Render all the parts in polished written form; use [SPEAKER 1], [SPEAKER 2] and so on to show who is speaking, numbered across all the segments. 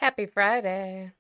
[SPEAKER 1] Happy Friday.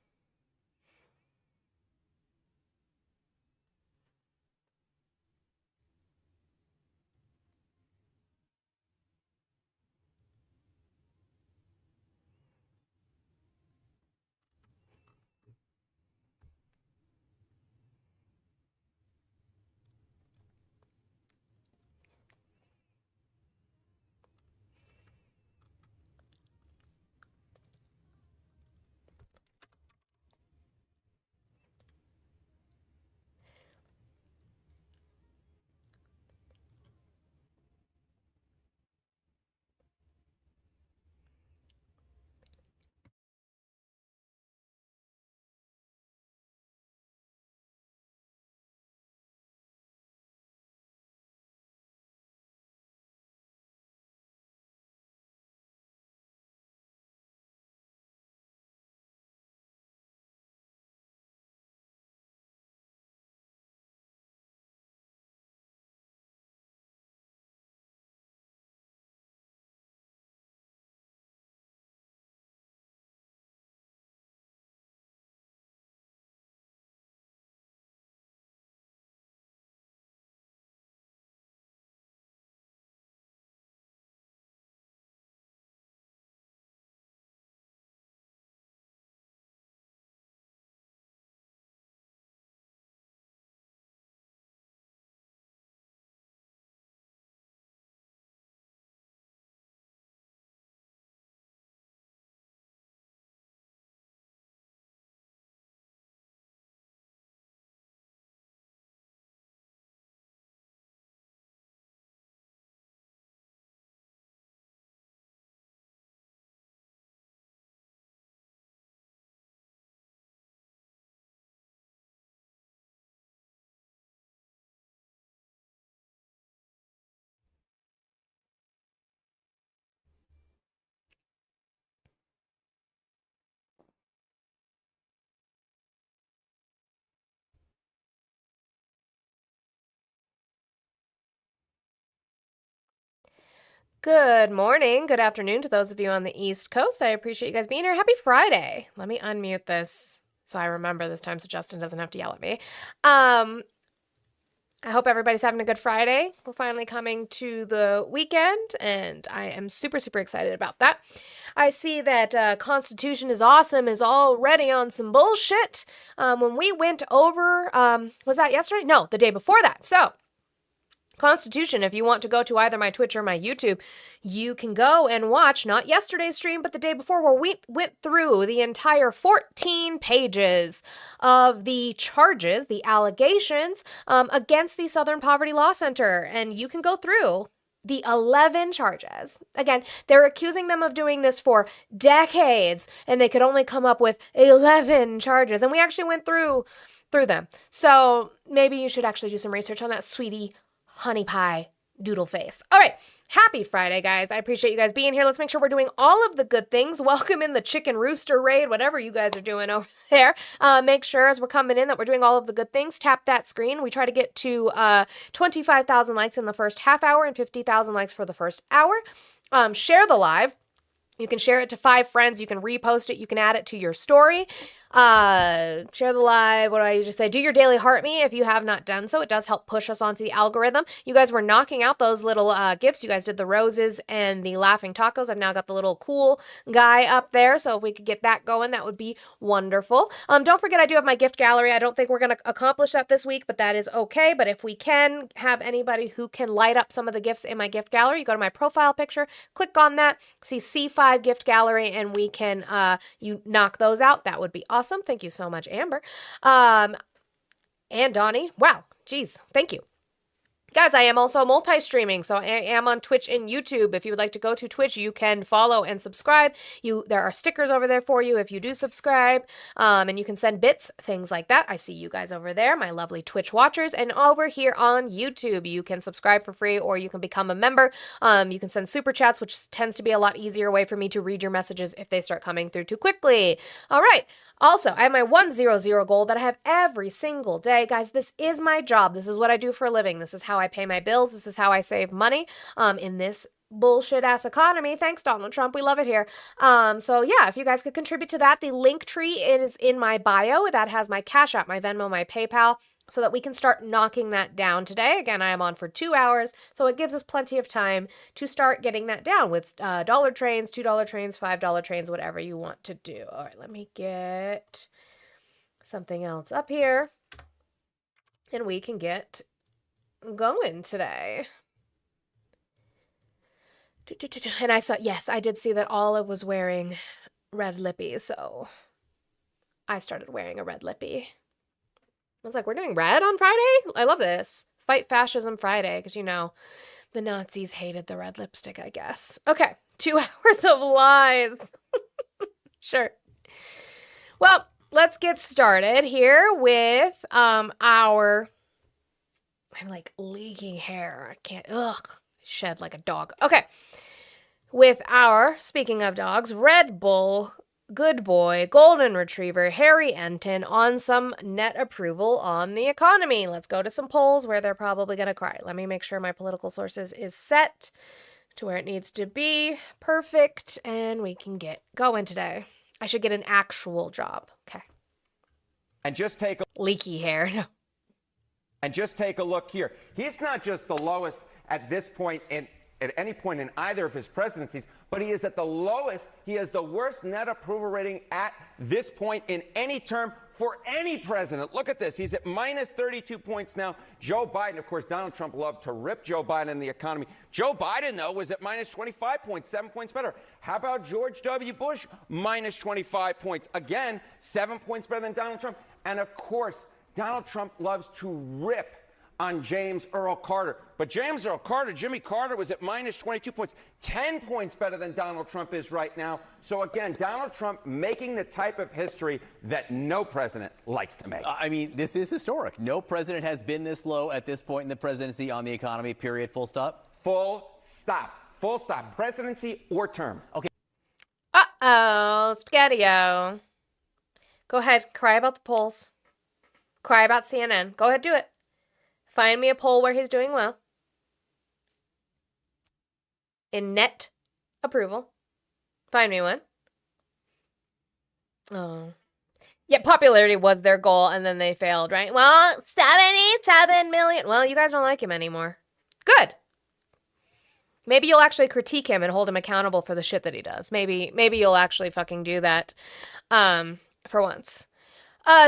[SPEAKER 1] Good morning, good afternoon to those of you on the East Coast. I appreciate you guys being here. Happy Friday. Let me unmute this so I remember this time so Justin doesn't have to yell at me. I hope everybody's having a good Friday. We're finally coming to the weekend, and I am super, super excited about that. I see that Constitution is Awesome is already on some bullshit. When we went over, was that yesterday? No, the day before that. So, Constitution, if you want to go to either my Twitch or my YouTube, you can go and watch, not yesterday's stream, but the day before, where we went through the entire 14 pages of the charges, the allegations against the Southern Poverty Law Center. And you can go through the 11 charges. Again, they're accusing them of doing this for decades, and they could only come up with 11 charges. And we actually went through them. So maybe you should actually do some research on that, sweetie honey pie doodle face. All right. Happy Friday, guys. I appreciate you guys being here. Let's make sure we're doing all of the good things. Welcome in the chicken rooster raid, whatever you guys are doing over there. Make sure as we're coming in that we're doing all of the good things. Tap that screen. We try to get to 25,000 likes in the first half hour and 50,000 likes for the first hour. Share the live. You can share it to 5 friends. You can repost it. You can add it to your story. Share the live. What do I just say? Do your daily heart me if you have not done so. It does help push us onto the algorithm. You guys were knocking out those little gifts. You guys did the roses and the laughing tacos. I've now got the little cool guy up there. So if we could get that going, that would be wonderful. Don't forget, I do have my gift gallery. I don't think we're going to accomplish that this week, but that is okay. But if we can have anybody who can light up some of the gifts in my gift gallery, you go to my profile picture, click on that, see C5 gift gallery, and we can, you knock those out. That would be awesome. Thank you so much, Amber. And Donnie. Wow. Geez. Thank you. Guys, I am also multi-streaming, so I am on Twitch and YouTube. If you would like to go to Twitch, you can follow and subscribe. There are stickers over there for you if you do subscribe, and you can send bits, things like that. I see you guys over there, my lovely Twitch watchers. And over here on YouTube, you can subscribe for free, or you can become a member. You can send super chats, which tends to be a lot easier way for me to read your messages if they start coming through too quickly. All right. Also, I have my 100 goal that I have every single day. Guys, this is my job. This is what I do for a living. This is how I pay my bills. This is how I save money in this bullshit ass economy. Thanks, Donald Trump. We love it here. So yeah, if you guys could contribute to that, the link tree is in my bio. That has my Cash App, my Venmo, my PayPal, so that we can start knocking that down today. Again, I am on for 2 hours, so it gives us plenty of time to start getting that down with dollar trains, $2 trains, $5 trains, whatever you want to do. All right, let me get something else up here, and we can get going today. And I saw, yes, I did see that Olive was wearing red lippy, so I started wearing a red lippy. I was like, we're doing red on Friday? I love this. Fight Fascism Friday, because, you know, the Nazis hated the red lipstick, I guess. Okay, 2 hours of lies. Sure. Well, let's get started here with our... I'm like leaking hair. I can't, shed like a dog. Okay. With our, speaking of dogs, Red Bull, Good Boy, Golden Retriever, Harry Enton on some net approval on the economy. Let's go to some polls where they're probably going to cry. Let me make sure my political sources is set to where it needs to be. Perfect. And we can get going today. I should get an actual job. Okay.
[SPEAKER 2] And just take a
[SPEAKER 1] leaky hair. No.
[SPEAKER 2] And just take a look here. He's not just the lowest at this point at any point in either of his presidencies, but he is at the lowest. He has the worst net approval rating at this point in any term for any president. Look at this. He's at minus 32 points now. Joe Biden, of course, Donald Trump loved to rip Joe Biden in the economy. Joe Biden, though, was at minus 25 points, 7 points better. How about George W. Bush? Minus 25 points. Again, 7 points better than Donald Trump. And, of course, Donald Trump loves to rip on James Earl Carter. But James Earl Carter, Jimmy Carter, was at minus 22 points, 10 points better than Donald Trump is right now. So again, Donald Trump making the type of history that no president likes to make.
[SPEAKER 3] I mean, this is historic. No president has been this low at this point in the presidency on the economy, period, full stop?
[SPEAKER 2] Full stop. Full stop. Presidency or term.
[SPEAKER 3] Okay.
[SPEAKER 1] Uh-oh, Spaghetti-O. Go ahead, cry about the polls. Cry about CNN. Go ahead, do it. Find me a poll where he's doing well. In net approval. Find me one. Oh. Yeah, popularity was their goal, and then they failed, right? Well, 77 million. Well, you guys don't like him anymore. Good. Maybe you'll actually critique him and hold him accountable for the shit that he does. Maybe you'll actually fucking do that for once.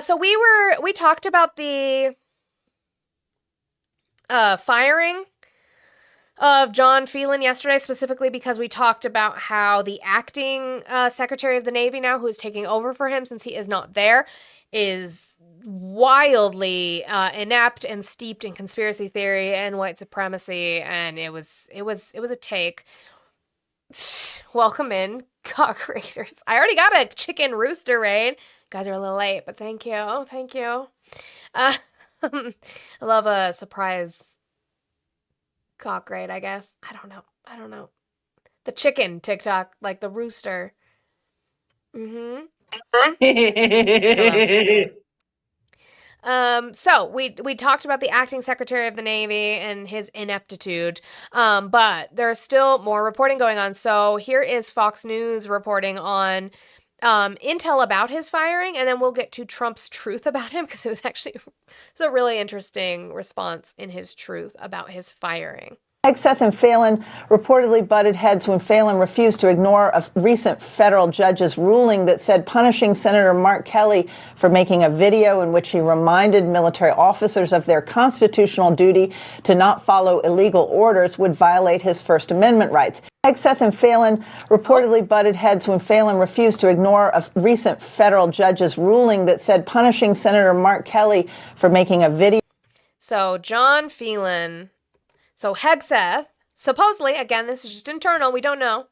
[SPEAKER 1] So we talked about the firing of John Phelan yesterday, specifically because we talked about how the acting Secretary of the Navy now, who is taking over for him since he is not there, is wildly inept and steeped in conspiracy theory and white supremacy, and it was a take. Welcome in, cock raiders. I already got a chicken rooster raid. Guys are a little late, but thank you. I love a surprise cock raid, I guess. I don't know. The chicken TikTok, like the rooster. Mm-hmm. So we talked about the acting Secretary of the Navy and his ineptitude, but there's still more reporting going on. So here is Fox News reporting on intel about his firing, and then we'll get to Trump's truth about him, because it was a really interesting response in his truth about his firing.
[SPEAKER 4] Hegseth and Phelan reportedly butted heads when Phelan refused to ignore a recent federal judge's ruling that said punishing Senator Mark Kelly for making a video in which he reminded military officers of their constitutional duty to not follow illegal orders would violate his First Amendment rights. Hegseth and Phelan reportedly butted heads when Phelan refused to ignore a recent federal judge's ruling that said punishing Senator Mark Kelly for making a video.
[SPEAKER 1] So John Phelan... So Hegseth, supposedly, again, this is just internal, we don't know,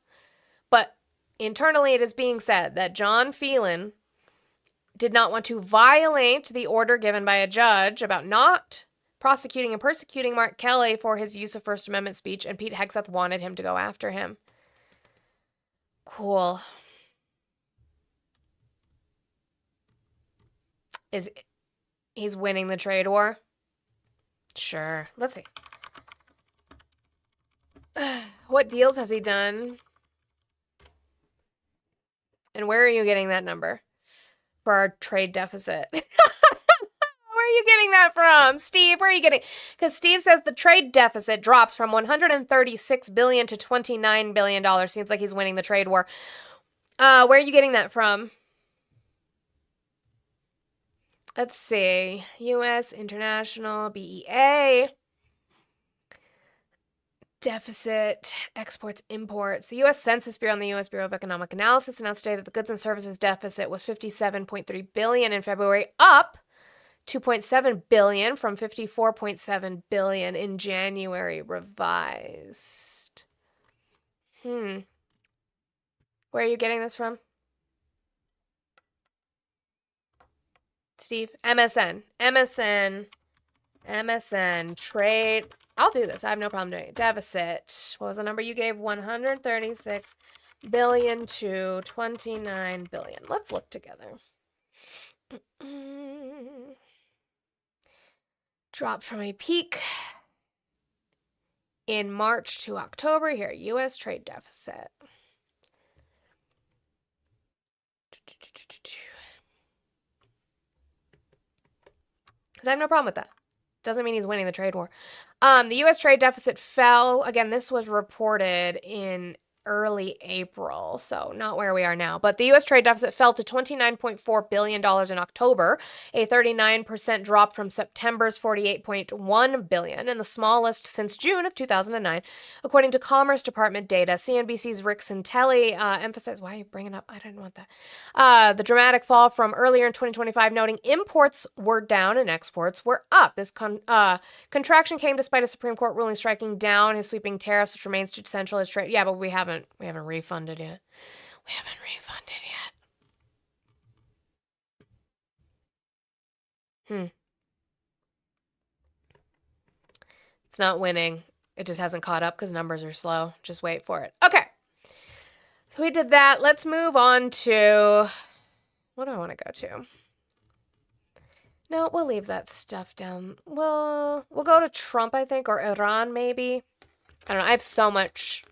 [SPEAKER 1] but internally it is being said that John Phelan did not want to violate the order given by a judge about not prosecuting and persecuting Mark Kelly for his use of First Amendment speech, and Pete Hegseth wanted him to go after him. Cool. He's winning the trade war? Sure. Let's see. What deals has he done? And where are you getting that number for our trade deficit? Where are you getting that from? Steve, where are you getting? Because Steve says the trade deficit drops from $136 billion to $29 billion. Seems like he's winning the trade war. Where are you getting that from? Let's see. U.S. International BEA. Deficit, exports, imports. The U.S. Census Bureau and the U.S. Bureau of Economic Analysis announced today that the goods and services deficit was $57.3 billion in February, up $2.7 billion from $54.7 billion in January, revised. Where are you getting this from? Steve? MSN, trade. I'll do this. I have no problem doing it. Deficit. What was the number you gave? 136 billion to 29 billion. Let's look together. Dropped from a peak in March to October. Here, U.S. trade deficit. Because I have no problem with that. Doesn't mean he's winning the trade war. The U.S. trade deficit fell. Again, this was reported in early April, so not where we are now. But the U.S. trade deficit fell to $29.4 billion in October, a 39% drop from September's $48.1 billion, and the smallest since June of 2009, according to Commerce Department data. CNBC's Rick Santelli emphasized, why are you bringing up? I didn't want that. The dramatic fall from earlier in 2025, noting imports were down and exports were up. This contraction came despite a Supreme Court ruling striking down his sweeping tariffs, which remains too central as trade. Yeah, but we haven't refunded yet. We haven't refunded yet. It's not winning. It just hasn't caught up because numbers are slow. Just wait for it. Okay. So we did that. Let's move on to... What do I want to go to? No, we'll leave that stuff down. We'll go to Trump, I think, or Iran, maybe. I don't know. I have so much...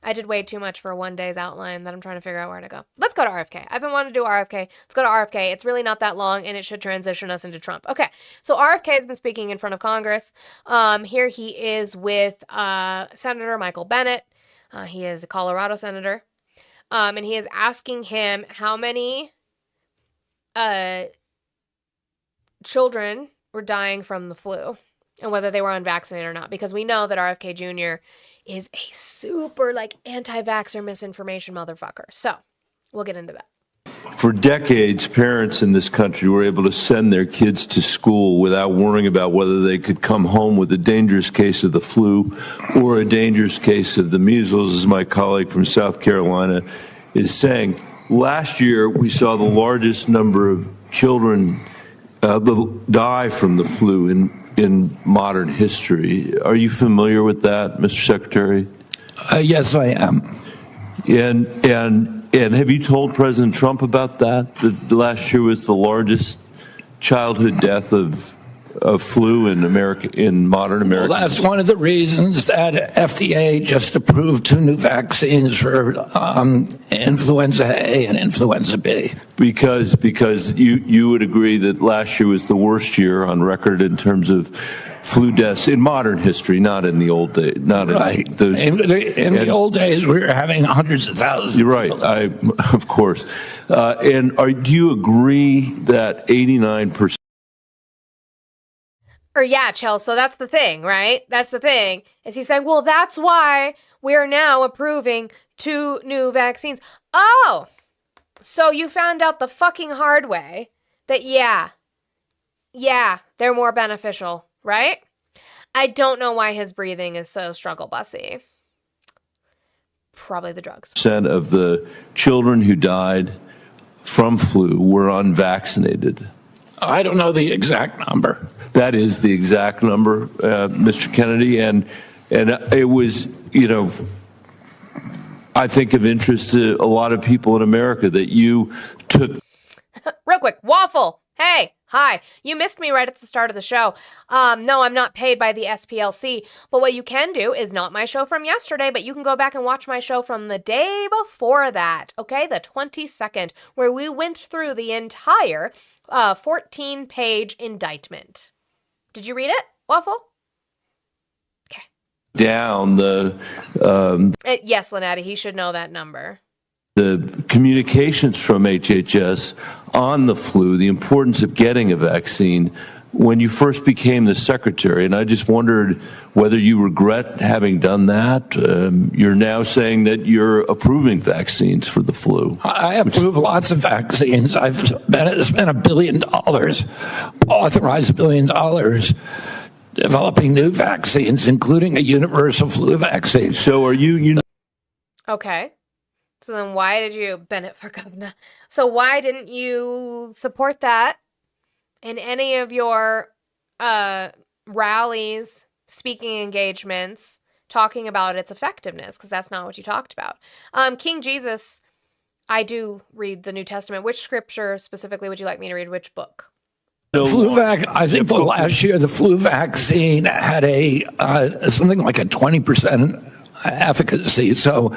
[SPEAKER 1] I did way too much for one day's outline that I'm trying to figure out where to go. Let's go to RFK. I've been wanting to do RFK. Let's go to RFK. It's really not that long, and it should transition us into Trump. Okay, so RFK has been speaking in front of Congress. Here he is with Senator Michael Bennet. He is a Colorado senator. And he is asking him how many children were dying from the flu and whether they were unvaccinated or not, because we know that RFK Jr. is a super, anti-vaxxer misinformation motherfucker. So, we'll get into that.
[SPEAKER 5] For decades, parents in this country were able to send their kids to school without worrying about whether they could come home with a dangerous case of the flu or a dangerous case of the measles, as my colleague from South Carolina is saying. Last year, we saw the largest number of children die from the flu in modern history. Are you familiar with that, Mr. Secretary?
[SPEAKER 6] Yes, I am.
[SPEAKER 5] And have you told President Trump about that? That last year was the largest childhood death of flu in modern America.
[SPEAKER 6] Well, that's one of the reasons that FDA just approved 2 new vaccines for influenza A and influenza B.
[SPEAKER 5] Because you would agree that last year was the worst year on record in terms of flu deaths in modern history, not in the old days. Not
[SPEAKER 6] right.
[SPEAKER 5] In those.
[SPEAKER 6] In the old days, we were having hundreds of thousands.
[SPEAKER 5] You're right. Of course. Do you agree that 89%?
[SPEAKER 1] Or yeah, Chell, so that's the thing, right? That's the thing. Is he saying, well, that's why we're now approving 2 new vaccines. Oh, so you found out the fucking hard way that, yeah, they're more beneficial, right? I don't know why his breathing is so struggle bussy. Probably the drugs.
[SPEAKER 5] Percent of the children who died from flu were unvaccinated.
[SPEAKER 6] I don't know the exact number.
[SPEAKER 5] That is the exact number, Mr. Kennedy, and it was, I think of interest to a lot of people in America that you took.
[SPEAKER 1] Real quick, Waffle. Hey, Hi, you missed me right at the start of the show. No, I'm not paid by the SPLC, but what you can do is not my show from yesterday, but you can go back and watch my show from the day before that, okay? The 22nd, where we went through the entire 14-page indictment. Did you read it, Waffle? Okay.
[SPEAKER 5] Down
[SPEAKER 1] Yes, Lynette, he should know that number.
[SPEAKER 5] The communications from HHS on the flu, the importance of getting a vaccine when you first became the secretary. And I just wondered whether you regret having done that. You're now saying that you're approving vaccines for the flu.
[SPEAKER 6] I approve lots of vaccines. I've spent $1 billion, authorized $1 billion, developing new vaccines, including a universal flu vaccine.
[SPEAKER 5] So are you
[SPEAKER 1] Okay. So then why did you, Bennett for governor, so why didn't you support that in any of your rallies, speaking engagements, talking about its effectiveness? Because that's not what you talked about. King Jesus, I do read the New Testament. Which scripture specifically would you like me to read? Which book?
[SPEAKER 6] I think last year the flu vaccine had something like a 20% efficacy. So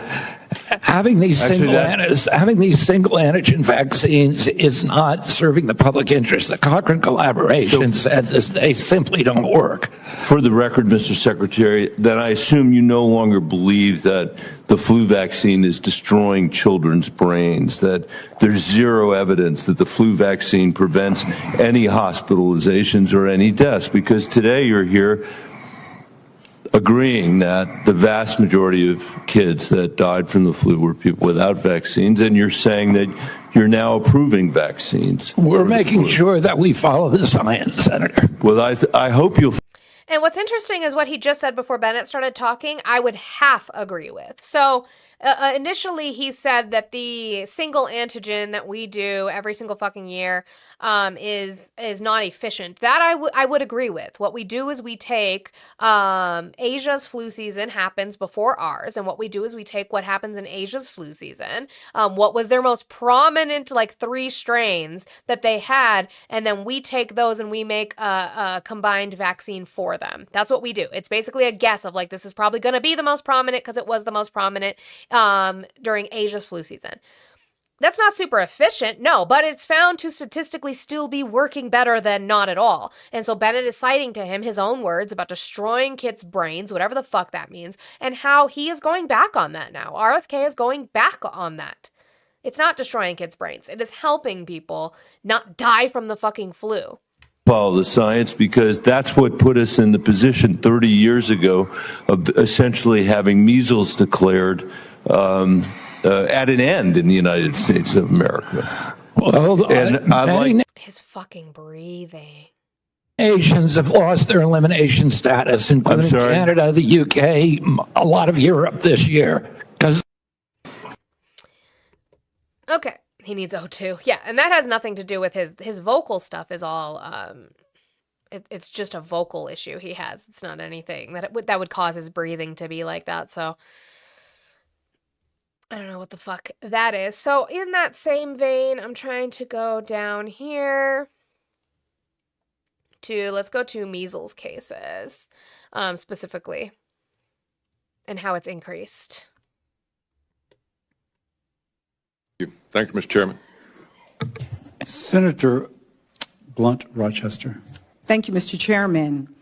[SPEAKER 6] having these single antigen vaccines is not serving the public interest. The Cochrane collaboration said this, they simply don't work.
[SPEAKER 5] For the record, Mr. Secretary, then I assume you no longer believe that the flu vaccine is destroying children's brains, that there's zero evidence that the flu vaccine prevents any hospitalizations or any deaths, because today you're here agreeing that the vast majority of kids that died from the flu were people without vaccines, and you're saying that you're now approving vaccines.
[SPEAKER 6] We're making sure that we follow the science, Senator.
[SPEAKER 5] Well, I hope you'll...
[SPEAKER 1] And what's interesting is what he just said before Bennett started talking, I would half agree with. So initially he said that the single antigen that we do every single fucking year is not efficient. That I would agree with. What we do is we take Asia's flu season happens before ours, and what we do is we take what happens in Asia's flu season, what was their most prominent like 3 strains that they had, and then we take those and we make a combined vaccine for them. That's what we do. It's basically a guess of like this is probably going to be the most prominent because it was the most prominent during Asia's flu season. That's not super efficient, no, but it's found to statistically still be working better than not at all. And so Bennett is citing to him his own words about destroying kids' brains, whatever the fuck that means, and how he is going back on that now. RFK is going back on that. It's not destroying kids' brains. It is helping people not die from the fucking flu.
[SPEAKER 5] Follow the science, because that's what put us in the position 30 years ago of essentially having measles declared at an end in the United States of America.
[SPEAKER 6] Well,
[SPEAKER 5] and
[SPEAKER 1] his fucking breathing.
[SPEAKER 6] Nations have lost their elimination status, including Canada, the UK, a lot of Europe this year.
[SPEAKER 1] Okay, he needs O2. Yeah, and that has nothing to do with his vocal stuff. Is all it's just a vocal issue he has. It's not anything that would cause his breathing to be like that. So I don't know what the fuck that is. So in that same vein, I'm trying to go down here to, let's go to measles cases specifically and how it's increased.
[SPEAKER 7] Thank you, Mr. Chairman.
[SPEAKER 8] Senator Blunt, Rochester.
[SPEAKER 9] Thank you, Mr. Chairman.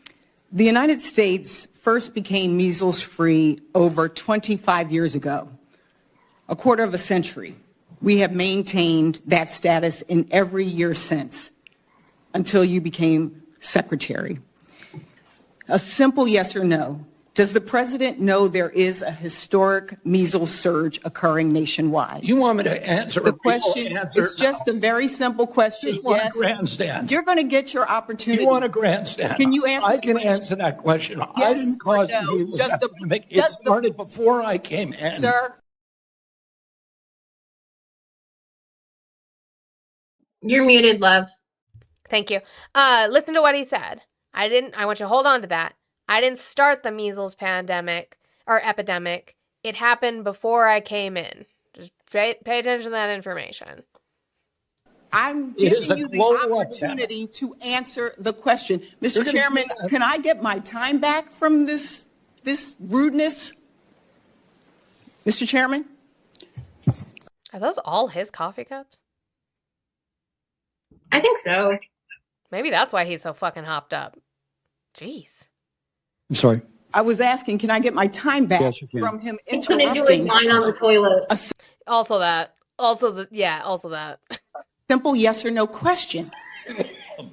[SPEAKER 9] The United States first became measles-free over 25 years ago. A quarter of a century. We have maintained that status in every year since, until you became secretary. A simple yes or no. Does the president know there is a historic measles surge occurring nationwide?
[SPEAKER 6] You want me to answer
[SPEAKER 9] the question? It's just a very simple question.
[SPEAKER 6] Just want a grandstand.
[SPEAKER 9] You're going to get your opportunity.
[SPEAKER 6] You want a grandstand?
[SPEAKER 9] Can you answer?
[SPEAKER 6] I can answer that question.
[SPEAKER 9] Yes,
[SPEAKER 6] I didn't cause the measles epidemic. It started before I came in.
[SPEAKER 9] Sir?
[SPEAKER 10] You're muted, love.
[SPEAKER 1] Thank you. Listen to what he said. I want you to hold on to that. I didn't start the measles pandemic or epidemic. It happened before I came in. Just pay attention to that information.
[SPEAKER 9] I'm
[SPEAKER 6] It is
[SPEAKER 9] giving
[SPEAKER 6] a
[SPEAKER 9] you the
[SPEAKER 6] global
[SPEAKER 9] opportunity to answer the question. Mr. Chairman, can I get my time back from this rudeness? Mr. Chairman?
[SPEAKER 1] Are those all his coffee cups?
[SPEAKER 10] I think so.
[SPEAKER 1] Maybe that's why he's so fucking hopped up. Jeez.
[SPEAKER 8] I'm sorry.
[SPEAKER 9] I was asking, can I get my time back
[SPEAKER 8] Yes, you can.
[SPEAKER 9] from him
[SPEAKER 10] He couldn't do it
[SPEAKER 9] interrupting?
[SPEAKER 10] lying on the toilet.
[SPEAKER 1] Also that. Also that.
[SPEAKER 9] Simple yes or no question.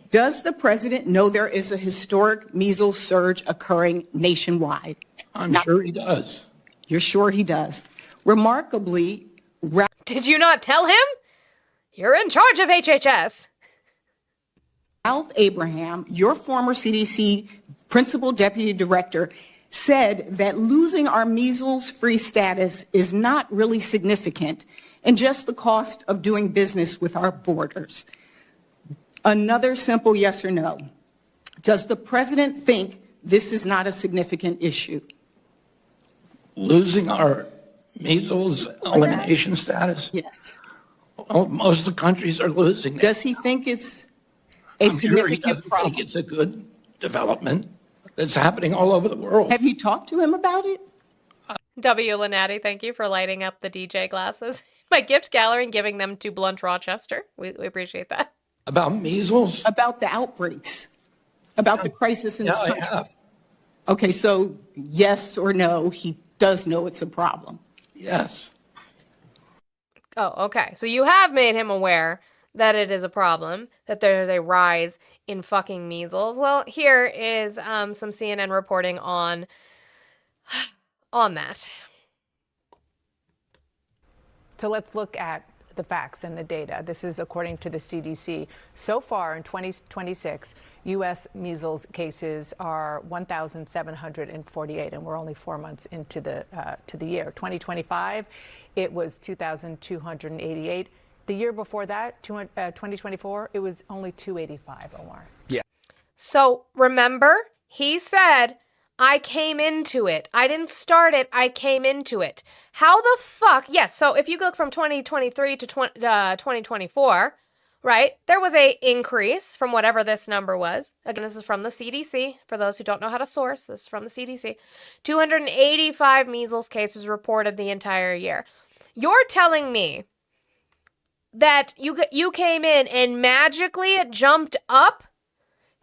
[SPEAKER 9] Does the president know there is a historic measles surge occurring nationwide?
[SPEAKER 6] I'm sure he does.
[SPEAKER 9] You're sure he does. Remarkably,
[SPEAKER 1] Did you not tell him? You're in charge of HHS.
[SPEAKER 9] Ralph Abraham, your former CDC principal deputy director, said that losing our measles-free status is not really significant and just the cost of doing business with our borders. Another simple yes or no. Does the president think this is not a significant issue?
[SPEAKER 6] Losing our measles elimination status?
[SPEAKER 9] Yes.
[SPEAKER 6] Well, most of the countries are losing it.
[SPEAKER 9] Does he think it's a
[SPEAKER 6] I'm sure he
[SPEAKER 9] significant
[SPEAKER 6] doesn't
[SPEAKER 9] problem?
[SPEAKER 6] think it's a good development that's happening all over the world.
[SPEAKER 9] Have you talked to him about it?
[SPEAKER 1] W. Lanati, thank you for lighting up the DJ glasses. My gift gallery and giving them to Blunt Rochester. We appreciate that.
[SPEAKER 6] About measles?
[SPEAKER 9] About the outbreaks, about the crisis in this
[SPEAKER 6] I
[SPEAKER 9] country.
[SPEAKER 6] have.
[SPEAKER 9] Okay, so yes or no, he does know it's a problem.
[SPEAKER 6] Yes.
[SPEAKER 1] Oh, okay. So you have made him aware that it is a problem, that there's a rise in fucking measles. Well, here is some CNN reporting on that.
[SPEAKER 11] So let's look at the facts and the data. This is according to the CDC. So far in 2026, U.S. measles cases are 1,748, and we're only 4 months into the year. 2025, it was 2,288. The year before that, 2024, it was only 285, Omar.
[SPEAKER 3] Yeah.
[SPEAKER 1] So remember, he said, I came into it. I didn't start it. I came into it. How the fuck? Yes. So if you look from 2023 to 2024, right, there was a increase from whatever this number was. Again, this is from the CDC. For those who don't know how to source, this is from the CDC. 285 measles cases reported the entire year. You're telling me that you came in and magically it jumped up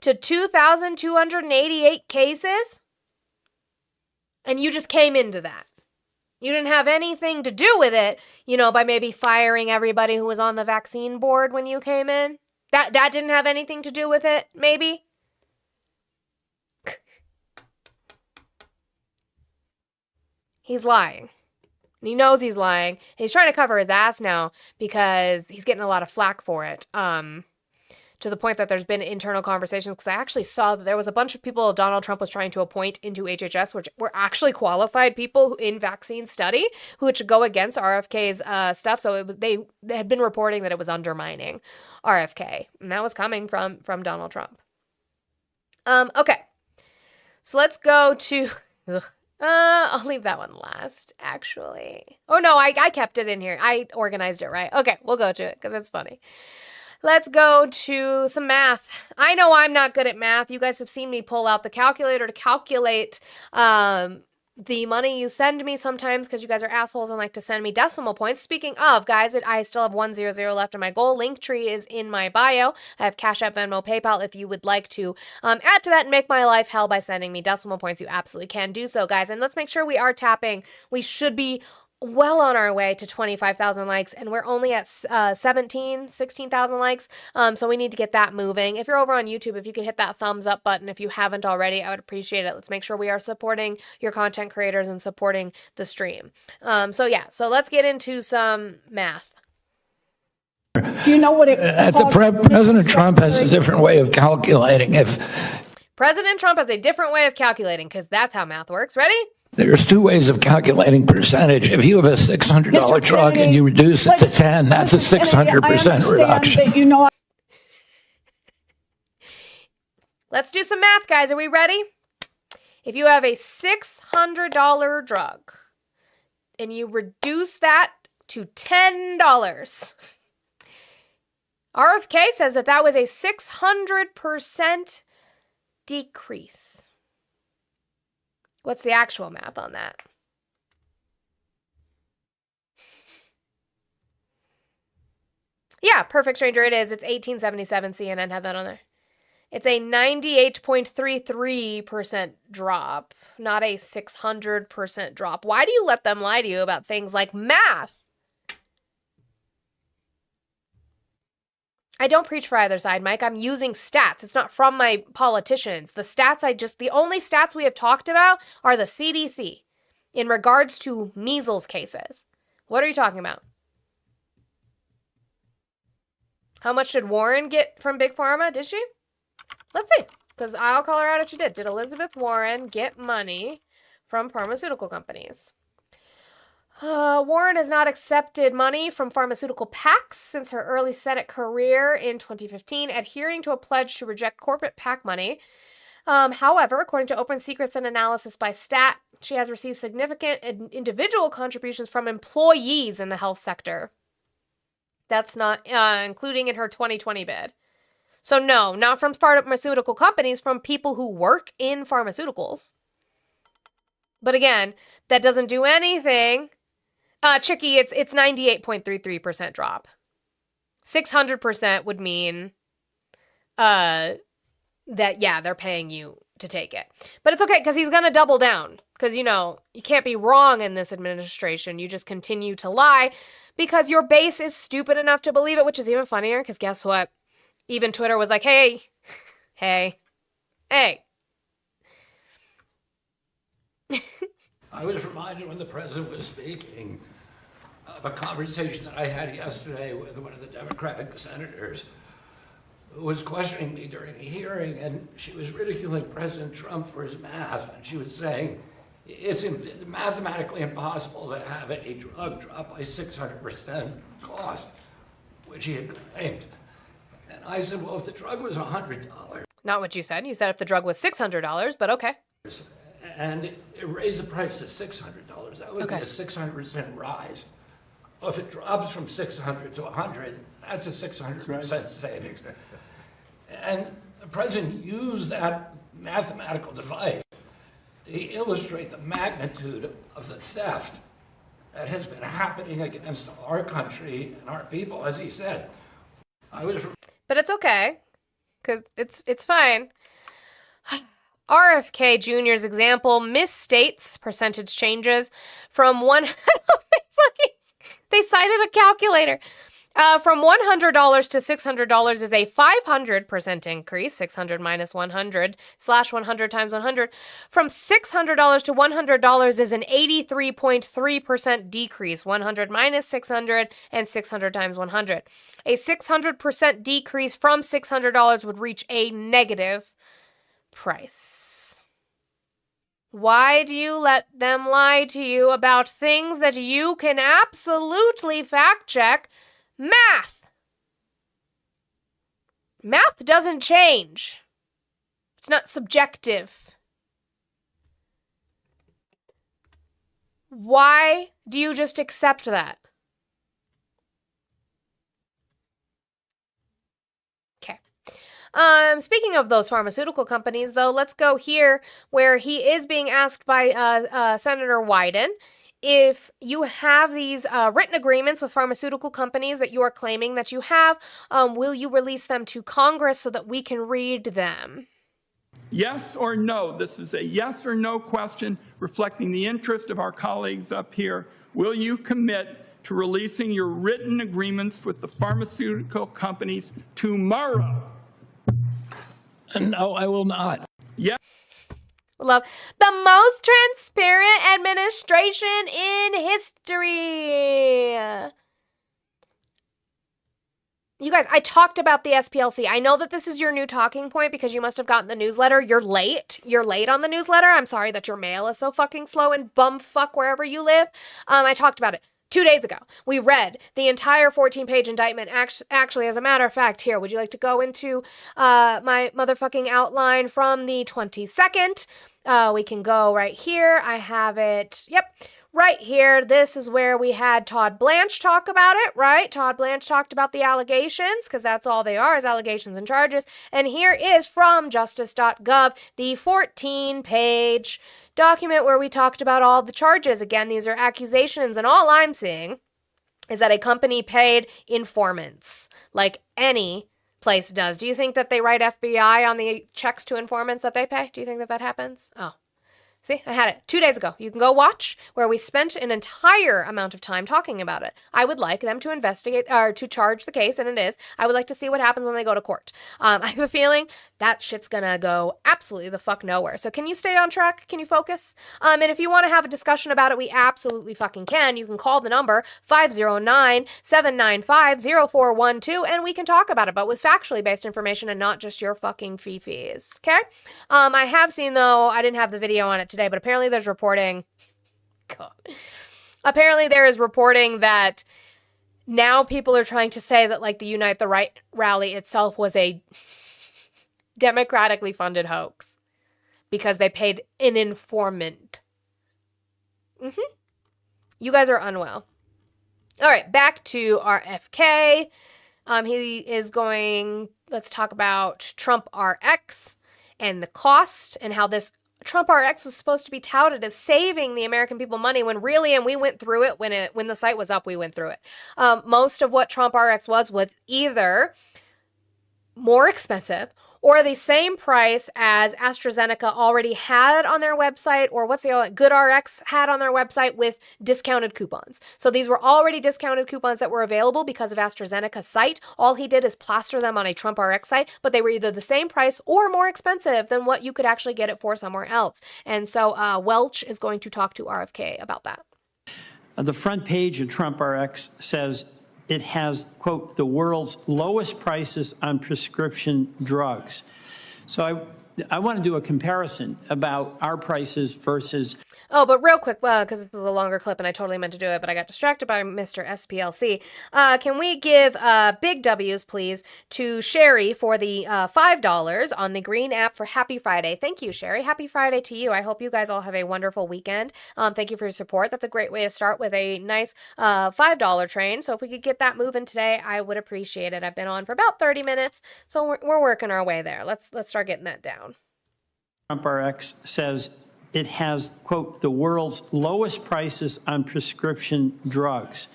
[SPEAKER 1] to 2,288 cases? And you just came into that. You didn't have anything to do with it, by maybe firing everybody who was on the vaccine board when you came in. That didn't have anything to do with it, maybe? He's lying. And he knows he's lying. And he's trying to cover his ass now because he's getting a lot of flack for it. To the point that there's been internal conversations, because I actually saw that there was a bunch of people Donald Trump was trying to appoint into HHS, which were actually qualified people in vaccine study, which go against RFK's stuff. So they had been reporting that it was undermining RFK, and that was coming from Donald Trump. Okay, so let's go to. I'll leave that one last, actually. Oh no, I kept it in here. I organized it right. Okay, we'll go to it because it's funny. Let's go to some math. I know I'm not good at math. You guys have seen me pull out the calculator to calculate the money you send me sometimes because you guys are assholes and like to send me decimal points. Speaking of, guys, I still have 100 left in my goal. Linktree is in my bio. I have Cash App, Venmo, PayPal. If you would like to add to that and make my life hell by sending me decimal points, you absolutely can do so, guys. And let's make sure we are tapping. We should be well on our way to 25,000 likes, and we're only at 16,000 likes, so we need to get that moving. If you're over on YouTube, if you could hit that thumbs up button if you haven't already, I would appreciate it. Let's make sure we are supporting your content creators and supporting the stream. So let's get into some math.
[SPEAKER 9] Do you know what it
[SPEAKER 6] President Trump has a different way of calculating.
[SPEAKER 1] President Trump has a different way of calculating, because that's how math works. Ready?
[SPEAKER 6] There's two ways of calculating percentage. If you have a $600 truck and you reduce it to 10, that's a 600% reduction.
[SPEAKER 1] Let's do some math, guys. Are we ready? If you have a $600 drug and you reduce that to $10, RFK says that that was a 600% decrease. What's the actual math on that? Yeah, perfect stranger it is. It's 1877. CNN had that on there. It's a 98.33% drop, not a 600% drop. Why do you let them lie to you about things like math? I don't preach for either side, Mike. I'm using stats. It's not from my politicians. The only stats we have talked about are the CDC in regards to measles cases. What are you talking about? How much did Warren get from Big Pharma? Did she? Let's see, because I'll call her out if she did. Did Elizabeth Warren get money from pharmaceutical companies? Warren has not accepted money from pharmaceutical PACs since her early Senate career in 2015, adhering to a pledge to reject corporate PAC money. However, according to Open Secrets and analysis by Stat, she has received significant individual contributions from employees in the health sector. That's not including in her 2020 bid. So no, not from pharmaceutical companies, from people who work in pharmaceuticals. But again, that doesn't do anything. Chicky, it's 98.33% drop. 600% would mean that, yeah, they're paying you to take it. But it's okay, because he's going to double down. Because, you can't be wrong in this administration. You just continue to lie because your base is stupid enough to believe it, which is even funnier, because guess what? Even Twitter was like, hey. I
[SPEAKER 6] was reminded when the president was speaking of a conversation that I had yesterday with one of the Democratic senators who was questioning me during a hearing, and she was ridiculing President Trump for his math, and she was saying it's mathematically impossible to have a drug drop by 600% cost, which he had claimed. And I said, well, if the drug was $100.
[SPEAKER 1] Not what you said. You said if the drug was $600, but okay.
[SPEAKER 6] And it raised the price to $600. That would be a 600% rise. Well, if it drops from 600 to 100, that's a 600% savings. And the president used that mathematical device to illustrate the magnitude of the theft that has been happening against our country and our people, as he said.
[SPEAKER 1] But it's okay, because it's fine. RFK Jr.'s example misstates percentage changes from they cited a calculator. From $100 to $600 is a 500% increase, 600 minus 100 / 100 times 100. From $600 to $100 is an 83.3% decrease, 100 minus 600 and 600 times 100. A 600% decrease from $600 would reach a negative price. Why do you let them lie to you about things that you can absolutely fact check? Math doesn't change. It's not subjective. Why do you just accept that? Okay. Speaking of those pharmaceutical companies, though, let's go here where he is being asked by Senator Wyden if you have these written agreements with pharmaceutical companies that you are claiming that you have, will you release them to Congress so that we can read them?
[SPEAKER 12] Yes or no? This is a yes or no question reflecting the interest of our colleagues up here. Will you commit to releasing your written agreements with the pharmaceutical companies tomorrow?
[SPEAKER 6] No, I will not.
[SPEAKER 12] Yes.
[SPEAKER 1] Love the most transparent administration in history. You guys, I talked about the SPLC. I know that this is your new talking point because you must have gotten the newsletter. You're late. You're late on the newsletter. I'm sorry that your mail is so fucking slow and bumfuck wherever you live. I talked about it 2 days ago. We read the entire 14-page indictment. Actually, as a matter of fact, here, would you like to go into my motherfucking outline from the 22nd? We can go right here. I have it. Yep. right here. This is where we had Todd Blanche talk about it, right? Todd Blanche talked about the allegations, because that's all they are, is allegations and charges. And here is from justice.gov, the 14-page document where we talked about all the charges. Again, these are accusations, and all I'm seeing is that a company paid informants, like any place does. Do you think that they write FBI on the checks to informants that they pay? Do you think that that happens? Oh. See, I had it 2 days ago. You can go watch where we spent an entire amount of time talking about it. I would like them to investigate or to charge the case, and it is. I would like to see what happens when they go to court. I have a feeling that shit's gonna go absolutely the fuck nowhere. So can you stay on track? Can you focus? And if you want to have a discussion about it, we absolutely fucking can. You can call the number 509-795-0412, and we can talk about it, but with factually based information and not just your fucking fee-fees. Okay? I have seen, though, I didn't have the video on it today, but apparently there's reporting. God. Apparently there is reporting that now people are trying to say that, like, the Unite the Right rally itself was a democratically funded hoax because they paid an informant. You guys are unwell. All right, back to RFK. He is going, let's talk about Trump RX and the cost and how this Trump RX was supposed to be touted as saving the American people money when really, and we went through it when the site was up, we went through it. Most of what Trump RX was either more expensive or the same price as AstraZeneca already had on their website, or what's the other, GoodRx had on their website with discounted coupons. So these were already discounted coupons that were available because of AstraZeneca's site. All he did is plaster them on a Trump RX site, but they were either the same price or more expensive than what you could actually get it for somewhere else. And so Welch is going to talk to RFK about that.
[SPEAKER 13] The front page of Trump RX says it has, quote, the world's lowest prices on prescription drugs. So I want to do a comparison about our prices versus...
[SPEAKER 1] Oh, but real quick, because this is a longer clip and I totally meant to do it, but I got distracted by Mr. SPLC. Can we give big W's, please, to Sherry for the $5 on the green app for Happy Friday. Thank you, Sherry. Happy Friday to you. I hope you guys all have a wonderful weekend. Thank you for your support. That's a great way to start with a nice $5 train. So if we could get that moving today, I would appreciate it. I've been on for about 30 minutes, so we're working our way there. Let's start getting that down.
[SPEAKER 13] Trump RX says it has, quote, the world's lowest prices on prescription drugs.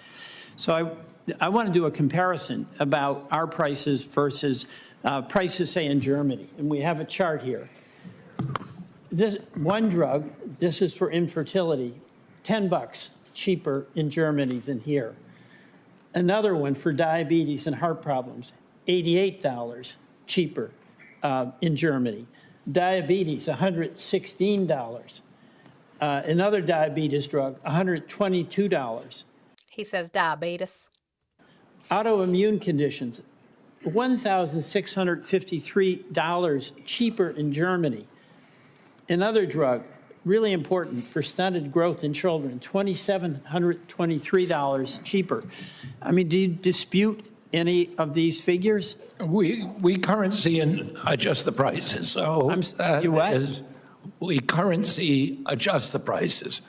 [SPEAKER 13] So I want to do a comparison about our prices versus prices, say, in Germany. And we have a chart here. This one drug, this is for infertility, $10 cheaper in Germany than here. Another one for diabetes and heart problems, $88 cheaper in Germany. Diabetes, $116. Another diabetes drug, $122.
[SPEAKER 1] He says diabetes.
[SPEAKER 13] Autoimmune conditions, $1,653 cheaper in Germany. Another drug, really important for stunted growth in children, $2,723 cheaper. I mean, do you dispute any of these figures?
[SPEAKER 6] We currency and adjust the prices. So
[SPEAKER 13] you what?
[SPEAKER 6] We currency adjust the prices.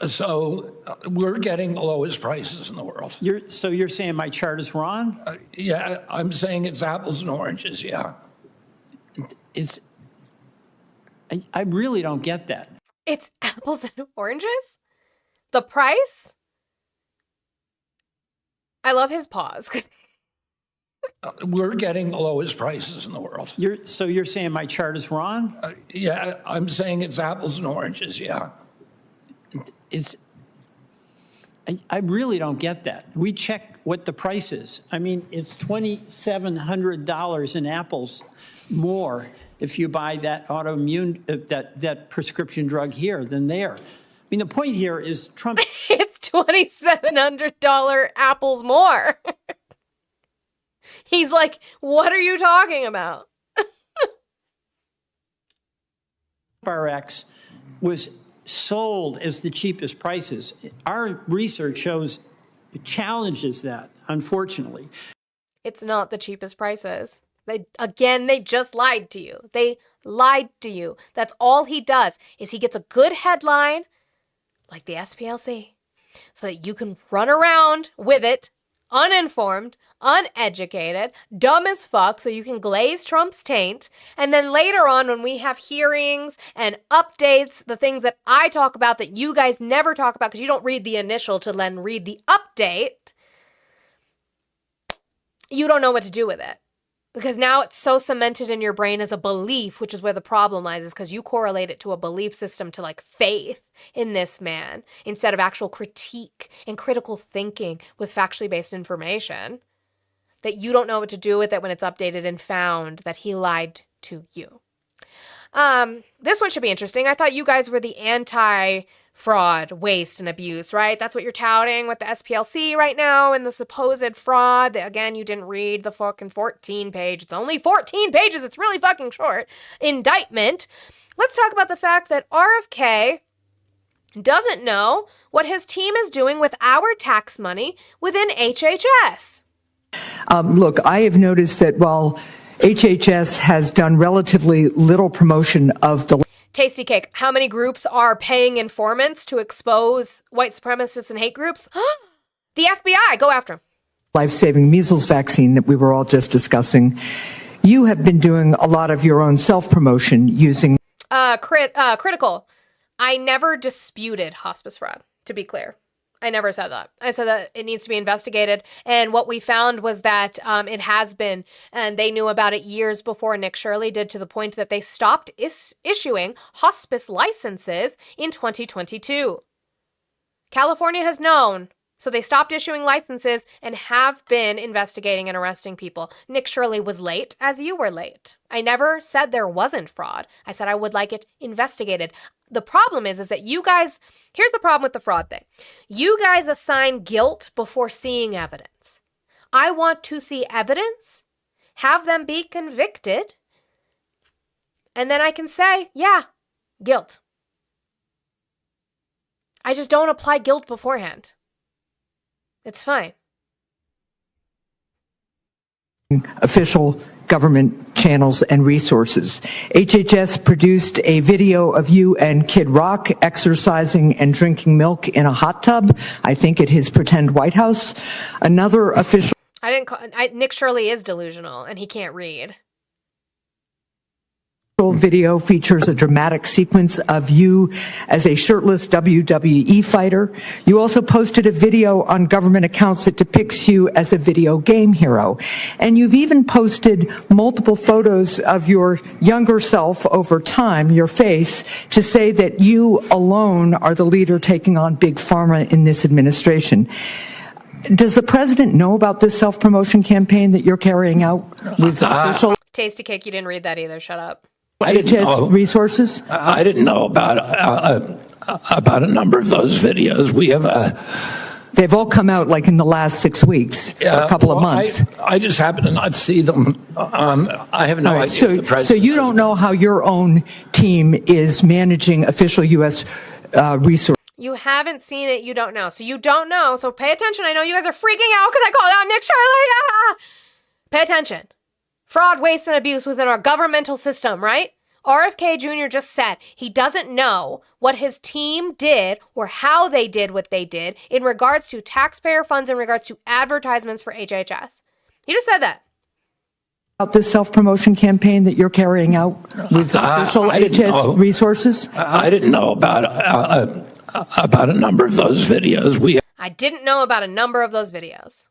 [SPEAKER 6] So we're getting the lowest prices in the world.
[SPEAKER 13] So you're saying my chart is wrong?
[SPEAKER 6] Yeah, I'm saying it's apples and oranges, yeah.
[SPEAKER 13] I really don't get that.
[SPEAKER 1] It's apples and oranges? The price? I love his pause.
[SPEAKER 6] We're getting the lowest prices in the world.
[SPEAKER 13] So you're saying my chart is wrong?
[SPEAKER 6] Yeah, I'm saying it's apples and oranges, yeah.
[SPEAKER 13] I really don't get that. We check what the price is. I mean, it's $2,700 in apples more if you buy that autoimmune, that prescription drug here than there. I mean, the point here is Trump...
[SPEAKER 1] It's $2,700 apples more. He's like, what are you talking about?
[SPEAKER 13] RX was sold as the cheapest prices. Our research shows it challenges that, unfortunately.
[SPEAKER 1] It's not the cheapest prices. They just lied to you. They lied to you. That's all he does, is he gets a good headline, like the SPLC, so that you can run around with it uninformed, uneducated, dumb as fuck, so you can glaze Trump's taint. And then later on, when we have hearings and updates, the things that I talk about that you guys never talk about because you don't read the initial to then read the update, you don't know what to do with it. Because now it's so cemented in your brain as a belief, which is where the problem lies, is because you correlate it to a belief system, to like faith in this man, instead of actual critique and critical thinking with factually based information, that you don't know what to do with it when it's updated and found that he lied to you. This one should be interesting. I thought you guys were the anti-fraud, waste, and abuse, right? That's what you're touting with the SPLC right now and the supposed fraud. Again, you didn't read the fucking 14-page. It's only 14 pages. It's really fucking short. Indictment. Let's talk about the fact that RFK doesn't know what his team is doing with our tax money within HHS.
[SPEAKER 14] Look, I have noticed that while HHS has done relatively little promotion of the
[SPEAKER 1] Tasty cake. How many groups are paying informants to expose white supremacists and hate groups? The FBI. Go after them.
[SPEAKER 14] life-saving measles vaccine that we were all just discussing, you have been doing a lot of your own self-promotion using...
[SPEAKER 1] Critical. I never disputed hospice fraud, to be clear. I never said that. I said that it needs to be investigated. And what we found was that it has been, and they knew about it years before Nick Shirley did, to the point that they stopped issuing hospice licenses in 2022. California has known, so they stopped issuing licenses and have been investigating and arresting people. Nick Shirley was late, as you were late. I never said there wasn't fraud. I said I would like it investigated. The problem is that you guys, here's the problem with the fraud thing. You guys assign guilt before seeing evidence. I want to see evidence, have them be convicted, and then I can say, yeah, guilt. I just don't apply guilt beforehand. It's fine.
[SPEAKER 14] Official government channels and resources. HHS produced a video of you and Kid Rock exercising and drinking milk in a hot tub, I think at his pretend White House. Another official...
[SPEAKER 1] Nick Shirley is delusional and he can't read.
[SPEAKER 14] Video features a dramatic sequence of you as a shirtless WWE fighter. You also posted a video on government accounts that depicts you as a video game hero. And you've even posted multiple photos of your younger self over time, your face, to say that you alone are the leader taking on Big Pharma in this administration. Does the president know about this self-promotion campaign that you're carrying out with official...
[SPEAKER 1] Tasty cake, you didn't read that either. Shut up.
[SPEAKER 6] I didn't know
[SPEAKER 14] resources.
[SPEAKER 6] I didn't know about a number of those videos. We have.
[SPEAKER 14] They've all come out like in the last 6 weeks, a couple of months.
[SPEAKER 6] I just happen to not see them. I have no idea.
[SPEAKER 14] So you don't know how your own team is managing official U.S. Resources.
[SPEAKER 1] You haven't seen it. You don't know. So you don't know. So pay attention. I know you guys are freaking out because I called out Nick Shirley. Ah! Pay attention. Fraud, waste, and abuse within our governmental system, right? RFK Jr. just said he doesn't know what his team did or how they did what they did in regards to taxpayer funds, in regards to advertisements for HHS. He just said that.
[SPEAKER 14] About this self-promotion campaign that you're carrying out with official HHS resources?
[SPEAKER 6] I didn't know about a number of those videos.
[SPEAKER 1] I didn't know about a number of those videos.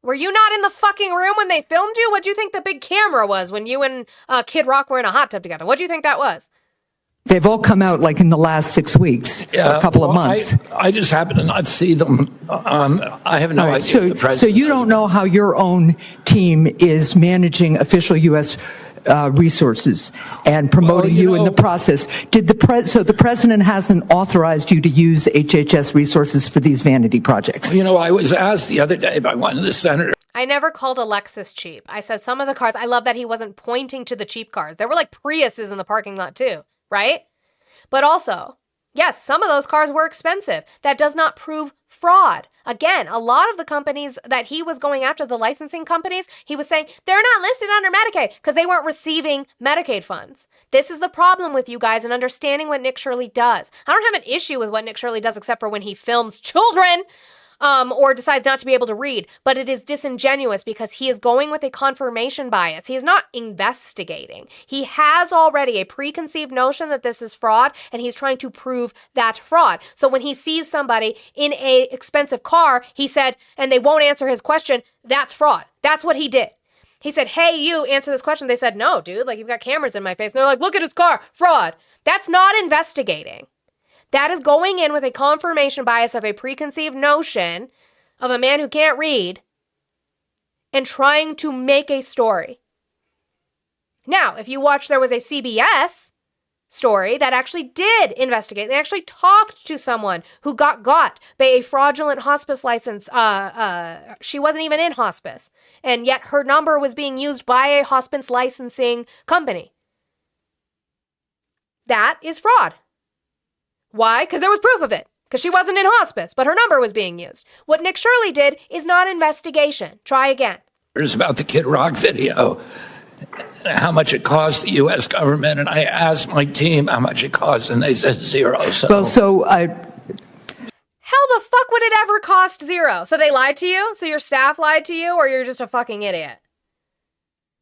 [SPEAKER 1] Were you not in the fucking room when they filmed you? What do you think the big camera was when you and Kid Rock were in a hot tub together? What do you think that was?
[SPEAKER 14] They've all come out like in the last 6 weeks, a couple of months.
[SPEAKER 6] I just happen to not see them. I have no idea.
[SPEAKER 14] So you don't know how your own team is managing official U.S. Resources and promoting you in the process. So the president hasn't authorized you to use HHS resources for these vanity projects?
[SPEAKER 6] You know, I was asked the other day by one of the senators.
[SPEAKER 1] I never called a Lexus cheap. I said some of the cars, I love that he wasn't pointing to the cheap cars. There were like Priuses in the parking lot too, right? But also, Yes, some of those cars were expensive. That does not prove fraud. Again, a lot of the companies that he was going after, the licensing companies, he was saying they're not listed under Medicaid because they weren't receiving Medicaid funds. This is the problem with you guys and understanding what Nick Shirley does. I don't have an issue with what Nick Shirley does except for when he films children or decides not to be able to read. But it is disingenuous because he is going with a confirmation bias. He is not investigating. He has already a preconceived notion that this is fraud, and he's trying to prove that fraud. So when he sees somebody in a expensive car, he said, and they won't answer his question, that's fraud. That's what he did. He said, hey, you, answer this question. They said, no, dude, like, you've got cameras in my face. And they're like, look at his car, fraud. That's not investigating. That is going in with a confirmation bias of a preconceived notion of a man who can't read and trying to make a story. Now, if you watch, there was a CBS story that actually did investigate. They actually talked to someone who got by a fraudulent hospice license. She wasn't even in hospice, and yet her number was being used by a hospice licensing company. That is fraud. Why? Because there was proof of it. Because she wasn't in hospice, but her number was being used. What Nick Shirley did is not investigation. Try again.
[SPEAKER 6] It's about the Kid Rock video, how much it cost the U.S. government, and I asked my team how much it cost, and they said zero.
[SPEAKER 14] How
[SPEAKER 1] the fuck would it ever cost zero? So they lied to you? So your staff lied to you? Or you're just a fucking idiot?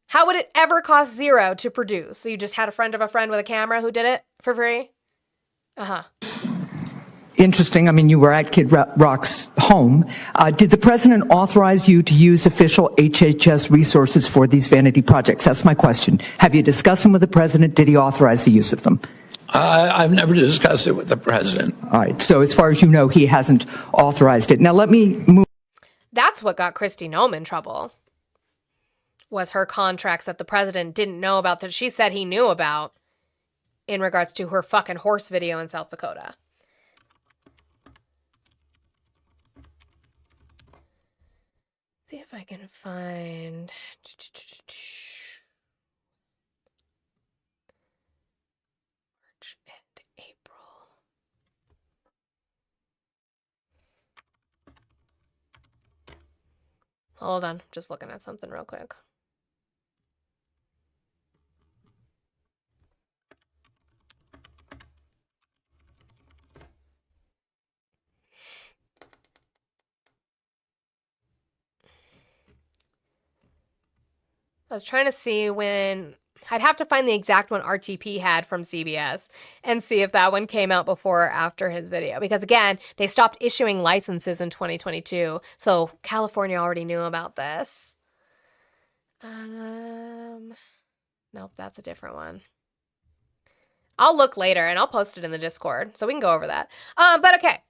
[SPEAKER 1] How would it ever cost zero to produce? So you just had a friend of a friend with a camera who did it for free? Uh-huh.
[SPEAKER 14] Interesting. I mean, you were at Kid Rock's home. Did the president authorize you to use official HHS resources for these vanity projects? That's my question. Have you discussed them with the president? Did he authorize the use of them?
[SPEAKER 6] I've never discussed it with the president.
[SPEAKER 14] All right. So as far as you know, he hasn't authorized it. Now let me move.
[SPEAKER 1] That's what got Kristi Noem in trouble. Was her contracts that the president didn't know about that she said he knew about in regards to her fucking horse video in South Dakota. See if I can find... March and April. Hold on, just looking at something real quick. I was trying to see when... I'd have to find the exact one RTP had from CBS and see if that one came out before or after his video. Because again, they stopped issuing licenses in 2022. So California already knew about this. Nope, that's a different one. I'll look later and I'll post it in the Discord so we can go over that. But okay.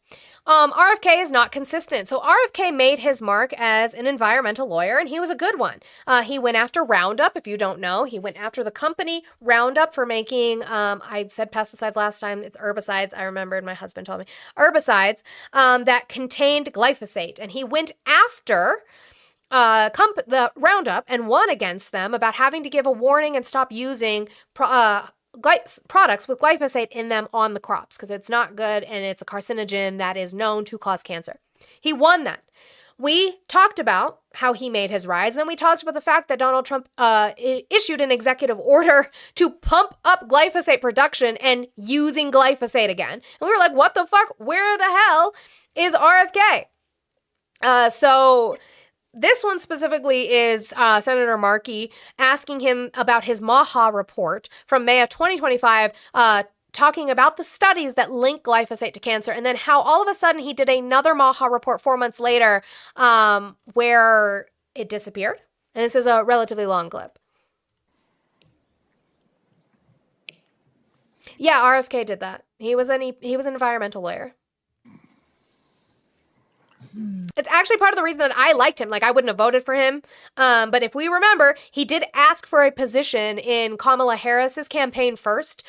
[SPEAKER 1] RFK is not consistent. So RFK made his mark as an environmental lawyer, and he was a good one. He went after Roundup. If you don't know, he went after the company Roundup for making, I said pesticides last time, it's herbicides. I remembered, my husband told me. Herbicides that contained glyphosate. And he went after the Roundup and won against them about having to give a warning and stop using products with glyphosate in them on the crops because it's not good and it's a carcinogen that is known to cause cancer. He won that. We talked about how he made his rise, and then we talked about the fact that Donald Trump issued an executive order to pump up glyphosate production and using glyphosate again. And we were like, what the fuck? Where the hell is RFK? So this one specifically is Senator Markey asking him about his MAHA report from May of 2025, talking about the studies that link glyphosate to cancer, and then how all of a sudden he did another MAHA report 4 months later where it disappeared. And this is a relatively long clip. Yeah, RFK did that. He was an environmental lawyer. It's actually part of the reason that I liked him. Like, I wouldn't have voted for him. But if we remember, he did ask for a position in Kamala Harris's campaign first.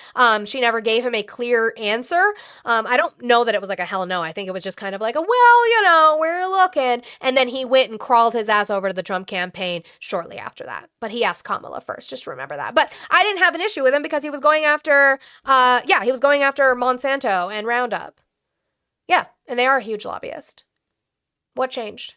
[SPEAKER 1] She never gave him a clear answer. I don't know that it was like a hell no. I think it was just kind of like a, well, you know, we're looking. And then he went and crawled his ass over to the Trump campaign shortly after that. But he asked Kamala first. Just remember that. But I didn't have an issue with him because he was going after, he was going after Monsanto and Roundup. Yeah, and they are a huge lobbyist. What changed?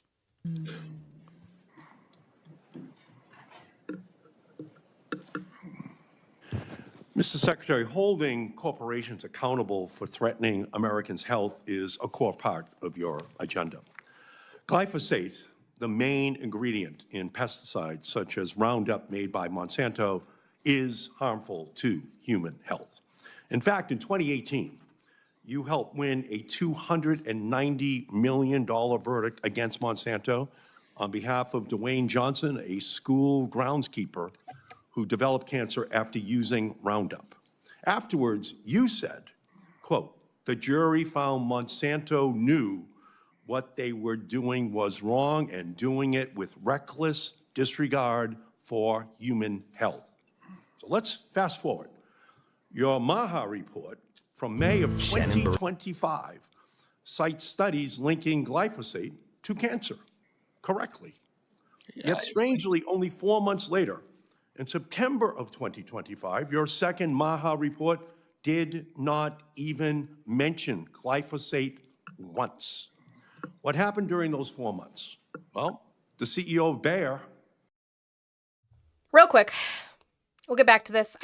[SPEAKER 15] Mr. Secretary, holding corporations accountable for threatening Americans' health is a core part of your agenda. Glyphosate, the main ingredient in pesticides such as Roundup made by Monsanto, is harmful to human health. In fact, in 2018, you helped win a $290 million verdict against Monsanto on behalf of Dwayne Johnson, a school groundskeeper who developed cancer after using Roundup. Afterwards, you said, quote, "The jury found Monsanto knew what they were doing was wrong and doing it with reckless disregard for human health." So let's fast forward. Your MAHA report from May of 2025 cites studies linking glyphosate to cancer correctly. Yet strangely, only 4 months later, in September of 2025, your second MAHA report did not even mention glyphosate once. What happened during those 4 months? Well, the CEO of Bayer.
[SPEAKER 1] Real quick, we'll get back to this.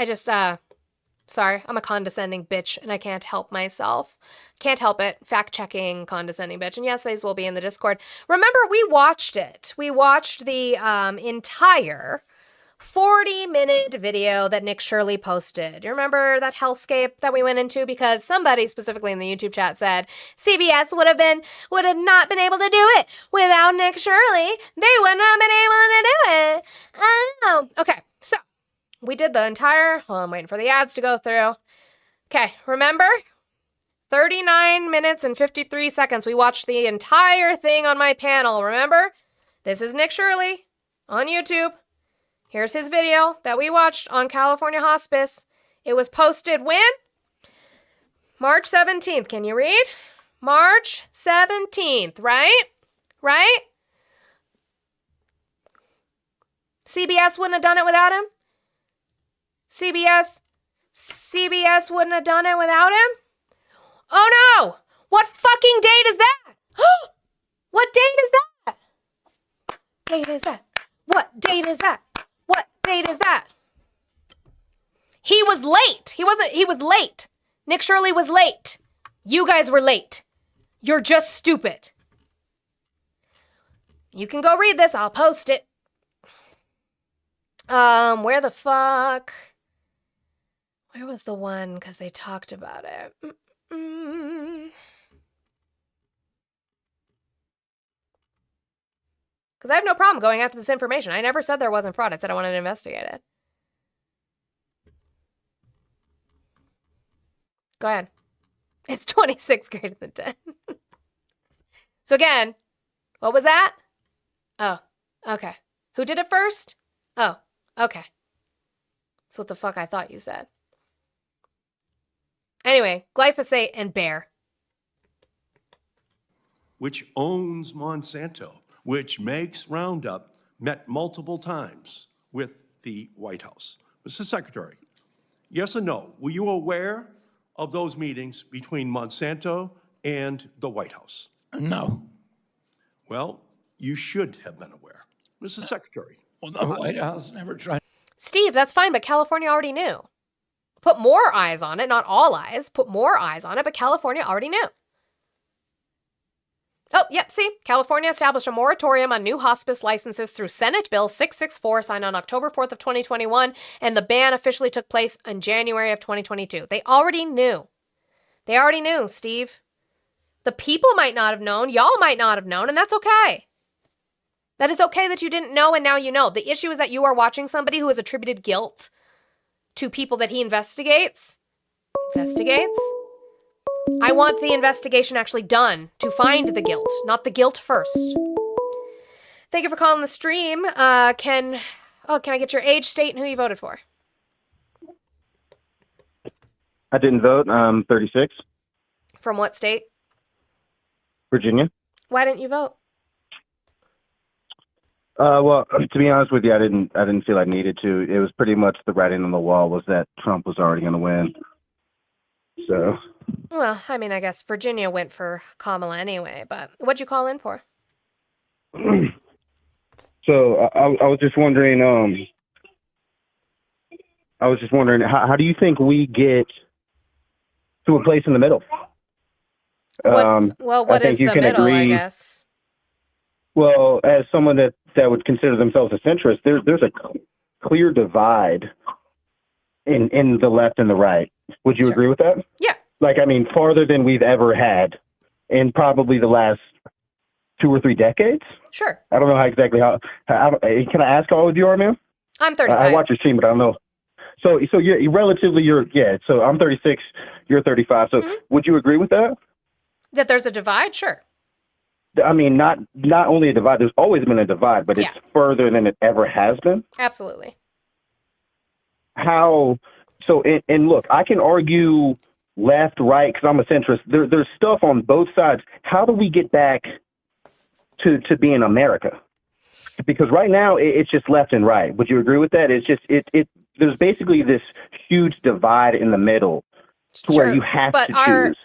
[SPEAKER 1] Sorry, I'm a condescending bitch and I can't help myself. Can't help it. Fact-checking condescending bitch. And yes, these will be in the Discord. Remember, we watched it. We watched the entire 40-minute video that Nick Shirley posted. Do you remember that hellscape that we went into? Because somebody specifically in the YouTube chat said CBS would have not been able to do it without Nick Shirley. They wouldn't have been able to do it. Oh, okay. So we did the entire, well, I'm waiting for the ads to go through. Okay, remember? 39 minutes and 53 seconds. We watched the entire thing on my panel, remember? This is Nick Shirley on YouTube. Here's his video that we watched on California Hospice. It was posted when? March 17th. Can you read? March 17th, right? Right? CBS wouldn't have done it without him? CBS wouldn't have done it without him? Oh no! What fucking date is that? What date is that? Date is that? What date is that? What date is that? He was late. He was late. Nick Shirley was late. You guys were late. You're just stupid. You can go read this. I'll post it. Where the fuck? Where was the one? Because they talked about it. Because I have no problem going after this information. I never said there wasn't fraud. I said I wanted to investigate it. Go ahead. It's 26 greater than 10. So again, what was that? Oh, okay. Who did it first? Oh, okay. That's what the fuck I thought you said. Anyway, glyphosate and Bayer.
[SPEAKER 15] Which owns Monsanto, which makes Roundup, met multiple times with the White House. Mr. Secretary, yes or no, were you aware of those meetings between Monsanto and the White House?
[SPEAKER 6] No.
[SPEAKER 15] Well, you should have been aware. Mr. Secretary.
[SPEAKER 6] Well, the White House never tried.
[SPEAKER 1] Steve, that's fine, but California already knew. Put more eyes on it, not all eyes. Put more eyes on it, but California already knew. Oh, yep, see? California established a moratorium on new hospice licenses through Senate Bill 664, signed on October 4th of 2021, and the ban officially took place in January of 2022. They already knew. They already knew, Steve. The people might not have known, y'all might not have known, and that's okay. That is okay that you didn't know and now you know. The issue is that you are watching somebody who has attributed guilt to people that he investigates. I want the investigation actually done to find the guilt, not the guilt first. Thank you for calling the stream. Can I get your age, state, and who you voted for?
[SPEAKER 16] I didn't vote. I'm 36.
[SPEAKER 1] From what state?
[SPEAKER 16] Virginia.
[SPEAKER 1] Why didn't you vote?
[SPEAKER 16] Well, to be honest with you, I didn't feel I needed to. It was pretty much the writing on the wall was that Trump was already going to win. So.
[SPEAKER 1] Well, I mean, I guess Virginia went for Kamala anyway, but what'd you call in for?
[SPEAKER 16] So I was just wondering. How do you think we get to a place in the middle?
[SPEAKER 1] What is the middle? I guess.
[SPEAKER 16] Well, as someone that would consider themselves a centrist, there's a clear divide in the left and the right. Would you agree with that?
[SPEAKER 1] Yeah.
[SPEAKER 16] Like, I mean, farther than we've ever had in probably the last 2 or 3 decades.
[SPEAKER 1] Sure.
[SPEAKER 16] I don't know exactly how can I ask how old you are, ma'am?
[SPEAKER 1] I'm 35.
[SPEAKER 16] I watch your stream, but I don't know. So so I'm 36, you're 35. So would you agree with that?
[SPEAKER 1] That there's a divide? Sure.
[SPEAKER 16] I mean, not only a divide, there's always been a divide, but it's further than it ever has been.
[SPEAKER 1] Absolutely.
[SPEAKER 16] And look, I can argue left, right, because I'm a centrist. There's stuff on both sides. How do we get back to being America? Because right now it's just left and right. Would you agree with that? It's just there's basically this huge divide in the middle to where you have to choose.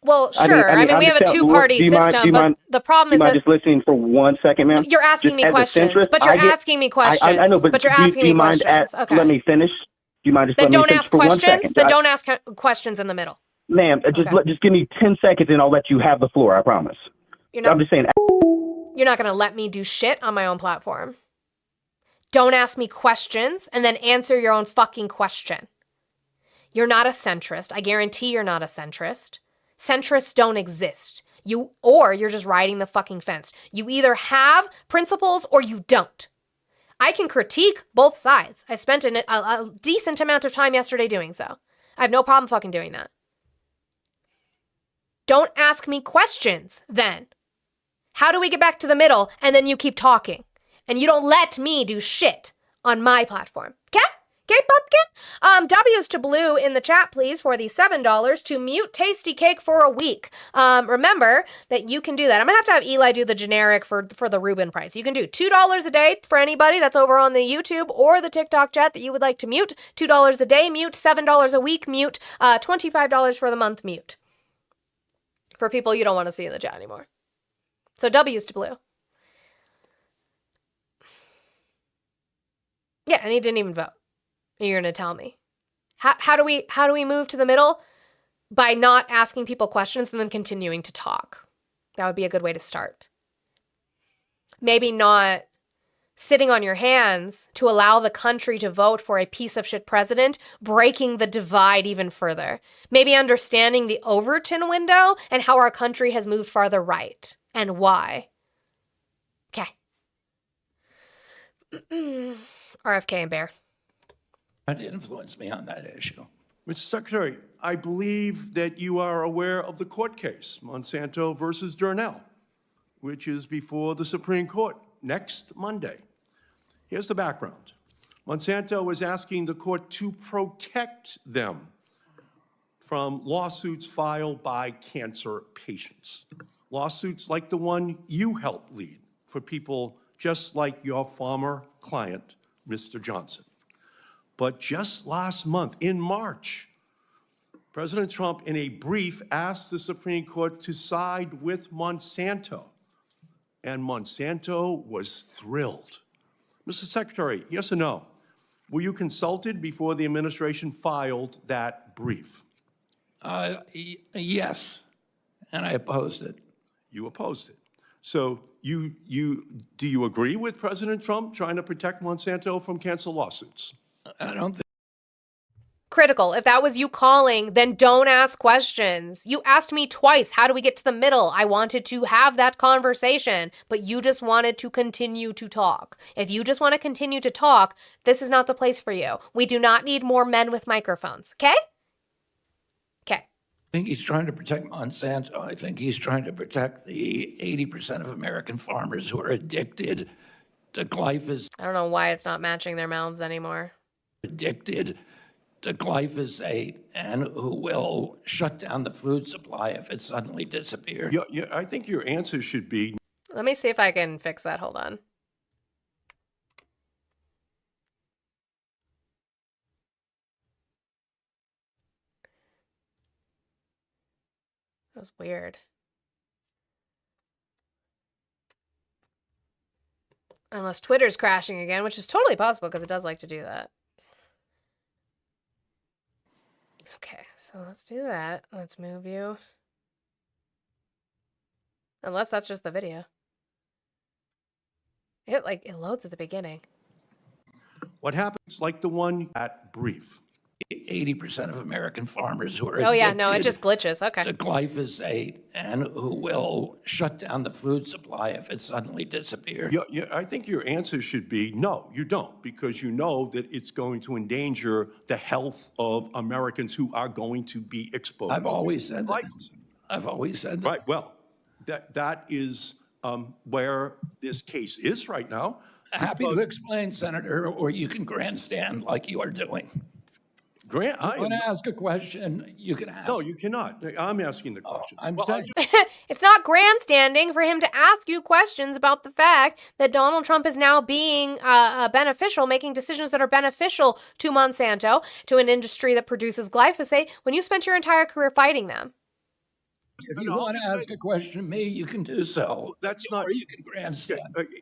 [SPEAKER 1] Well, sure. I mean, we have a two-party system, but the problem is that...
[SPEAKER 16] just listening for 1 second, ma'am?
[SPEAKER 1] You're asking me questions, but you're asking me questions.
[SPEAKER 16] I know, but
[SPEAKER 1] you're asking me questions. Okay.
[SPEAKER 16] Let me finish. Do you mind just letting me finish for 1 second?
[SPEAKER 1] Then don't ask questions in the middle.
[SPEAKER 16] Ma'am, just give me 10 seconds and I'll let you have the floor, I promise. I'm just saying...
[SPEAKER 1] You're not going to let me do shit on my own platform. Don't ask me questions and then answer your own fucking question. You're not a centrist. I guarantee you're not a centrist. Centrists don't exist. You're just riding the fucking fence. You either have principles or you don't. I can critique both sides. I spent a decent amount of time yesterday doing so. I have no problem fucking doing that. Don't ask me questions then. How do we get back to the middle and then you keep talking? And you don't let me do shit on my platform. Okay? Okay, pumpkin? W's to Blue in the chat, please, for the $7 to mute Tasty Cake for a week. Remember that you can do that. I'm going to have Eli do the generic for the Reuben price. You can do $2 a day for anybody that's over on the YouTube or the TikTok chat that you would like to mute. $2 a day, mute. $7 a week, mute. $25 for the month, mute. For people you don't want to see in the chat anymore. So W's to Blue. Yeah, and he didn't even vote. You're going to tell me. How do we move to the middle? By not asking people questions and then continuing to talk. That would be a good way to start. Maybe not sitting on your hands to allow the country to vote for a piece of shit president, breaking the divide even further. Maybe understanding the Overton window and how our country has moved farther right and why. Okay. RFK and Bear.
[SPEAKER 6] To influence me on that issue.
[SPEAKER 15] Mr. Secretary, I believe that you are aware of the court case, Monsanto versus Darnell, which is before the Supreme Court next Monday. Here's the background. Monsanto is asking the court to protect them from lawsuits filed by cancer patients. Lawsuits like the one you helped lead for people just like your former client, Mr. Johnson. But just last month, in March, President Trump, in a brief, asked the Supreme Court to side with Monsanto. And Monsanto was thrilled. Mr. Secretary, yes or no? Were you consulted before the administration filed that brief?
[SPEAKER 6] Yes, and I opposed it.
[SPEAKER 15] You opposed it. So do you agree with President Trump trying to protect Monsanto from cancer lawsuits?
[SPEAKER 6] I don't think.
[SPEAKER 1] Critical. If that was you calling, then don't ask questions. You asked me twice, how do we get to the middle? I wanted to have that conversation, but you just wanted to continue to talk. If you just want to continue to talk, this is not the place for you. We do not need more men with microphones, okay? Okay.
[SPEAKER 6] think he's trying to protect Monsanto. I think he's trying to protect the 80% of American farmers who are addicted to glyphosate.
[SPEAKER 1] I don't know why it's not matching their mouths anymore.
[SPEAKER 6] Addicted to glyphosate and who will shut down the food supply if it suddenly disappears.
[SPEAKER 15] Yeah, I think your answer should be.
[SPEAKER 1] Let me see if I can fix that. Hold on. That was weird. Unless Twitter's crashing again, which is totally possible because it does like to do that. Okay, so let's do that. Let's move you. Unless that's just the video. It loads at the beginning.
[SPEAKER 15] What happens like the one at brief?
[SPEAKER 6] 80% of American farmers who are
[SPEAKER 1] Oh yeah, no, it just glitches. Okay.
[SPEAKER 6] to glyphosate and who will shut down the food supply if it suddenly disappears.
[SPEAKER 15] Yeah, I think your answer should be no, you don't, because you know that it's going to endanger the health of Americans who are going to be exposed.
[SPEAKER 6] I've always said that. I've always said that.
[SPEAKER 15] Right. Well, that is where this case is right now.
[SPEAKER 6] Happy to explain, Senator, or you can grandstand like you are doing.
[SPEAKER 15] I
[SPEAKER 6] want to ask a question. You can ask.
[SPEAKER 15] No, you cannot. I'm asking the questions.
[SPEAKER 6] I'm saying.
[SPEAKER 1] It's not grandstanding for him to ask you questions about the fact that Donald Trump is now being beneficial, making decisions that are beneficial to Monsanto, to an industry that produces glyphosate, when you spent your entire career fighting them.
[SPEAKER 6] If you want to ask a question of me, you can do so.
[SPEAKER 15] That's not.
[SPEAKER 6] Or you can grandstand.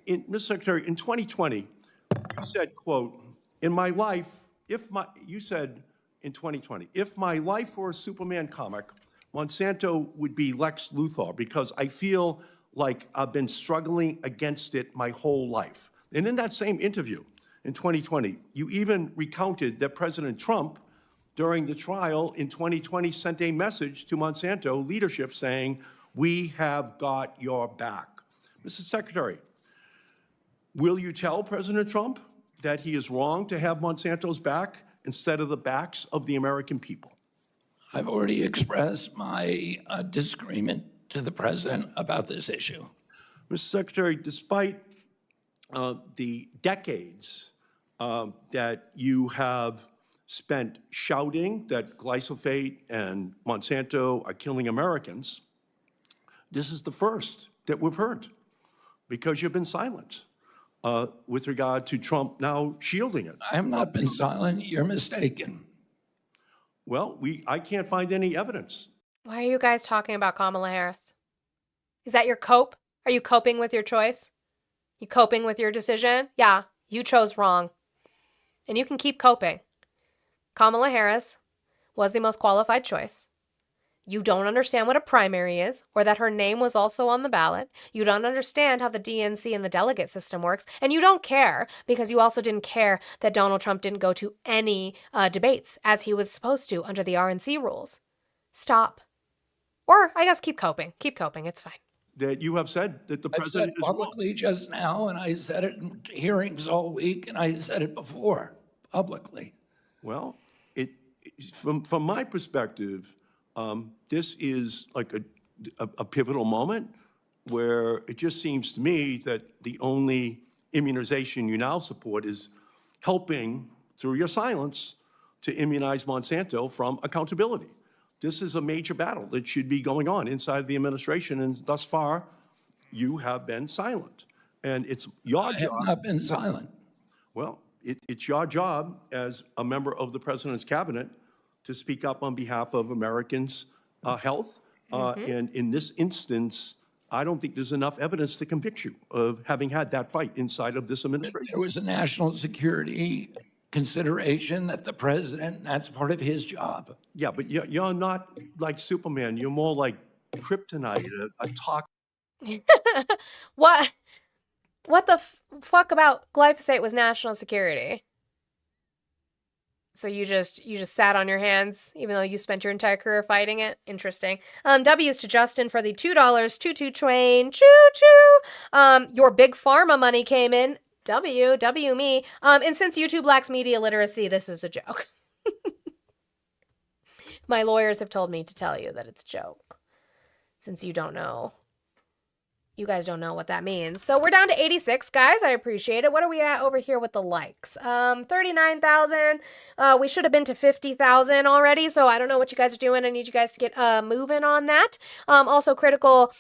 [SPEAKER 15] Mr. Secretary, in 2020, you said, quote, in my life, you said in 2020, if my life were a Superman comic, Monsanto would be Lex Luthor because I feel like I've been struggling against it my whole life. And in that same interview in 2020, you even recounted that President Trump, during the trial in 2020, sent a message to Monsanto leadership saying, we have got your back. Mr. Secretary, will you tell President Trump that he is wrong to have Monsanto's back instead of the backs of the American people?
[SPEAKER 6] I've already expressed my disagreement to the president about this issue.
[SPEAKER 15] Mr. Secretary, despite the decades that you have spent shouting that glyphosate and Monsanto are killing Americans, this is the first that we've heard because you've been silent with regard to Trump now shielding it.
[SPEAKER 6] I have not been silent. You're mistaken.
[SPEAKER 15] Well, I can't find any evidence.
[SPEAKER 1] Why are you guys talking about Kamala Harris? Is that your cope? Are you coping with your choice? You coping with your decision? Yeah, you chose wrong. And you can keep coping. Kamala Harris was the most qualified choice. You don't understand what a primary is, or that her name was also on the ballot. You don't understand how the DNC and the delegate system works, and you don't care because you also didn't care that Donald Trump didn't go to any debates as he was supposed to under the RNC rules. Stop. Or I guess keep coping. Keep coping. It's fine.
[SPEAKER 15] That you have said that the president
[SPEAKER 6] is publicly just now, and I said it in hearings all week, and I said it before publicly.
[SPEAKER 15] Well, from my perspective, this is like a pivotal moment where it just seems to me that the only immunization you now support is helping, through your silence, to immunize Monsanto from accountability. This is a major battle that should be going on inside the administration, and thus far, you have been silent. And it's your job.
[SPEAKER 6] I have not been silent.
[SPEAKER 15] Well, it's your job as a member of the president's cabinet to speak up on behalf of Americans' health. And in this instance, I don't think there's enough evidence to convict you of having had that fight inside of this administration.
[SPEAKER 6] There was a national security consideration that the president, that's part of his job.
[SPEAKER 15] Yeah, but you're not like Superman. You're more like kryptonite, a talk.
[SPEAKER 1] What the fuck about glyphosate was national security? So you just sat on your hands, even though you spent your entire career fighting it? Interesting. W's to Justin for the $2 choo-choo train. Choo-choo. Your big pharma money came in. W me. And since YouTube lacks media literacy, this is a joke. My lawyers have told me to tell you that it's a joke, since you don't know. You guys don't know what that means. So we're down to 86, guys. I appreciate it. What are we at over here with the likes? 39,000. We should have been to 50,000 already, so I don't know what you guys are doing. I need you guys to get moving on that. Also, Critical,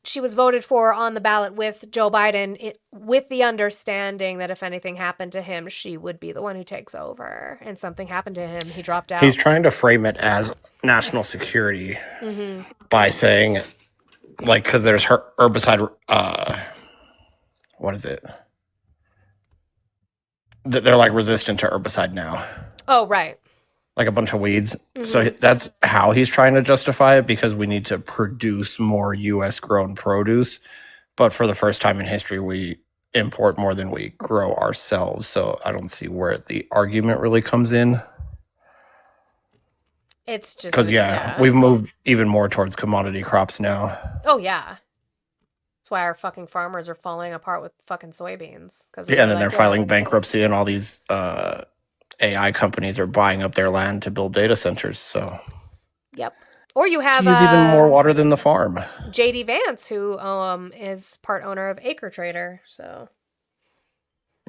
[SPEAKER 1] she was voted for on the ballot with Joe Biden, with the understanding that if anything happened to him, she would be the one who takes over. And something happened to him. He dropped out.
[SPEAKER 17] He's trying to frame it as national security by saying, like, because there's herbicide, what is it? They're like resistant to herbicide now.
[SPEAKER 1] Oh, right.
[SPEAKER 17] Like a bunch of weeds. So that's how he's trying to justify it, because we need to produce more U.S. grown produce. But for the first time in history, we import more than we grow ourselves. So I don't see where the argument really comes in.
[SPEAKER 1] It's just
[SPEAKER 17] because we've moved even more towards commodity crops now.
[SPEAKER 1] Oh yeah, that's why our fucking farmers are falling apart with fucking soybeans.
[SPEAKER 17] And then they're filing bankruptcy, and all these AI companies are buying up their land to build data centers. So
[SPEAKER 1] yep. Or you have
[SPEAKER 17] use even more water than the farm.
[SPEAKER 1] JD Vance, who is part owner of Acre Trader. So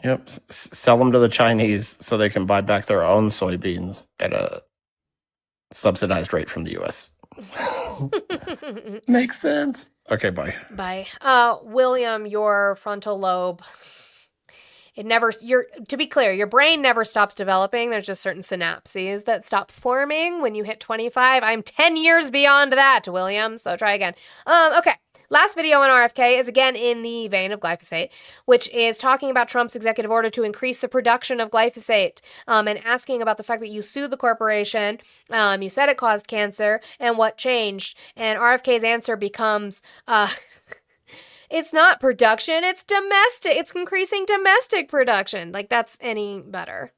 [SPEAKER 17] yep, sell them to the Chinese so they can buy back their own soybeans at a subsidized rate from the U.S. Makes sense. Okay, bye.
[SPEAKER 1] Bye. William, your frontal lobe, to be clear, your brain never stops developing. There's just certain synapses that stop forming when you hit 25. I'm 10 years beyond that, William, so try again. Okay. Last video on RFK is again in the vein of glyphosate, which is talking about Trump's executive order to increase the production of glyphosate, and asking about the fact that you sued the corporation, you said it caused cancer, and what changed. And RFK's answer becomes, it's not production, it's domestic. It's increasing domestic production. Like, that's any better.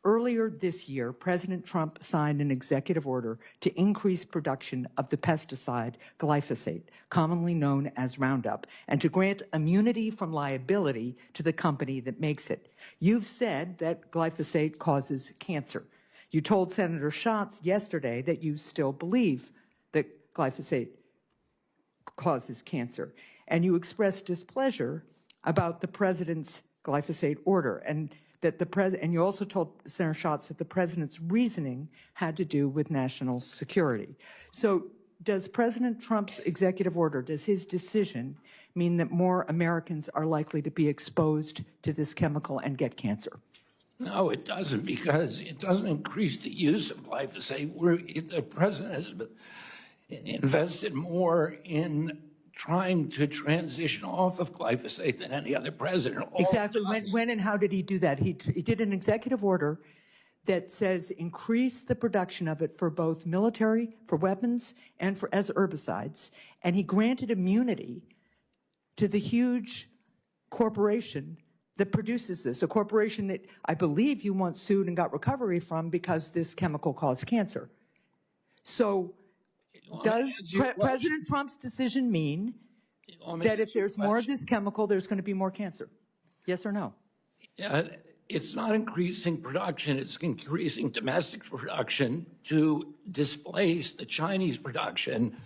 [SPEAKER 14] Earlier this year, President Trump signed an executive order to increase production of the pesticide glyphosate, commonly known as Roundup, and to grant immunity from liability to the company that makes it. You've said that glyphosate causes cancer. You told Senator Schatz yesterday that you still believe that glyphosate causes cancer, and you expressed displeasure about the president's glyphosate order, and that and you also told Senator Schatz that the president's reasoning had to do with national security. So does President Trump's executive order, does his decision mean that more Americans are likely to be exposed to this chemical and get cancer?
[SPEAKER 6] No, it doesn't, because it doesn't increase the use of glyphosate. The president has invested more in trying to transition off of glyphosate than any other president.
[SPEAKER 14] Exactly. When and how did he do that? He did an executive order that says increase the production of it for both military, for weapons, and as herbicides. And he granted immunity to the huge corporation that produces this, a corporation that I believe you once sued and got recovery from because this chemical caused cancer. So does President Trump's decision mean that if there's more of this chemical, there's going to be more cancer? Yes or no?
[SPEAKER 6] It's not increasing production, it's increasing domestic production to displace the Chinese production,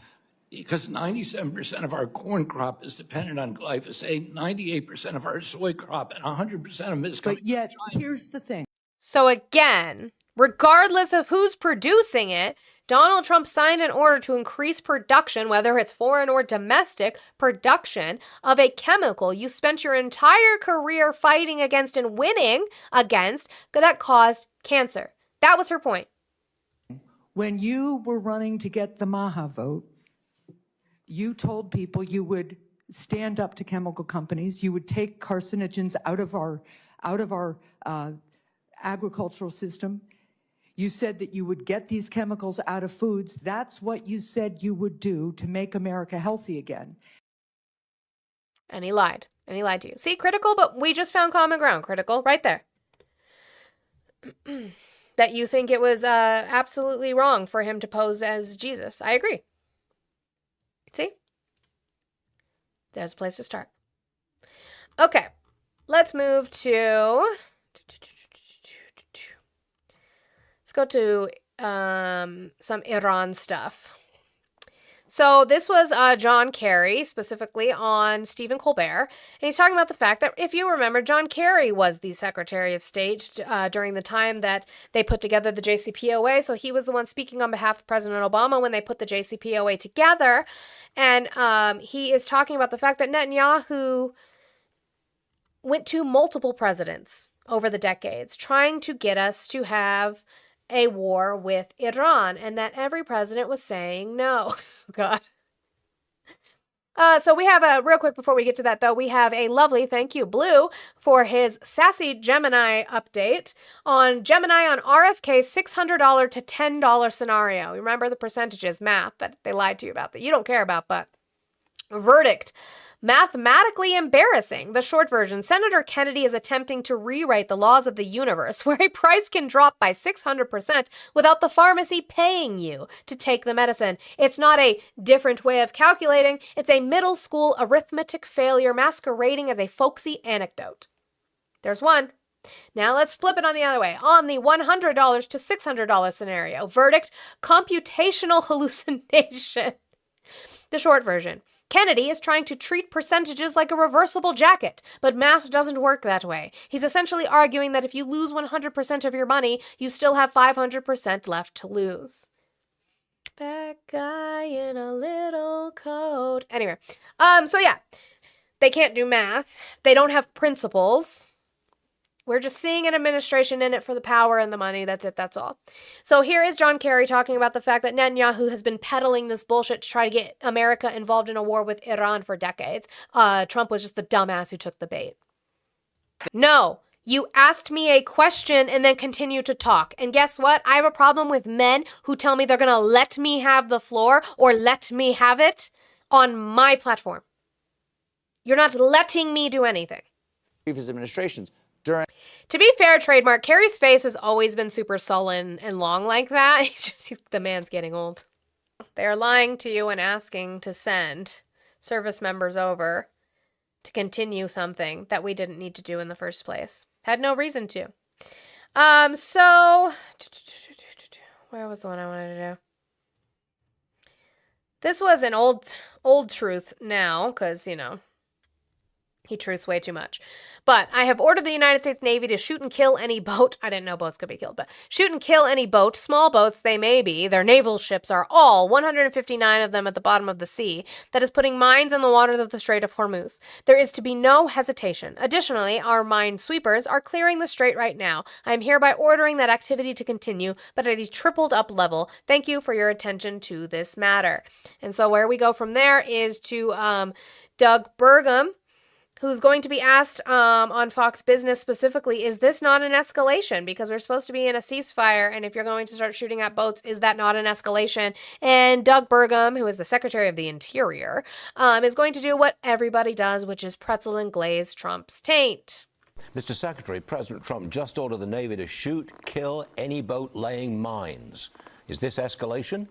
[SPEAKER 6] because 97% of our corn crop is dependent on glyphosate, 98% of our soy crop, and 100% of them is coming.
[SPEAKER 14] But yet, here's the thing.
[SPEAKER 1] So again, regardless of who's producing it, Donald Trump signed an order to increase production, whether it's foreign or domestic production, of a chemical you spent your entire career fighting against and winning against that caused cancer. That was her point.
[SPEAKER 14] When you were running to get the Maha vote, you told people you would stand up to chemical companies, you would take carcinogens out of our agricultural system. You said that you would get these chemicals out of foods. That's what you said you would do to make America healthy again.
[SPEAKER 1] And he lied. And he lied to you. See, Critical, but we just found common ground, Critical, right there. That you think it was absolutely wrong for him to pose as Jesus. I agree. See? There's a place to start. Okay. Let's move to... Let's go to some Iran stuff. So this was John Kerry, specifically on Stephen Colbert, and he's talking about the fact that, if you remember, John Kerry was the Secretary of State during the time that they put together the JCPOA, so he was the one speaking on behalf of President Obama when they put the JCPOA together, and he is talking about the fact that Netanyahu went to multiple presidents over the decades trying to get us to have a war with Iran, and that every president was saying no. God. So we have real quick before we get to that, though, we have a lovely thank you, Blue, for his Sassy Gemini update on Gemini on RFK's $600 to $10 scenario. Remember the percentages, math, that they lied to you about that you don't care about, but verdict. Mathematically embarrassing. The short version, Senator Kennedy is attempting to rewrite the laws of the universe where a price can drop by 600% without the pharmacy paying you to take the medicine. It's not a different way of calculating. It's a middle school arithmetic failure masquerading as a folksy anecdote. There's one. Now let's flip it on the other way. On the $100 to $600 scenario, verdict, computational hallucination. The short version. Kennedy is trying to treat percentages like a reversible jacket, but math doesn't work that way. He's essentially arguing that if you lose 100% of your money, you still have 500% left to lose. That guy in a little coat. Anyway, so yeah, they can't do math. They don't have principles. We're just seeing an administration in it for the power and the money. That's it. That's all. So here is John Kerry talking about the fact that Netanyahu has been peddling this bullshit to try to get America involved in a war with Iran for decades. Trump was just the dumbass who took the bait. No, you asked me a question and then continue to talk. And guess what? I have a problem with men who tell me they're going to let me have the floor or let me have it on my platform. You're not letting me do anything.
[SPEAKER 18] Previous administrations.
[SPEAKER 1] To be fair, Trademark, Kerry's face has always been super sullen and long like that. The man's getting old. They're lying to you and asking to send service members over to continue something that we didn't need to do in the first place. Had no reason to. So where was the one I wanted to do? This was an old truth now, because, you know, he truths way too much. But I have ordered the United States Navy to shoot and kill any boat. I didn't know boats could be killed, but shoot and kill any boat, small boats they may be, their naval ships are all, 159 of them at the bottom of the sea, that is putting mines in the waters of the Strait of Hormuz. There is to be no hesitation. Additionally, our mine sweepers are clearing the strait right now. I am hereby ordering that activity to continue, but at a tripled up level. Thank you for your attention to this matter. And so where we go from there is to Doug Burgum, who's going to be asked on Fox Business specifically, is this not an escalation? Because we're supposed to be in a ceasefire, and if you're going to start shooting at boats, is that not an escalation? And Doug Burgum, who is the Secretary of the Interior, is going to do what everybody does, which is pretzel and glaze Trump's taint.
[SPEAKER 19] Mr. Secretary, President Trump just ordered the Navy to shoot, kill any boat laying mines. Is this escalation?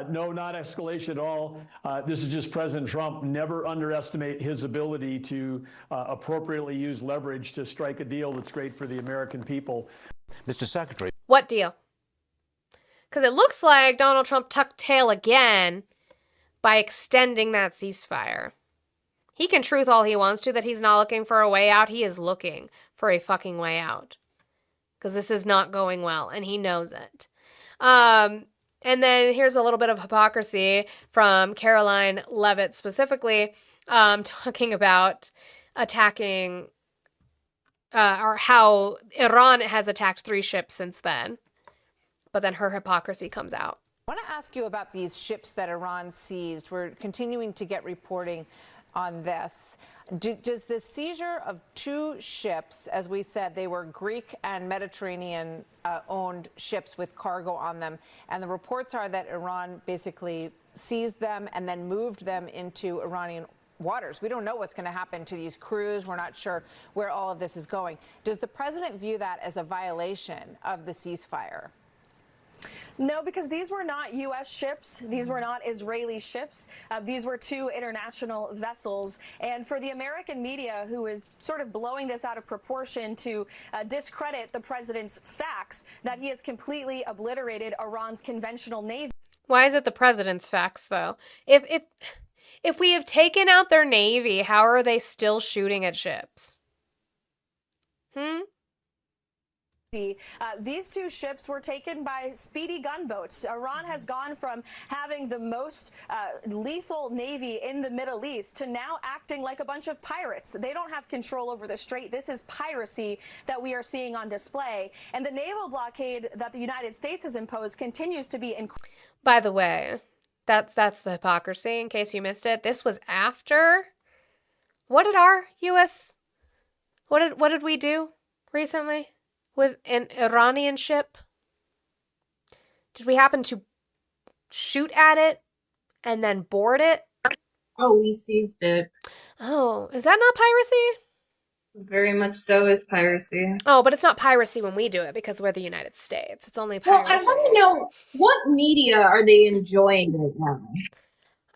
[SPEAKER 20] No, not escalation at all. This is just President Trump. Never underestimate his ability to appropriately use leverage to strike a deal that's great for the American people.
[SPEAKER 19] Mr. Secretary.
[SPEAKER 1] What deal? Because it looks like Donald Trump tucked tail again by extending that ceasefire. He can truth all he wants to that he's not looking for a way out. He is looking for a fucking way out. Because this is not going well, and he knows it. And then here's a little bit of hypocrisy from Caroline Leavitt specifically, talking about attacking or how Iran has attacked 3 ships since then. But then her hypocrisy comes out.
[SPEAKER 21] I want to ask you about these ships that Iran seized. We're continuing to get reporting on this. Does the seizure of 2 ships, as we said, they were Greek and Mediterranean owned ships with cargo on them, and the reports are that Iran basically seized them and then moved them into Iranian waters. We don't know what's going to happen to these crews. We're not sure where all of this is going. Does the president view that as a violation of the ceasefire?
[SPEAKER 2] No, because these were not U.S. ships. These were not Israeli ships. These were two international vessels. And for the American media, who is sort of blowing this out of proportion to discredit the president's facts, that he has completely obliterated Iran's conventional navy.
[SPEAKER 1] Why is it the president's facts, though? If we have taken out their navy, how are they still shooting at ships?
[SPEAKER 2] These two ships were taken by speedy gunboats. Iran has gone from having the most lethal navy in the Middle East to now acting like a bunch of pirates. They don't have control over the strait. This is piracy that we are seeing on display. And the naval blockade that the United States has imposed continues to be incredible.
[SPEAKER 1] By the way, that's the hypocrisy, in case you missed it. This was after... What did our U.S... What did we do recently? With an Iranian ship? Did we happen to shoot at it and then board it?
[SPEAKER 10] Oh, we seized it.
[SPEAKER 1] Oh, is that not piracy?
[SPEAKER 10] Very much so is piracy.
[SPEAKER 1] Oh, but it's not piracy when we do it because we're the United States. It's only piracy.
[SPEAKER 10] Well, I want to know, what media are they enjoying right now?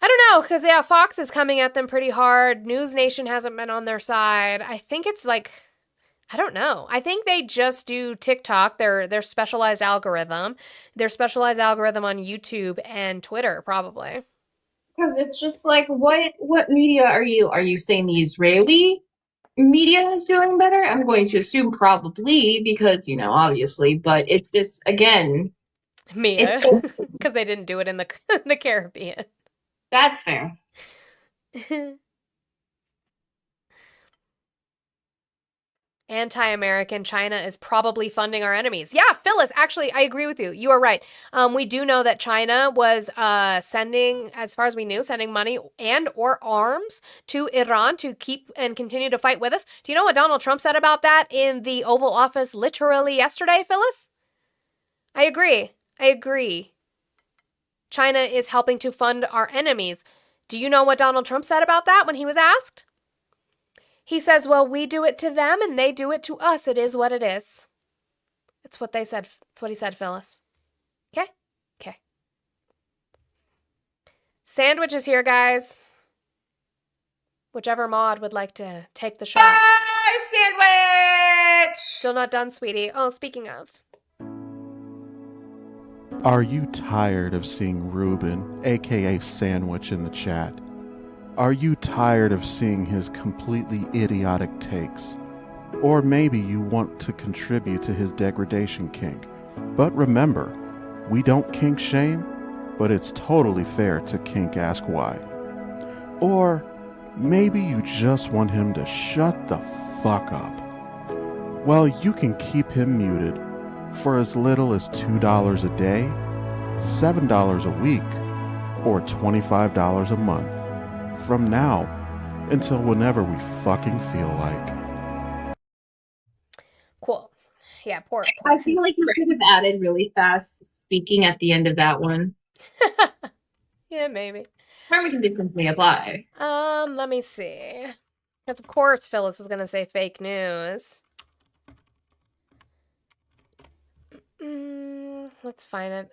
[SPEAKER 1] I don't know, because, yeah, Fox is coming at them pretty hard. News Nation hasn't been on their side. I think it's like... I don't know. I think they just do TikTok, their specialized algorithm. Their specialized algorithm on YouTube and Twitter, probably.
[SPEAKER 10] Because it's just like, what media are you? Are you saying the Israeli media is doing better? I'm going to assume probably because, obviously. But it's just, again...
[SPEAKER 1] Mia. Because they didn't do it in the Caribbean.
[SPEAKER 10] That's fair.
[SPEAKER 1] Anti-American, China is probably funding our enemies. Yeah, Phyllis, actually, I agree with you. You are right. We do know that China was sending, as far as we knew, sending money and or arms to Iran to keep and continue to fight with us. Do you know what Donald Trump said about that in the Oval Office literally yesterday, Phyllis? I agree. China is helping to fund our enemies. Do you know what Donald Trump said about that when he was asked? He says, well, we do it to them and they do it to us. It is what it is. It's what they said. It's what he said, Phyllis. Okay? Okay. Sandwich is here, guys. Whichever mod would like to take the shot.
[SPEAKER 21] Bye, Sandwich!
[SPEAKER 1] Still not done, sweetie. Oh, speaking of.
[SPEAKER 22] Are you tired of seeing Ruben, aka Sandwich, in the chat? Are you tired of seeing his completely idiotic takes? Or maybe you want to contribute to his degradation kink. But remember, we don't kink shame, but it's totally fair to kink ask why. Or maybe you just want him to shut the fuck up. Well, you can keep him muted for as little as $2 a day, $7 a week, or $25 a month. From now until whenever we fucking feel like.
[SPEAKER 1] Cool. Yeah, poor.
[SPEAKER 10] I feel like you could have added really fast speaking at the end of that one.
[SPEAKER 1] Yeah, maybe.
[SPEAKER 10] Or we can do simply apply.
[SPEAKER 1] Let me see. Because of course Phyllis was gonna say fake news. Let's find it.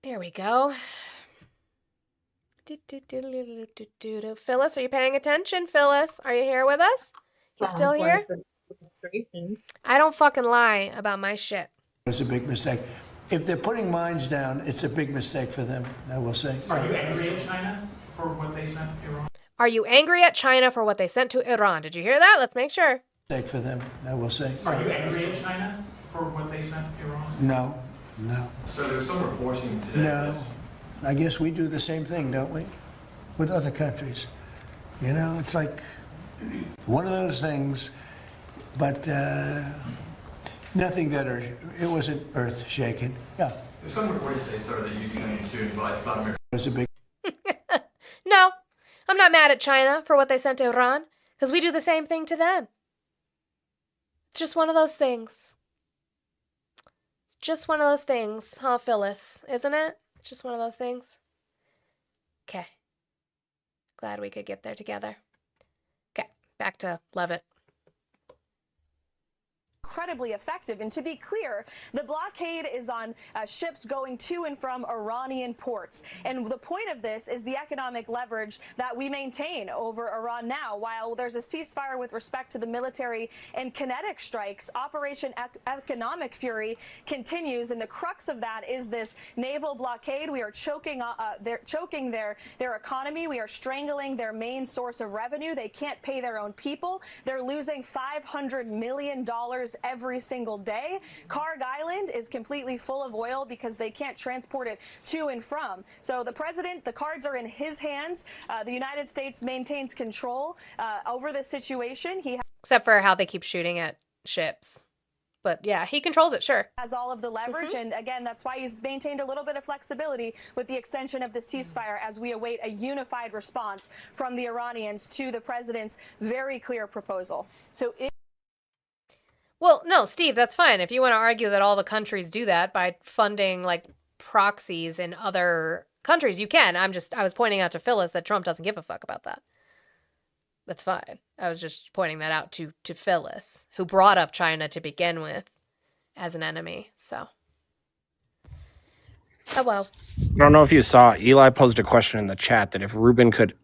[SPEAKER 1] There we go. Phyllis, are you paying attention? Phyllis, are you here with us? You still here? I don't fucking lie about my shit.
[SPEAKER 23] It's a big mistake. If they're putting mines down, it's a big mistake for them, I will say.
[SPEAKER 24] Are you angry at China for what they sent to Iran?
[SPEAKER 1] Are you angry at China for what they sent to Iran? Did you hear that? Let's make sure.
[SPEAKER 23] Mistake for them, I will say.
[SPEAKER 24] Are you angry at China for what they sent to Iran?
[SPEAKER 23] No.
[SPEAKER 24] So there's some reporting today.
[SPEAKER 23] No. I guess we do the same thing, don't we? With other countries. It's like one of those things, but nothing it wasn't earth shaking. Yeah.
[SPEAKER 24] There's some reporting today, sir, that you intend to invite Vladimir.
[SPEAKER 23] It was a big.
[SPEAKER 1] No, I'm not mad at China for what they sent to Iran, because we do the same thing to them. It's just one of those things. Just one of those things, huh, Phyllis? Isn't it? It's just one of those things. Okay. Glad we could get there together. Okay, back to Levitt.
[SPEAKER 2] incredibly effective. And to be clear, the blockade is on ships going to and from Iranian ports. And the point of this is the economic leverage that we maintain over Iran now. While there's a ceasefire with respect to the military and kinetic strikes, Operation Economic Fury continues. And the crux of that is this naval blockade. We are choking their economy. We are strangling their main source of revenue. They can't pay their own people. They're losing $500 million every single day. Karg Island is completely full of oil because they can't transport it to and from. So the president, the cards are in his hands. The United States maintains control over the situation.
[SPEAKER 1] Except for how they keep shooting at ships. But yeah, he controls it, sure.
[SPEAKER 2] Has all of the leverage, and again, that's why he's maintained a little bit of flexibility with the extension of the ceasefire as we await a unified response from the Iranians to the president's very clear proposal.
[SPEAKER 1] Well, no, Steve, that's fine. If you want to argue that all the countries do that by funding like proxies in other countries, you can. I was pointing out to Phyllis that Trump doesn't give a fuck about that. That's fine. I was just pointing that out to Phyllis, who brought up China to begin with as an enemy. So, oh well.
[SPEAKER 17] I don't know if you saw, Eli posed a question in the chat that if Ruben could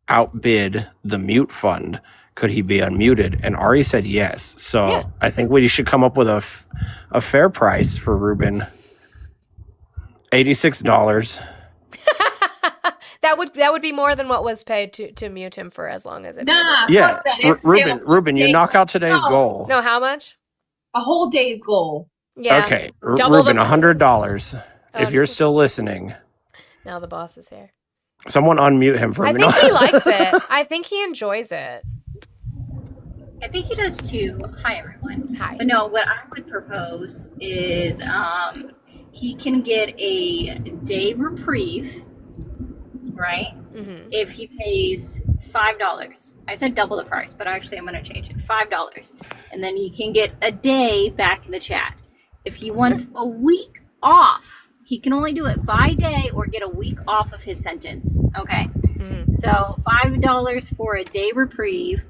[SPEAKER 17] outbid the mute fund, could he be unmuted? And Ari said yes. So yeah. I think we should come up with a fair price for Ruben. $86.
[SPEAKER 1] That would be more than what was paid to mute him for as long as it.
[SPEAKER 10] Nah,
[SPEAKER 17] yeah, Ruben, you knock out today's goal.
[SPEAKER 1] No, how much?
[SPEAKER 10] A whole day's goal.
[SPEAKER 1] Yeah.
[SPEAKER 17] Okay, Ruben, $100. If you're still listening.
[SPEAKER 1] Now the boss is here.
[SPEAKER 17] Someone unmute him for a minute.
[SPEAKER 1] I think he likes it. I think he enjoys it.
[SPEAKER 4] I think he does too. Hi, everyone.
[SPEAKER 1] Hi.
[SPEAKER 4] But no, what I would propose is he can get a day reprieve, right?
[SPEAKER 1] Mm-hmm.
[SPEAKER 4] If he pays $5. I said double the price, but actually I'm going to change it. $5. And then he can get a day back in the chat. If he wants a week off, he can only do it by day or get a week off of his sentence. Okay?
[SPEAKER 1] Mm-hmm.
[SPEAKER 4] So $5 for a day reprieve.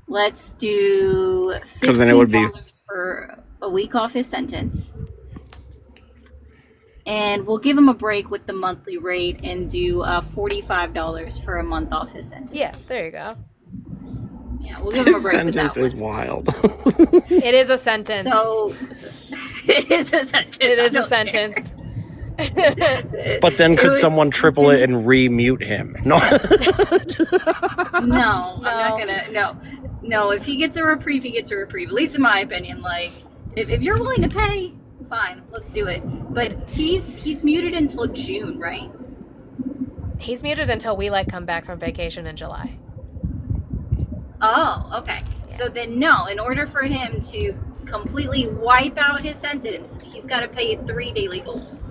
[SPEAKER 4] Let's do $15 for a week off his sentence. And we'll give him a break with the monthly rate and do $45 for a month off his sentence.
[SPEAKER 1] Yes, there you go.
[SPEAKER 4] Yeah, we'll give him a break with that
[SPEAKER 17] Sentence is wild.
[SPEAKER 1] It is a sentence.
[SPEAKER 4] So it is a sentence.
[SPEAKER 1] It is a sentence.
[SPEAKER 17] But then could someone triple it and re-mute him? No.
[SPEAKER 4] No, I'm not gonna. No. If he gets a reprieve, he gets a reprieve. At least in my opinion. Like, if you're willing to pay, fine, let's do it. But he's muted until June, right?
[SPEAKER 1] He's muted until we come back from vacation in July.
[SPEAKER 4] Oh, okay. Yeah. So then no, in order for him to completely wipe out his sentence, he's got to pay 3 daily goals.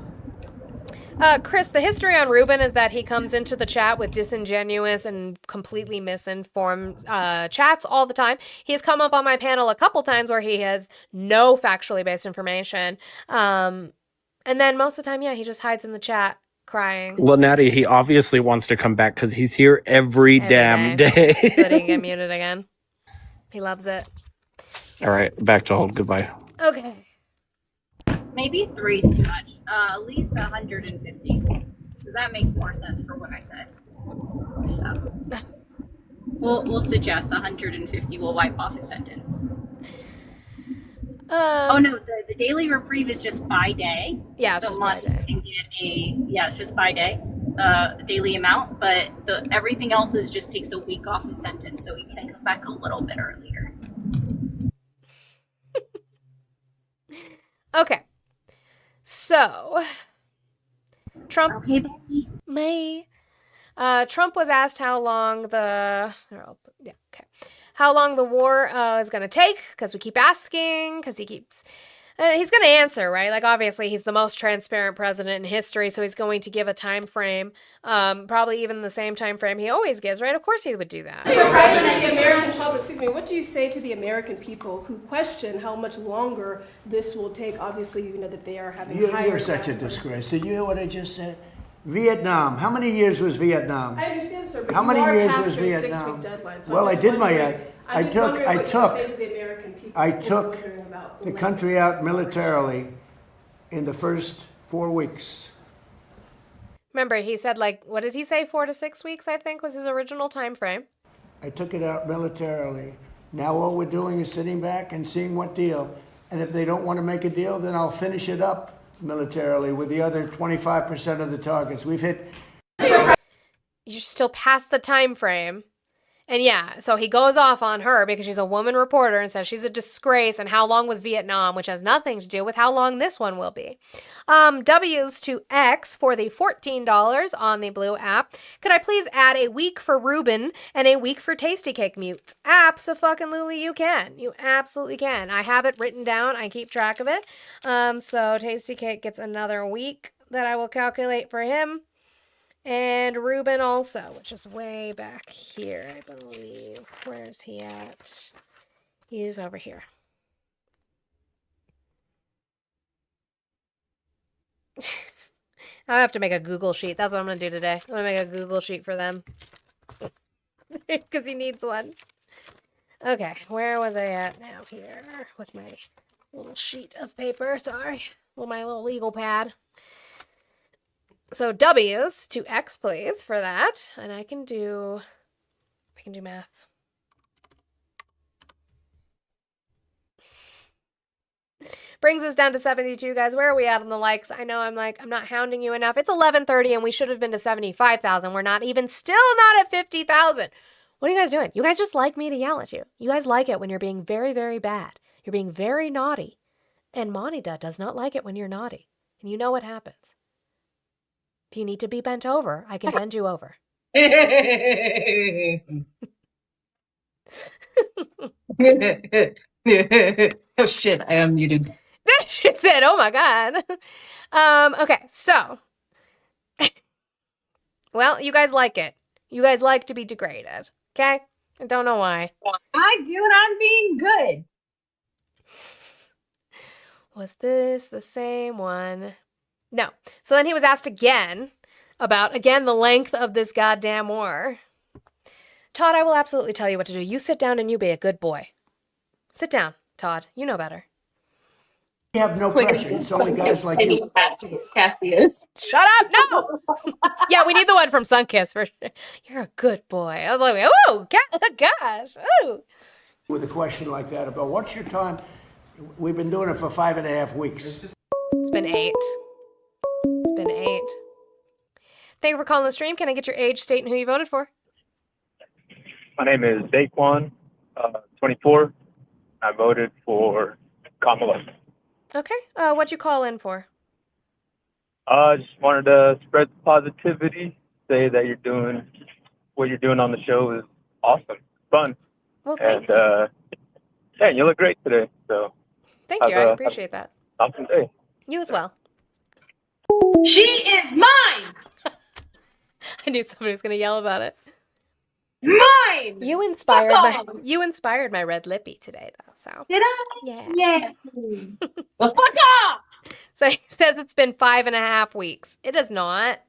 [SPEAKER 1] Chris, the history on Ruben is that he comes into the chat with disingenuous and completely misinformed chats all the time. He has come up on my panel a couple times where he has no factually based information. And then most of the time, yeah, he just hides in the chat crying.
[SPEAKER 17] Lynette, he obviously wants to come back because he's here every damn day.
[SPEAKER 1] So that he can get muted again. He loves it.
[SPEAKER 17] All right, back to hold. Goodbye.
[SPEAKER 1] Okay.
[SPEAKER 4] Maybe 3 is too much. At least 150. Because that makes more sense for what I said. So we'll suggest 150 will wipe off his sentence. Oh no, the daily reprieve is just by day.
[SPEAKER 1] Yeah, it's
[SPEAKER 4] so
[SPEAKER 1] just by day.
[SPEAKER 4] Can get it's just by day, daily amount. But everything else just takes a week off his sentence, so he can come back a little bit earlier.
[SPEAKER 1] Okay. So, Trump.
[SPEAKER 4] Okay, Becky.
[SPEAKER 1] Trump was asked how long the war is going to take, because we keep asking, because he's going to answer, right? Like, obviously, he's the most transparent president in history, so he's going to give a time frame, probably even the same time frame he always gives, right? Of course he would do that.
[SPEAKER 5] Mr. President, the American public, what do you say to the American people who question how much longer this will take? Obviously, you know that they are having higher...
[SPEAKER 23] You're such a disgrace. Did you hear what I just said? Vietnam. How many years was Vietnam?
[SPEAKER 5] I understand, sir, but
[SPEAKER 23] how many years was
[SPEAKER 5] Vietnam?
[SPEAKER 23] Well, I did my
[SPEAKER 5] I'm just wondering what you say to the American people.
[SPEAKER 23] I
[SPEAKER 5] who are
[SPEAKER 23] took
[SPEAKER 5] wondering about
[SPEAKER 23] the
[SPEAKER 5] land
[SPEAKER 23] country
[SPEAKER 5] grabs.
[SPEAKER 23] out militarily in the first 4 weeks.
[SPEAKER 1] Remember, he said, like, what did he say? 4 to 6 weeks, I think, was his original time frame.
[SPEAKER 23] I took it out militarily. Now all we're doing is sitting back and seeing what deal. And if they don't want to make a deal, then I'll finish it up militarily with the other 25% of the targets. We've hit.
[SPEAKER 1] You're still past the time frame. And yeah, so he goes off on her because she's a woman reporter and says she's a disgrace and how long was Vietnam, which has nothing to do with how long this one will be. W's to X for the $14 on the Blue app. Could I please add a week for Reuben and a week for Tasty Cake mutes? Abso-fucking-lutely you can. You absolutely can. I have it written down. I keep track of it. So Tasty Cake gets another week that I will calculate for him. And Reuben also, which is way back here, I believe. Where's he at? He's over here. I have to make a Google sheet. That's what I'm going to do today. I'm going to make a Google sheet for them. Because he needs one. Okay, where was I at now? Here, with my little sheet of paper. Sorry. Well, my little legal pad. So W's to X, please, for that. And I can do math. Brings us down to 72, guys. Where are we at on the likes? I know I'm not hounding you enough. It's 11:30 and we should have been to 75,000. We're still not at 50,000. What are you guys doing? You guys just like me to yell at you. You guys like it when you're being very, very bad. You're being very naughty. And Monida does not like it when you're naughty. And you know what happens. If you need to be bent over, I can bend you over.
[SPEAKER 10] Oh shit, I am muted.
[SPEAKER 1] She said, oh my God. Okay, so. Well, you guys like it. You guys like to be degraded. Okay? I don't know why.
[SPEAKER 10] I do, and I'm being good.
[SPEAKER 1] Was this the same one? No. So then he was asked again about, the length of this goddamn war. Todd, I will absolutely tell you what to do. You sit down and you be a good boy. Sit down, Todd. You know better.
[SPEAKER 23] We have no pressure. It's only guys like you.
[SPEAKER 10] Cassius.
[SPEAKER 1] Shut up! No! Yeah, we need the one from Sunkist for sure. You're a good boy. I was like, oh, gosh. Oh.
[SPEAKER 23] With a question like that about what's your time? We've been doing it for 5.5 weeks.
[SPEAKER 1] It's been 8. It's been 8. Thank you for calling the stream. Can I get your age, state, and who you voted for?
[SPEAKER 3] My name is Daquan, 24. I voted for Kamala.
[SPEAKER 1] Okay. What'd you call in for?
[SPEAKER 3] I just wanted to spread positivity, say that what you're doing on the show is awesome, fun.
[SPEAKER 1] Well, thank you.
[SPEAKER 3] Yeah, you look great today. So
[SPEAKER 1] thank you. I appreciate that.
[SPEAKER 3] Awesome day.
[SPEAKER 1] You as well.
[SPEAKER 10] She is mine!
[SPEAKER 1] I knew somebody was going to yell about it.
[SPEAKER 10] Mine!
[SPEAKER 1] You inspired my red lippy today, though. So
[SPEAKER 10] did I?
[SPEAKER 1] Yeah.
[SPEAKER 10] Well, fuck off!
[SPEAKER 1] So he says it's been 5.5 weeks. It is not.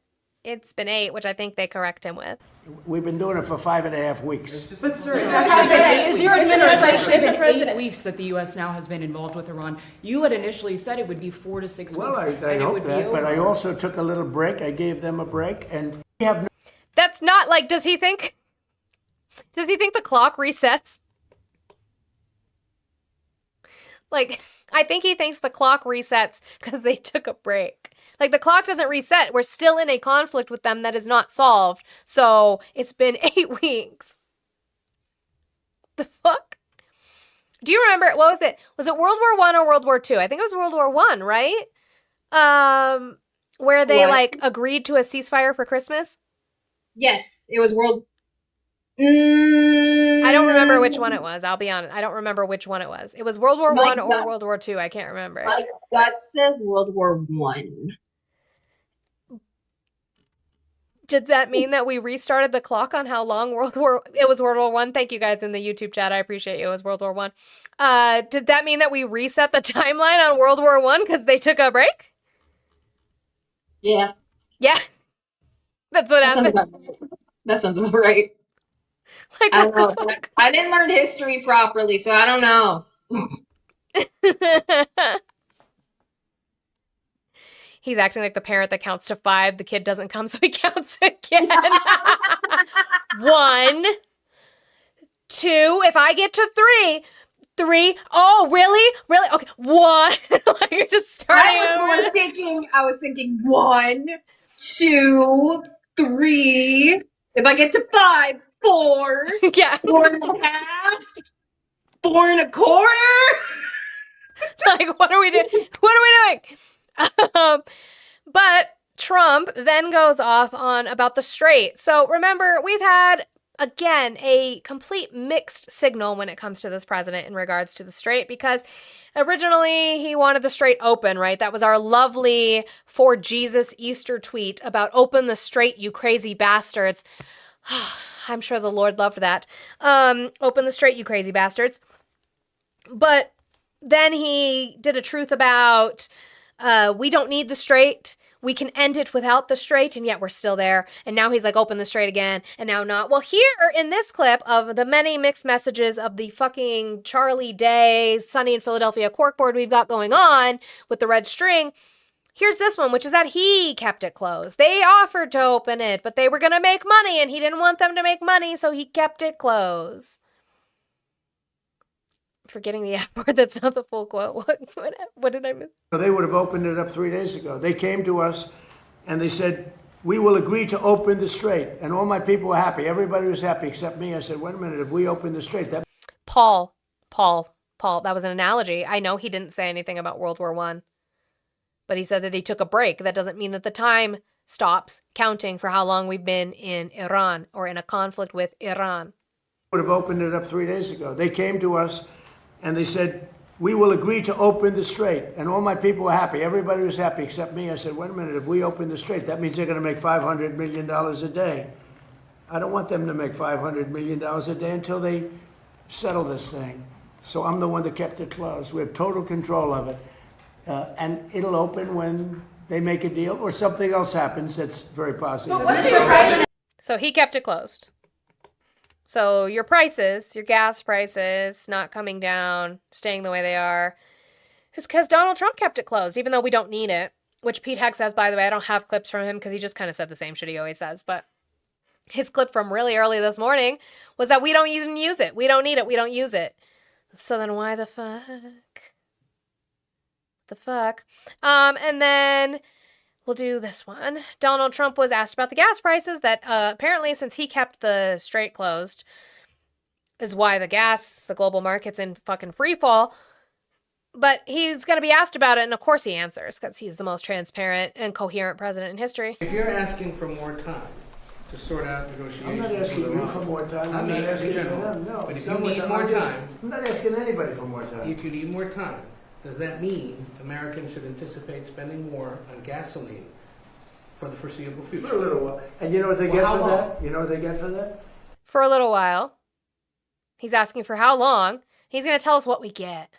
[SPEAKER 1] It's been 8, which I think they correct him with.
[SPEAKER 23] We've been doing it for 5.5 weeks.
[SPEAKER 7] But sir,
[SPEAKER 5] is your administration,
[SPEAKER 7] Mr. President, 8 weeks that the U.S. now has been involved with Iran. You had initially said it would be 4 to 6
[SPEAKER 23] Well,
[SPEAKER 7] weeks.
[SPEAKER 23] I hope that, but I also took a little break. I gave them a break, and we have no.
[SPEAKER 1] That's not like. Does he think the clock resets? Like, I think he thinks the clock resets because they took a break. Like, the clock doesn't reset. We're still in a conflict with them that is not solved. So, it's been 8 weeks. The fuck? Do you remember, what was it? Was it World War I or World War II? I think it was World War I, right? Where they, agreed to a ceasefire for Christmas?
[SPEAKER 10] Yes, it was World...
[SPEAKER 1] I don't remember which one it was. I'll be honest. I don't remember which one it was. It was World War I or World War II. I can't remember.
[SPEAKER 10] That says World War I.
[SPEAKER 1] Did that mean that we restarted the clock on how long it was World War I? Thank you guys in the YouTube chat. I appreciate you. It was World War I. Did that mean that we reset the timeline on World War I because they took a break?
[SPEAKER 10] Yeah.
[SPEAKER 1] Yeah. That's what happened.
[SPEAKER 10] That sounds about right.
[SPEAKER 1] Like,
[SPEAKER 10] I
[SPEAKER 1] what
[SPEAKER 10] don't
[SPEAKER 1] the
[SPEAKER 10] know. I didn't learn history properly, so I don't know.
[SPEAKER 1] fuck? He's acting like the parent that counts to 5. The kid doesn't come, so he counts again. 1, 2. If I get to 3. Oh, really? Really? Okay. 1. Like, you're just starting
[SPEAKER 10] I was thinking 1, 2, 3. If I get to 5, 4.
[SPEAKER 1] Yeah.
[SPEAKER 10] 4.5. 4.25.
[SPEAKER 1] Like, what are we doing? What are we doing? But Trump then goes off on about the strait. So remember, we've had, again, a complete mixed signal when it comes to this president in regards to the strait, because originally he wanted the strait open, right? That was our lovely For Jesus Easter tweet about open the strait, you crazy bastards. I'm sure the Lord loved that. Open the strait, you crazy bastards. But then he did a truth about we don't need the strait. We can end it without the strait, and yet we're still there. And now he's like, open the strait again, and now not. Well, here in this clip of the many mixed messages of the fucking Charlie Day, Sunny in Philadelphia corkboard we've got going on with the red string, here's this one, which is that he kept it closed. They offered to open it, but they were going to make money, and he didn't want them to make money, so he kept it closed. Forgetting the F word, that's not the full quote. What did I miss?
[SPEAKER 23] They would have opened it up 3 days ago. They came to us and they said, we will agree to open the strait. And all my people were happy. Everybody was happy except me. I said, wait a minute, if we open the strait, that...
[SPEAKER 1] Paul, that was an analogy. I know he didn't say anything about World War I, but he said that he took a break. That doesn't mean that the time stops counting for how long we've been in Iran or in a conflict with Iran.
[SPEAKER 23] Would have opened it up 3 days ago. They came to us and they said, we will agree to open the strait. And all my people were happy. Everybody was happy except me. I said, wait a minute, if we open the strait, that means they're going to make $500 million a day. I don't want them to make $500 million a day until they settle this thing. So I'm the one that kept it closed. We have total control of it. And it'll open when they make a deal or something else happens that's very positive.
[SPEAKER 1] So he kept it closed. So your prices, your gas prices, not coming down, staying the way they are, is because Donald Trump kept it closed, even though we don't need it, which Pete Heck says, by the way. I don't have clips from him because he just kind of said the same shit he always says, but his clip from really early this morning was that we don't even use it. We don't need it. We don't use it. So then why the fuck? And then we'll do this one. Donald Trump was asked about the gas prices that apparently since he kept the strait closed is why the global market's in fucking free fall. But he's going to be asked about it, and of course he answers because he's the most transparent and coherent president in history.
[SPEAKER 8] If you're asking for more time to sort out negotiations,
[SPEAKER 23] I'm not asking you for more time. I'm not asking for them. No.
[SPEAKER 8] But if you need more time,
[SPEAKER 23] I'm not asking anybody for more time.
[SPEAKER 8] if you need more time, does that mean Americans should anticipate spending more on gasoline for the foreseeable future?
[SPEAKER 23] For a little while. And you know what they get for that? You know what they get for that?
[SPEAKER 1] For a little while. He's asking for how long. He's going to tell us what we get.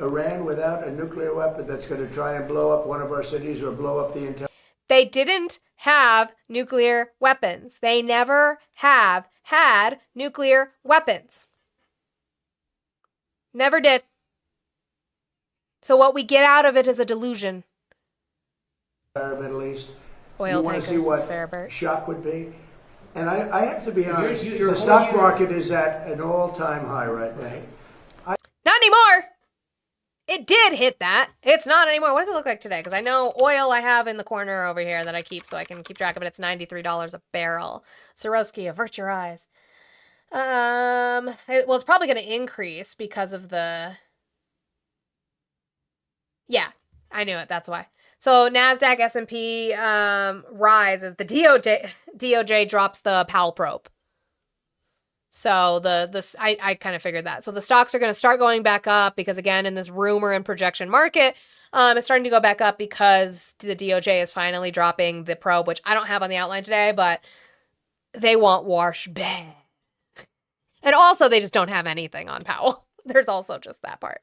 [SPEAKER 23] Iran without a nuclear weapon that's going to try and blow up one of our cities or blow up the entire...
[SPEAKER 1] They didn't have nuclear weapons. They never have had nuclear weapons. Never did. So what we get out of it is a delusion.
[SPEAKER 23] Middle East.
[SPEAKER 1] Oil
[SPEAKER 23] you want to see
[SPEAKER 1] tankers,
[SPEAKER 23] what shock would be? And I have to be honest,
[SPEAKER 8] Your
[SPEAKER 23] the stock market is at an all-time high right now.
[SPEAKER 1] Not anymore. It did hit that. It's not anymore. What does it look like today? Because I know oil I have in the corner over here that I keep so I can keep track of it. It's $93 a barrel. Swarovski, avert your eyes. Well, it's probably going to increase because of the... Yeah, I knew it. That's why. So NASDAQ, S&P rise as the DOJ drops the Powell probe. So I kind of figured that. So the stocks are going to start going back up because, again, in this rumor and projection market, it's starting to go back up because the DOJ is finally dropping the probe, which I don't have on the outline today, but they want wash bad. And also, they just don't have anything on Powell. There's also just that part.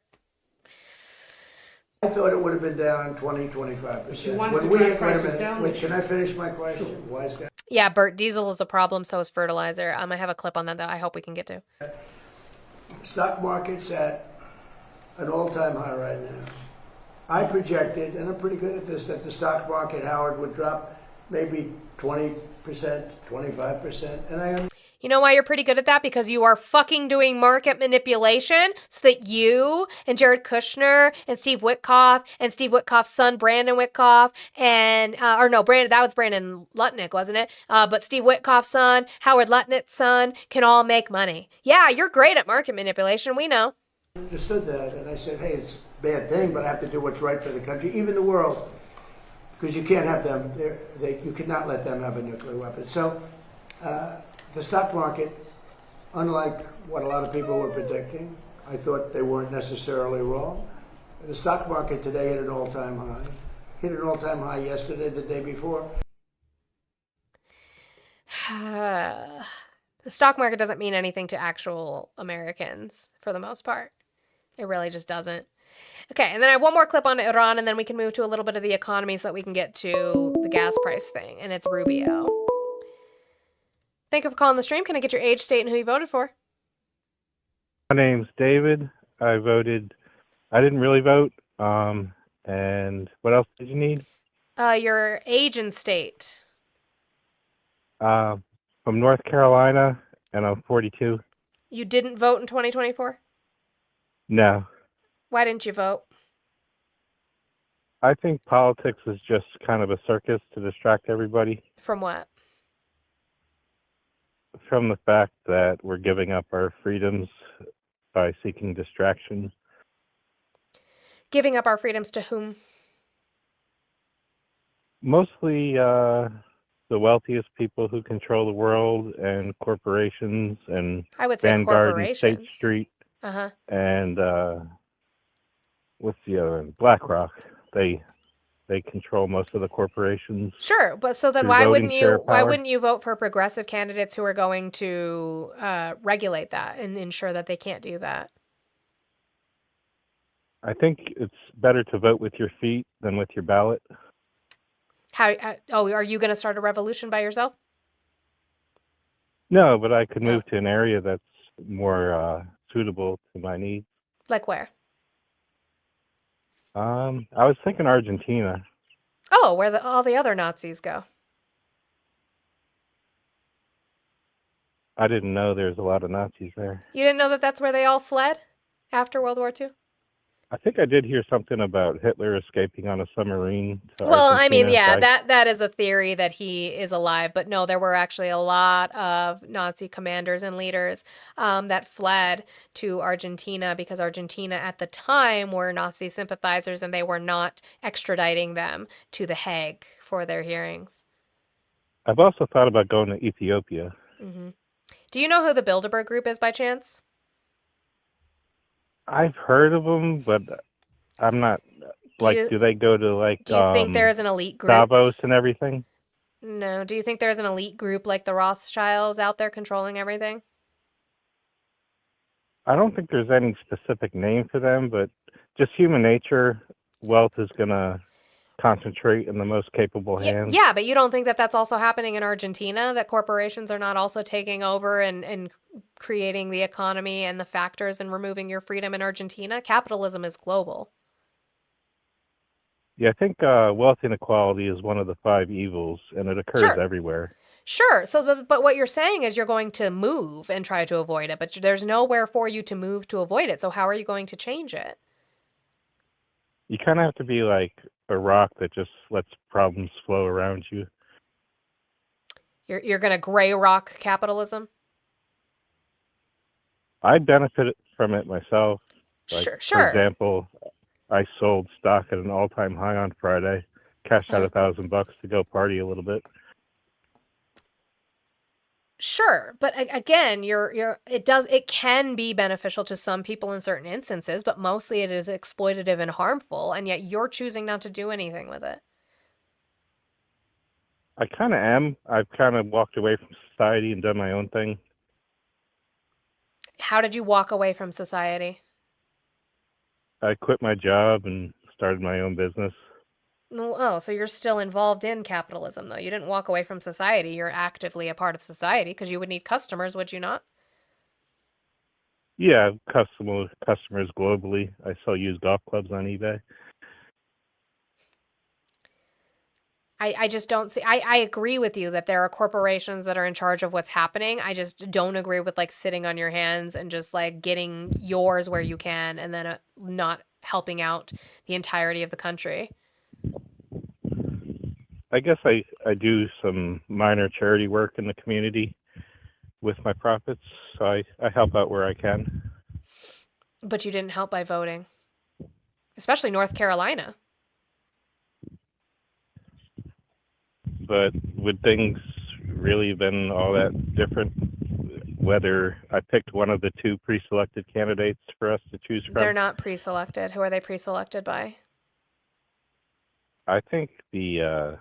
[SPEAKER 23] I thought it would have been down 20-25%.
[SPEAKER 8] You wanted to drive prices down?
[SPEAKER 23] Wait, can I finish my question? Wise guy.
[SPEAKER 1] Yeah, Bert, diesel is a problem, so is fertilizer. I have a clip on that I hope we can get to.
[SPEAKER 23] Stock market's at an all-time high right now. I projected, and I'm pretty good at this, that the stock market, Howard, would drop maybe 20%, 25%, and I
[SPEAKER 1] You know why you're pretty good at that? Because you are fucking doing market manipulation so that you and Jared Kushner and Steve Witkoff and Steve Witkoff's son, Brandon Witkoff, and, Brandon, that was Brandon Lutnick, wasn't it? But Steve Witkoff's son, Howard Lutnick's son, can all make money. Yeah, you're great at market manipulation. We know.
[SPEAKER 23] understood that, and I said, hey, it's a bad thing, but I have to do what's right for the country, even the world, because you can't have them, you cannot let them have a nuclear weapon. So the stock market, unlike what a lot of people were predicting, I thought they weren't necessarily wrong. The stock market today hit an all-time high. Hit an all-time high yesterday, the day before.
[SPEAKER 1] The stock market doesn't mean anything to actual Americans for the most part. It really just doesn't. Okay, and then I have one more clip on Iran, and then we can move to a little bit of the economy so that we can get to the gas price thing, and it's Rubio. Thank you for calling the stream. Can I get your age, state, and who you voted for?
[SPEAKER 9] My name's David. I didn't really vote. And what else did you need?
[SPEAKER 1] Your age and state.
[SPEAKER 9] From North Carolina, and I'm 42.
[SPEAKER 1] You didn't vote in 2024?
[SPEAKER 9] No.
[SPEAKER 1] Why didn't you vote?
[SPEAKER 9] I think politics is just kind of a circus to distract everybody
[SPEAKER 1] From what?
[SPEAKER 9] from the fact that we're giving up our freedoms by seeking distraction.
[SPEAKER 1] Giving up our freedoms to whom?
[SPEAKER 9] Mostly the wealthiest people who control the world and corporations and
[SPEAKER 1] I would say
[SPEAKER 9] Vanguard and State
[SPEAKER 1] corporations.
[SPEAKER 9] Street
[SPEAKER 1] Uh-huh.
[SPEAKER 9] and what's the other one? BlackRock. They control most of the corporations.
[SPEAKER 1] Sure, but so then
[SPEAKER 9] through
[SPEAKER 1] why
[SPEAKER 9] voting share
[SPEAKER 1] why
[SPEAKER 9] power.
[SPEAKER 1] wouldn't you vote for progressive candidates who are going to regulate that and ensure that they can't do that?
[SPEAKER 9] I think it's better to vote with your feet than with your ballot.
[SPEAKER 1] Are you going to start a revolution by yourself?
[SPEAKER 9] No, but I could move to an area that's more suitable to my needs.
[SPEAKER 1] Like where?
[SPEAKER 9] I was thinking Argentina.
[SPEAKER 1] Oh, where all the other Nazis go.
[SPEAKER 9] I didn't know there's a lot of Nazis there.
[SPEAKER 1] You didn't know that that's where they all fled after World War II?
[SPEAKER 9] I think I did hear something about Hitler escaping on a submarine to
[SPEAKER 1] Well, I mean,
[SPEAKER 9] Argentina,
[SPEAKER 1] yeah,
[SPEAKER 9] so
[SPEAKER 1] that is a theory that he is alive, but no, there were actually a lot of Nazi commanders and leaders that fled to Argentina because Argentina at the time were Nazi sympathizers and they were not extraditing them to The Hague for their hearings.
[SPEAKER 9] I've also thought about going to Ethiopia.
[SPEAKER 1] Hmm. Do you know who the Bilderberg Group is by chance?
[SPEAKER 9] I've heard of them, but I'm not do they go to
[SPEAKER 1] Do you think there is an elite group?
[SPEAKER 9] Davos and everything?
[SPEAKER 1] No. Do you think there's an elite group like the Rothschilds out there controlling everything?
[SPEAKER 9] I don't think there's any specific name for them, but just human nature, wealth is going to concentrate in the most capable hands.
[SPEAKER 1] Yeah, but you don't think that that's also happening in Argentina, that corporations are not also taking over and creating the economy and the factors and removing your freedom in Argentina? Capitalism is global.
[SPEAKER 9] Yeah, I think wealth inequality is one of the 5 evils, and it occurs
[SPEAKER 1] Sure.
[SPEAKER 9] everywhere.
[SPEAKER 1] Sure. So, but what you're saying is you're going to move and try to avoid it, but there's nowhere for you to move to avoid it. So how are you going to change it?
[SPEAKER 9] You kind of have to be like a rock that just lets problems flow around you.
[SPEAKER 1] You're going to gray rock capitalism?
[SPEAKER 9] I benefit from it myself.
[SPEAKER 1] Sure.
[SPEAKER 9] For example, I sold stock at an all-time high on Friday, cashed out $1,000 to go party a little bit.
[SPEAKER 1] Sure, but again, it can be beneficial to some people in certain instances, but mostly it is exploitative and harmful, and yet you're choosing not to do anything with it.
[SPEAKER 9] I kind of am. I've kind of walked away from society and done my own thing.
[SPEAKER 1] How did you walk away from society?
[SPEAKER 9] I quit my job and started my own business.
[SPEAKER 1] Oh, so you're still involved in capitalism, though. You didn't walk away from society. You're actively a part of society because you would need customers, would you not?
[SPEAKER 9] Yeah, customers globally. I sell used golf clubs on eBay.
[SPEAKER 1] I just don't see. I agree with you that there are corporations that are in charge of what's happening. I just don't agree with like sitting on your hands and just like getting yours where you can and then not helping out the entirety of the country.
[SPEAKER 9] I guess I do some minor charity work in the community with my profits, so I help out where I can.
[SPEAKER 1] But you didn't help by voting, especially North Carolina.
[SPEAKER 9] But would things really have been all that different whether I picked one of the two pre-selected candidates for us to choose from?
[SPEAKER 1] They're not pre-selected. Who are they pre-selected by?
[SPEAKER 9] I think I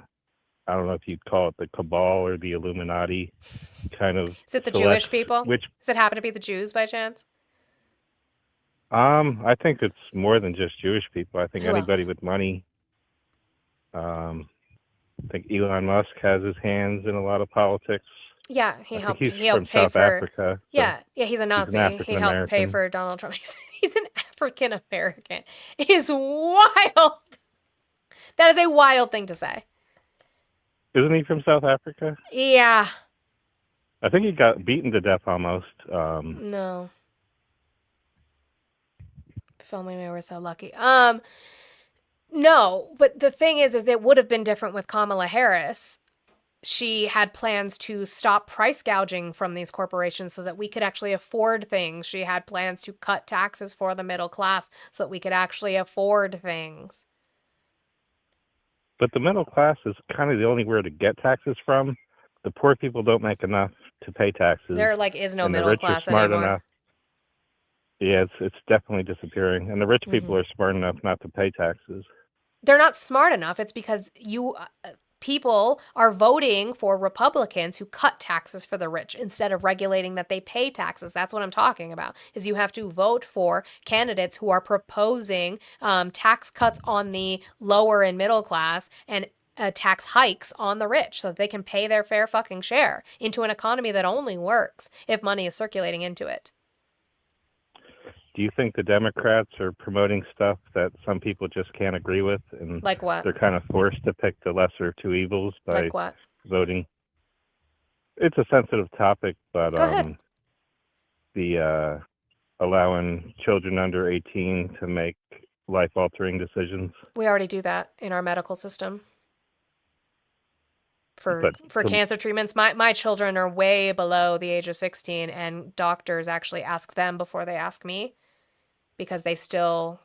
[SPEAKER 9] don't know if you'd call it the cabal or the Illuminati kind of.
[SPEAKER 1] Is it the
[SPEAKER 9] selects
[SPEAKER 1] Jewish people?
[SPEAKER 9] Which
[SPEAKER 1] Does it happen to be the Jews by chance?
[SPEAKER 9] I think it's more than just Jewish people. I think
[SPEAKER 1] Who
[SPEAKER 9] anybody
[SPEAKER 1] else?
[SPEAKER 9] with money. I think Elon Musk has his hands in a lot of politics.
[SPEAKER 1] Yeah,
[SPEAKER 9] I think he's
[SPEAKER 1] he helped
[SPEAKER 9] from
[SPEAKER 1] pay
[SPEAKER 9] South
[SPEAKER 1] for.
[SPEAKER 9] Africa. So
[SPEAKER 1] Yeah, he's a Nazi. He helped pay
[SPEAKER 9] African-American.
[SPEAKER 1] for Donald Trump. He's an African American. It is wild. That is a wild thing to say.
[SPEAKER 9] Isn't he from South Africa?
[SPEAKER 1] Yeah.
[SPEAKER 9] I think he got beaten to death almost.
[SPEAKER 1] No. If only we were so lucky. No, but the thing is it would have been different with Kamala Harris. She had plans to stop price gouging from these corporations so that we could actually afford things. She had plans to cut taxes for the middle class so that we could actually afford things.
[SPEAKER 9] But the middle class is kind of the only where to get taxes from. The poor people don't make enough to pay taxes.
[SPEAKER 1] There like is no
[SPEAKER 9] and the
[SPEAKER 1] middle
[SPEAKER 9] rich are
[SPEAKER 1] class
[SPEAKER 9] smart
[SPEAKER 1] anymore.
[SPEAKER 9] enough. Yeah, it's definitely disappearing. And the rich people are smart enough not to pay taxes.
[SPEAKER 1] They're not smart enough. It's because people are voting for Republicans who cut taxes for the rich instead of regulating that they pay taxes. That's what I'm talking about, is you have to vote for candidates who are proposing tax cuts on the lower and middle class and tax hikes on the rich so that they can pay their fair fucking share into an economy that only works if money is circulating into it.
[SPEAKER 9] Do you think the Democrats are promoting stuff that some people just can't agree with? And
[SPEAKER 1] Like what?
[SPEAKER 9] they're kind of forced to pick the lesser of two evils by
[SPEAKER 1] Like what?
[SPEAKER 9] voting. It's a sensitive topic, but
[SPEAKER 1] Go ahead.
[SPEAKER 9] the allowing children under 18 to make life-altering decisions.
[SPEAKER 1] We already do that in our medical system. For
[SPEAKER 9] But
[SPEAKER 1] cancer treatments, my children are way below the age of 16, and doctors actually ask them before they ask me because they still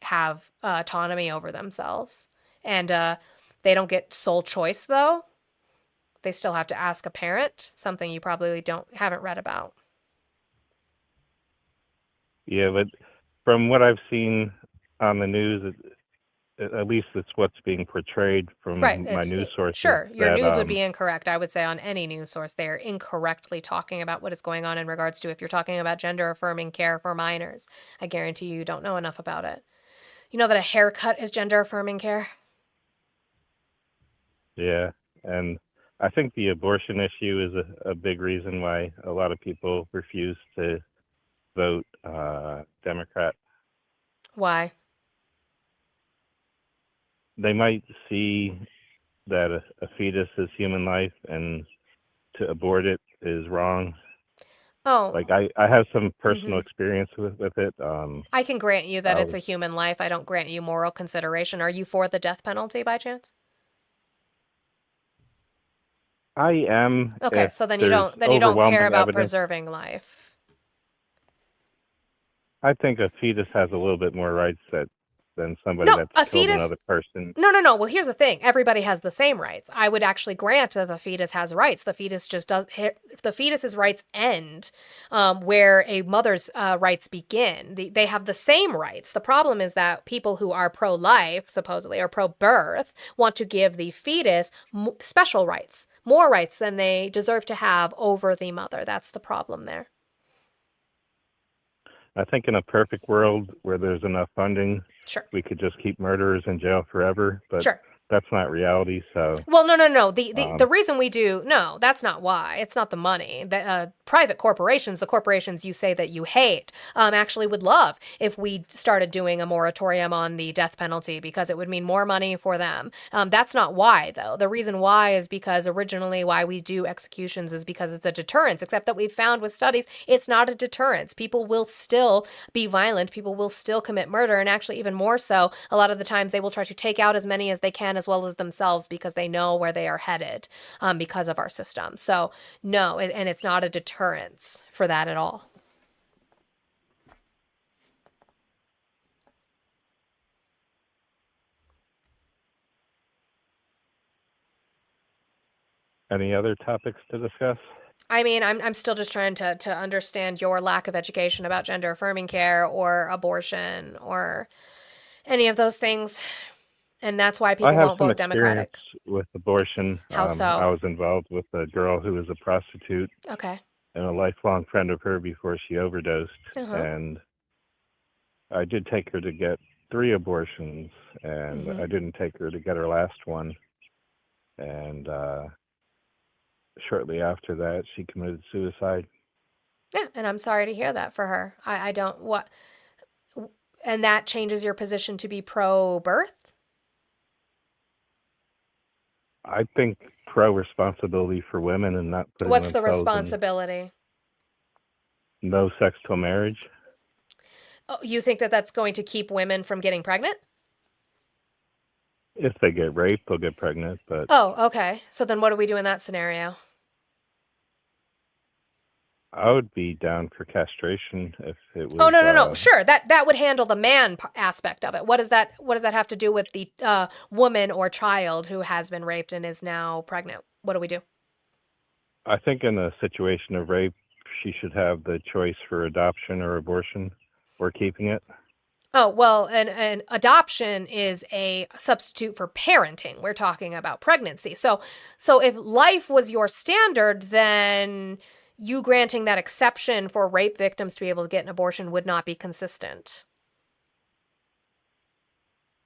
[SPEAKER 1] have autonomy over themselves. And they don't get sole choice, though. They still have to ask a parent, something you probably haven't read about.
[SPEAKER 9] Yeah, but from what I've seen on the news, at least it's what's being portrayed from
[SPEAKER 1] Right.
[SPEAKER 9] my news sources.
[SPEAKER 1] Sure, your
[SPEAKER 9] that,
[SPEAKER 1] news would be incorrect. I would say on any news source, they are incorrectly talking about what is going on in regards to if you're talking about gender-affirming care for minors. I guarantee you don't know enough about it. You know that a haircut is gender-affirming care?
[SPEAKER 9] Yeah, and I think the abortion issue is a big reason why a lot of people refuse to vote Democrat.
[SPEAKER 1] Why?
[SPEAKER 9] They might see that a fetus is human life and to abort it is wrong.
[SPEAKER 1] Oh.
[SPEAKER 9] Like I have some personal
[SPEAKER 1] Mhm.
[SPEAKER 9] experience with it.
[SPEAKER 1] I can grant you that
[SPEAKER 9] I
[SPEAKER 1] it's a human life. I don't grant you moral consideration. Are you for the death penalty by chance?
[SPEAKER 9] I am.
[SPEAKER 1] Okay,
[SPEAKER 9] if
[SPEAKER 1] so then you
[SPEAKER 9] there's
[SPEAKER 1] don't care
[SPEAKER 9] overwhelming
[SPEAKER 1] about
[SPEAKER 9] evidence.
[SPEAKER 1] preserving life.
[SPEAKER 9] I think a fetus has a little bit more rights than somebody
[SPEAKER 1] No,
[SPEAKER 9] that's
[SPEAKER 1] a
[SPEAKER 9] killed
[SPEAKER 1] fetus-
[SPEAKER 9] another person.
[SPEAKER 1] No. Well, here's the thing. Everybody has the same rights. I would actually grant that the fetus has rights. The fetus just does. The fetus's rights end where a mother's rights begin. They have the same rights. The problem is that people who are pro-life, supposedly, or pro-birth, want to give the fetus special rights, more rights than they deserve to have over the mother. That's the problem there.
[SPEAKER 9] I think in a perfect world where there's enough funding,
[SPEAKER 1] Sure.
[SPEAKER 9] we could just keep murderers in jail forever. But
[SPEAKER 1] Sure.
[SPEAKER 9] that's not reality. So
[SPEAKER 1] Well, no. The reason we do, no, that's not why. It's not the money. The private corporations, the corporations you say that you hate, actually would love if we started doing a moratorium on the death penalty because it would mean more money for them. That's not why, though. The reason why is because originally why we do executions is because it's a deterrence, except that we've found with studies it's not a deterrence. People will still be violent. People will still commit murder. And actually, even more so, a lot of the times they will try to take out as many as they can as well as themselves because they know where they are headed because of our system. So no, and it's not a deterrence for that at all.
[SPEAKER 9] any other topics to discuss?
[SPEAKER 1] I mean, I'm still just trying to understand your lack of education about gender affirming care or abortion or any of those things. And that's why people
[SPEAKER 9] I have
[SPEAKER 1] won't
[SPEAKER 9] some
[SPEAKER 1] vote
[SPEAKER 9] experience
[SPEAKER 1] Democratic.
[SPEAKER 9] with abortion.
[SPEAKER 1] How so?
[SPEAKER 9] I was involved with a girl who was a prostitute
[SPEAKER 1] Okay.
[SPEAKER 9] and a lifelong friend of her before she overdosed.
[SPEAKER 1] Uh-huh.
[SPEAKER 9] And I did take her to get 3 abortions, and
[SPEAKER 1] Mhm.
[SPEAKER 9] I didn't take her to get her last one. And shortly after that, she committed suicide.
[SPEAKER 1] Yeah, and I'm sorry to hear that for her. I don't what and that changes your position to be pro-birth?
[SPEAKER 9] I think pro-responsibility for women and not putting
[SPEAKER 1] What's the
[SPEAKER 9] themselves
[SPEAKER 1] responsibility?
[SPEAKER 9] in no sex till marriage.
[SPEAKER 1] Oh, you think that that's going to keep women from getting pregnant?
[SPEAKER 9] If they get raped, they'll get pregnant. But
[SPEAKER 1] Oh, okay. So then what do we do in that scenario?
[SPEAKER 9] I would be down for castration if it was.
[SPEAKER 1] Oh, no. Sure. That would handle the man aspect of it. What does that have to do with the woman or child who has been raped and is now pregnant? What do we do?
[SPEAKER 9] I think in a situation of rape, she should have the choice for adoption or abortion or keeping it.
[SPEAKER 1] Oh, well, an adoption is a substitute for parenting. We're talking about pregnancy. So if life was your standard, then you granting that exception for rape victims to be able to get an abortion would not be consistent.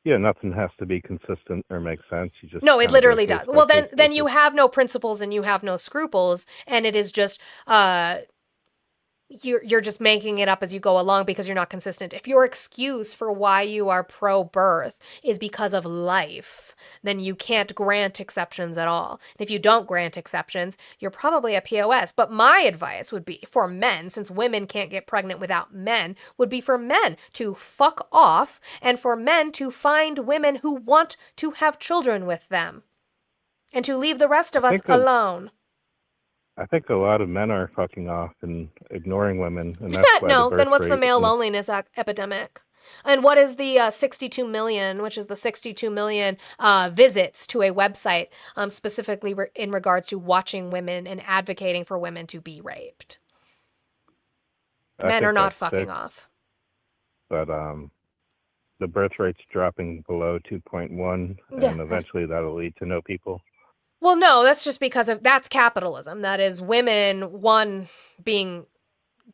[SPEAKER 9] Yeah, nothing has to be consistent or make sense. You just
[SPEAKER 1] No, it
[SPEAKER 9] kinda go
[SPEAKER 1] literally
[SPEAKER 9] case
[SPEAKER 1] does.
[SPEAKER 9] by
[SPEAKER 1] Well,
[SPEAKER 9] case
[SPEAKER 1] then you
[SPEAKER 9] basis.
[SPEAKER 1] have no principles and you have no scruples, and it is just you're just making it up as you go along because you're not consistent. If your excuse for why you are pro-birth is because of life, then you can't grant exceptions at all. And if you don't grant exceptions, you're probably a POS. But my advice would be for men, since women can't get pregnant without men, would be for men to fuck off and for men to find women who want to have children with them and to leave the rest of us alone.
[SPEAKER 9] I think a lot of men are fucking off and ignoring women, and that's why
[SPEAKER 1] No,
[SPEAKER 9] the
[SPEAKER 1] then
[SPEAKER 9] birth
[SPEAKER 1] what's the
[SPEAKER 9] rate
[SPEAKER 1] male
[SPEAKER 9] is-
[SPEAKER 1] loneliness epidemic? And what is the 62 million, which is the 62 million visits to a website specifically in regards to watching women and advocating for women to be raped?
[SPEAKER 9] I
[SPEAKER 1] Men
[SPEAKER 9] think
[SPEAKER 1] are not
[SPEAKER 9] that's
[SPEAKER 1] fucking
[SPEAKER 9] sick,
[SPEAKER 1] off.
[SPEAKER 9] But the birth rate's dropping below 2.1,
[SPEAKER 1] Yeah.
[SPEAKER 9] and eventually that'll lead to no people.
[SPEAKER 1] Well, no, that's just because that's capitalism. That is women, being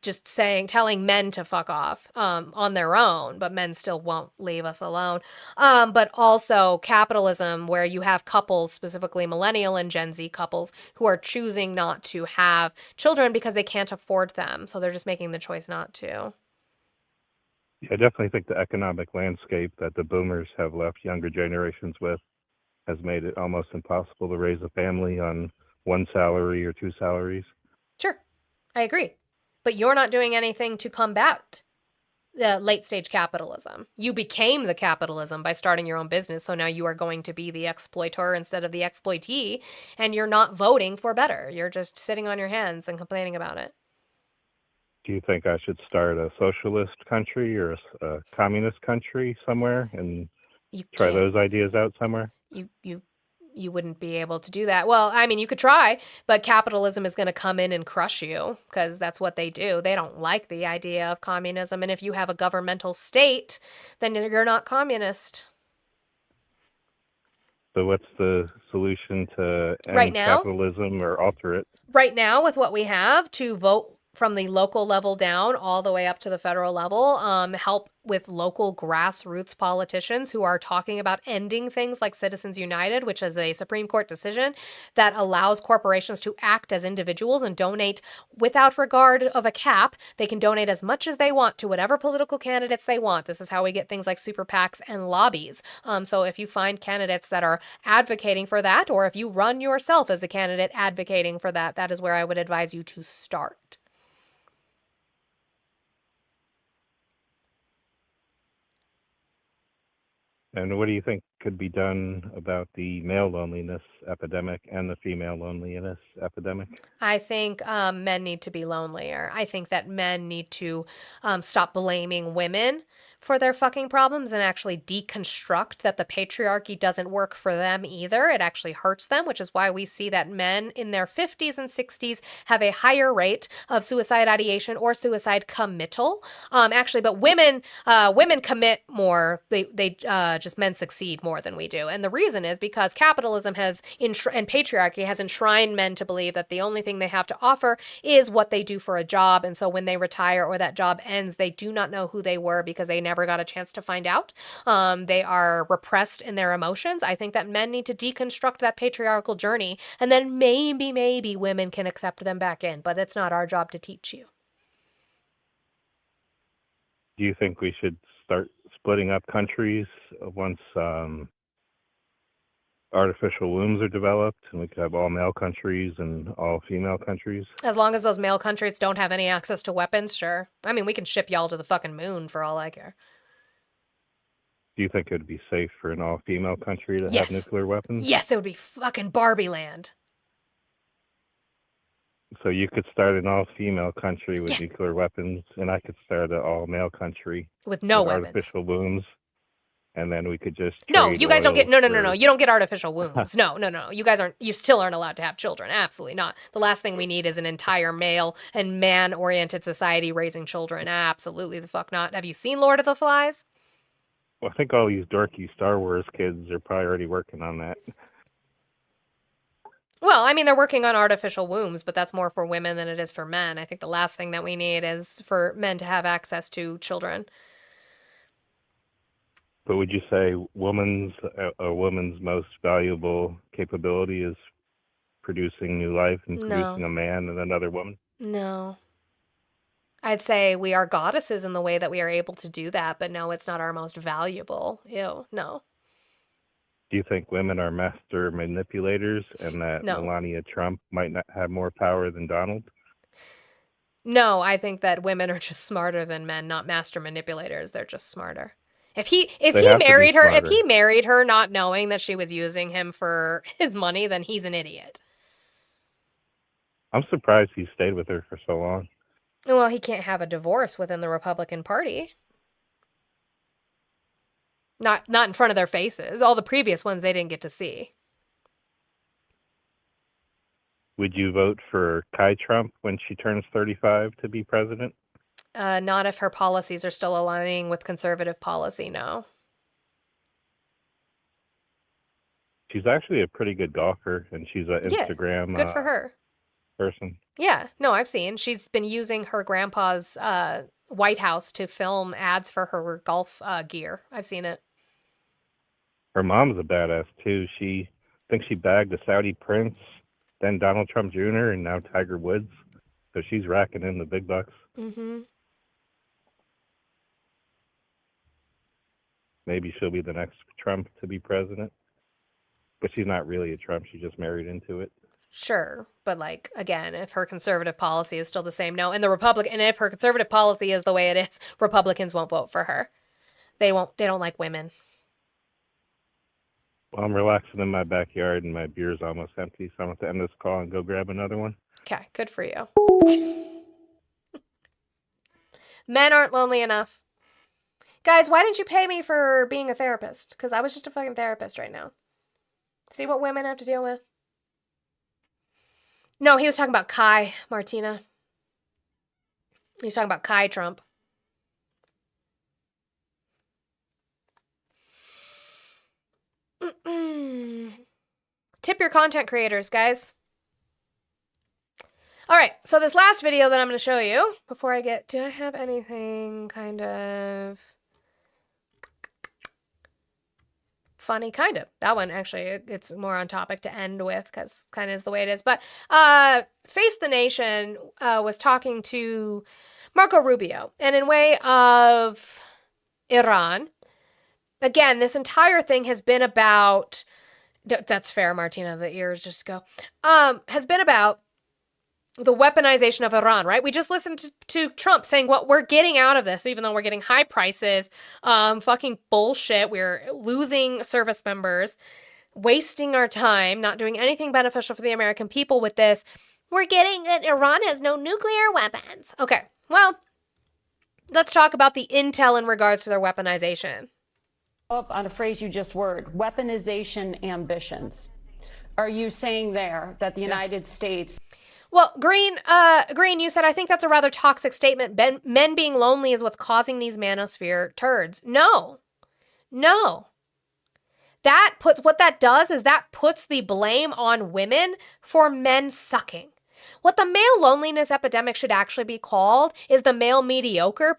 [SPEAKER 1] just telling men to fuck off on their own, but men still won't leave us alone. But also capitalism, where you have couples, specifically millennial and Gen Z couples, who are choosing not to have children because they can't afford them. So they're just making the choice not to.
[SPEAKER 9] I definitely think the economic landscape that the boomers have left younger generations with has made it almost impossible to raise a family on 1 salary or 2 salaries.
[SPEAKER 1] Sure, I agree. But you're not doing anything to combat the late stage capitalism. You became the capitalism by starting your own business, so now you are going to be the exploiter instead of the exploitee, and you're not voting for better. You're just sitting on your hands and complaining about it.
[SPEAKER 9] Do you think I should start a socialist country or a communist country somewhere and try
[SPEAKER 1] can't.
[SPEAKER 9] those ideas out somewhere?
[SPEAKER 1] You wouldn't be able to do that. Well, I mean, you could try, but capitalism is going to come in and crush you because that's what they do. They don't like the idea of communism. And if you have a governmental state, then you're not communist.
[SPEAKER 9] So what's the solution to end
[SPEAKER 1] Right now?
[SPEAKER 9] capitalism or alter it?
[SPEAKER 1] Right now, with what we have, to vote from the local level down all the way up to the federal level, help with local grassroots politicians who are talking about ending things like Citizens United, which is a Supreme Court decision that allows corporations to act as individuals and donate without regard of a cap. They can donate as much as they want to whatever political candidates they want. This is how we get things like super PACs and lobbies. So if you find candidates that are advocating for that, or if you run yourself as a candidate advocating for that, that is where I would advise you to start.
[SPEAKER 9] And what do you think could be done about the male loneliness epidemic and the female loneliness epidemic?
[SPEAKER 1] I think men need to be lonelier. I think that men need to stop blaming women for their fucking problems and actually deconstruct that the patriarchy doesn't work for them either. It actually hurts them, which is why we see that men in their 50s and 60s have a higher rate of suicide ideation or suicide committal. But women commit more. They just men succeed more than we do. And the reason is because capitalism and patriarchy has enshrined men to believe that the only thing they have to offer is what they do for a job. And so when they retire or that job ends, they do not know who they were because they never got a chance to find out. They are repressed in their emotions. I think that men need to deconstruct that patriarchal journey, and then maybe women can accept them back in, but it's not our job to teach you.
[SPEAKER 9] Do you think we should start splitting up countries once artificial wombs are developed, and we could have all male countries and all female countries?
[SPEAKER 1] As long as those male countries don't have any access to weapons, sure. I mean, we can ship y'all to the fucking moon for all I care.
[SPEAKER 9] Do you think it would be safe for an all-female country to
[SPEAKER 1] Yes.
[SPEAKER 9] have nuclear weapons?
[SPEAKER 1] Yes, it would be fucking Barbie land.
[SPEAKER 9] So you could start an all-female country with nuclear weapons, and I could start an all-male country
[SPEAKER 1] with no weapons.
[SPEAKER 9] Artificial wombs, and then we could just
[SPEAKER 1] No,
[SPEAKER 9] trade
[SPEAKER 1] you guys don't get
[SPEAKER 9] oil
[SPEAKER 1] no. You don't get artificial wombs. No. You still aren't allowed to have children. Absolutely not. The last thing we need is an entire male and man-oriented society raising children. Absolutely the fuck not. Have you seen Lord of the Flies?
[SPEAKER 9] Well, I think all these dorky Star Wars kids are probably already working on that.
[SPEAKER 1] Well, I mean, they're working on artificial wombs, but that's more for women than it is for men. I think the last thing that we need is for men to have access to children.
[SPEAKER 9] But would you say a woman's most valuable capability is producing new life and producing a man and another woman?
[SPEAKER 1] No. I'd say we are goddesses in the way that we are able to do that, but no, it's not our most valuable. Ew, no.
[SPEAKER 9] Do you think women are master manipulators and that Melania Trump might not have more power than Donald?
[SPEAKER 1] No, I think that women are just smarter than men, not master manipulators. They're just smarter. If he married her not knowing that she was using him for his money, then he's an idiot.
[SPEAKER 9] I'm surprised he stayed with her for so long.
[SPEAKER 1] Well, he can't have a divorce within the Republican Party. Not in front of their faces. All the previous ones they didn't get to see.
[SPEAKER 9] Would you vote for Kai Trump when she turns 35 to be president?
[SPEAKER 1] Not if her policies are still aligning with conservative policy, no.
[SPEAKER 9] She's actually a pretty good golfer, and she's an Instagram
[SPEAKER 1] good for her.
[SPEAKER 9] person.
[SPEAKER 1] Yeah, no, I've seen. She's been using her grandpa's White House to film ads for her golf gear. I've seen it.
[SPEAKER 9] Her mom's a badass, too. I think she bagged a Saudi prince, then Donald Trump Jr., and now Tiger Woods. So she's racking in the big bucks.
[SPEAKER 1] Mm-hmm.
[SPEAKER 9] Maybe she'll be the next Trump to be president. But she's not really a Trump. She just married into it.
[SPEAKER 1] Sure, but again, if her conservative policy is still the same, no. And if her conservative policy is the way it is, Republicans won't vote for her. They don't like women.
[SPEAKER 9] Well, I'm relaxing in my backyard and my beer's almost empty, so I'm going to end this call and go grab another one.
[SPEAKER 1] Okay, good for you. Men aren't lonely enough. Guys, why didn't you pay me for being a therapist? Because I was just a fucking therapist right now. See what women have to deal with? No, he was talking about Kai, Martina. He was talking about Kai Trump. Tip your content creators, guys. All right, so this last video that I'm going to show you before I get, do I have anything kind of funny? Kind of. That one, actually, it's more on topic to end with because kind of is the way it is. But Face the Nation was talking to Marco Rubio, and in way of Iran. Again, this entire thing has been about, that's fair, Martina, the ears just go, has been about the weaponization of Iran, right? We just listened to Trump saying what we're getting out of this, even though we're getting high prices, fucking bullshit. We're losing service members, wasting our time, not doing anything beneficial for the American people with this. We're getting that Iran has no nuclear weapons. Okay, well, let's talk about the intel in regards to their weaponization.
[SPEAKER 11] Up on a phrase you just word, weaponization ambitions. Are you saying there that the United States...
[SPEAKER 1] Well, Green, you said, I think that's a rather toxic statement. Men being lonely is what's causing these manosphere turds. No. What that does is that puts the blame on women for men sucking. What the male loneliness epidemic should actually be called is the male mediocre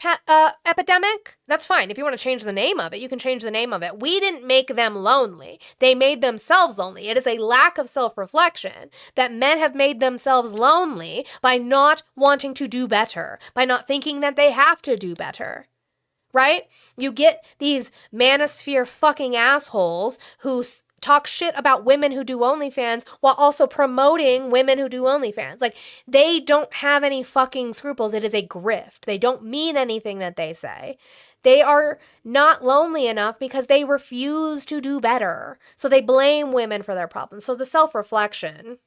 [SPEAKER 1] epidemic. That's fine. If you want to change the name of it, you can change the name of it. We didn't make them lonely. They made themselves lonely. It is a lack of self-reflection that men have made themselves lonely by not wanting to do better, by not thinking that they have to do better. Right? You get these manosphere fucking assholes who talk shit about women who do OnlyFans while also promoting women who do OnlyFans. Like, they don't have any fucking scruples. It is a grift. They don't mean anything that they say. They are not lonely enough because they refuse to do better. So they blame women for their problems. So the self-reflection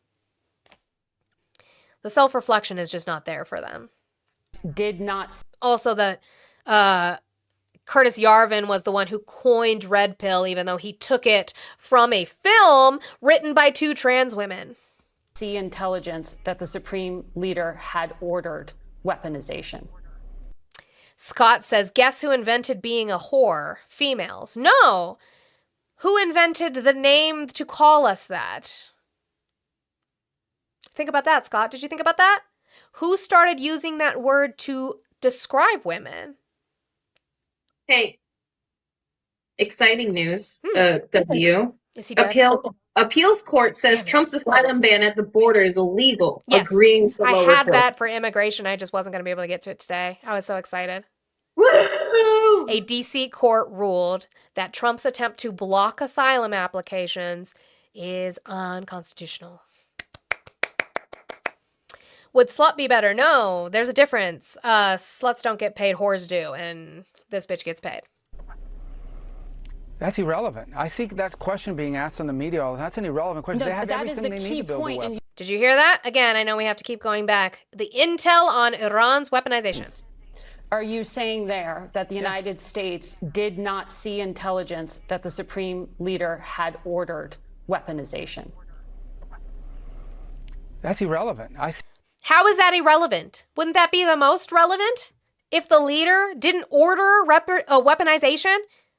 [SPEAKER 1] is just not there for them.
[SPEAKER 11] Did not.
[SPEAKER 1] Also that, Curtis Yarvin was the one who coined Red Pill, even though he took it from a film written by 2 trans women.
[SPEAKER 11] See intelligence that the Supreme Leader had ordered weaponization.
[SPEAKER 1] Scott says, guess who invented being a whore? Females. No! Who invented the name to call us that? Think about that, Scott. Did you think about that? Who started using that word to describe women?
[SPEAKER 10] Hey, exciting news. W.
[SPEAKER 1] Is he dead?
[SPEAKER 10] Appeals court says Trump's asylum ban at the border is illegal.
[SPEAKER 1] Yes.
[SPEAKER 10] Agreeing to
[SPEAKER 1] I
[SPEAKER 10] lower
[SPEAKER 1] had
[SPEAKER 10] bill.
[SPEAKER 1] that for immigration. I just wasn't going to be able to get to it today. I was so excited.
[SPEAKER 10] Woo!
[SPEAKER 1] A DC court ruled that Trump's attempt to block asylum applications is unconstitutional. Would slut be better? No, there's a difference. Sluts don't get paid, whores do, and this bitch gets paid.
[SPEAKER 12] That's irrelevant. I think that question being asked on the media, that's an irrelevant question. They have everything they need to build a weapon.
[SPEAKER 1] Did you hear that? Again, I know we have to keep going back. The intel on Iran's weaponization.
[SPEAKER 11] Are you saying there that the United States did not see intelligence that the Supreme Leader had ordered weaponization?
[SPEAKER 12] That's irrelevant.
[SPEAKER 1] How is that irrelevant? Wouldn't that be the most relevant? If the leader didn't order weaponization,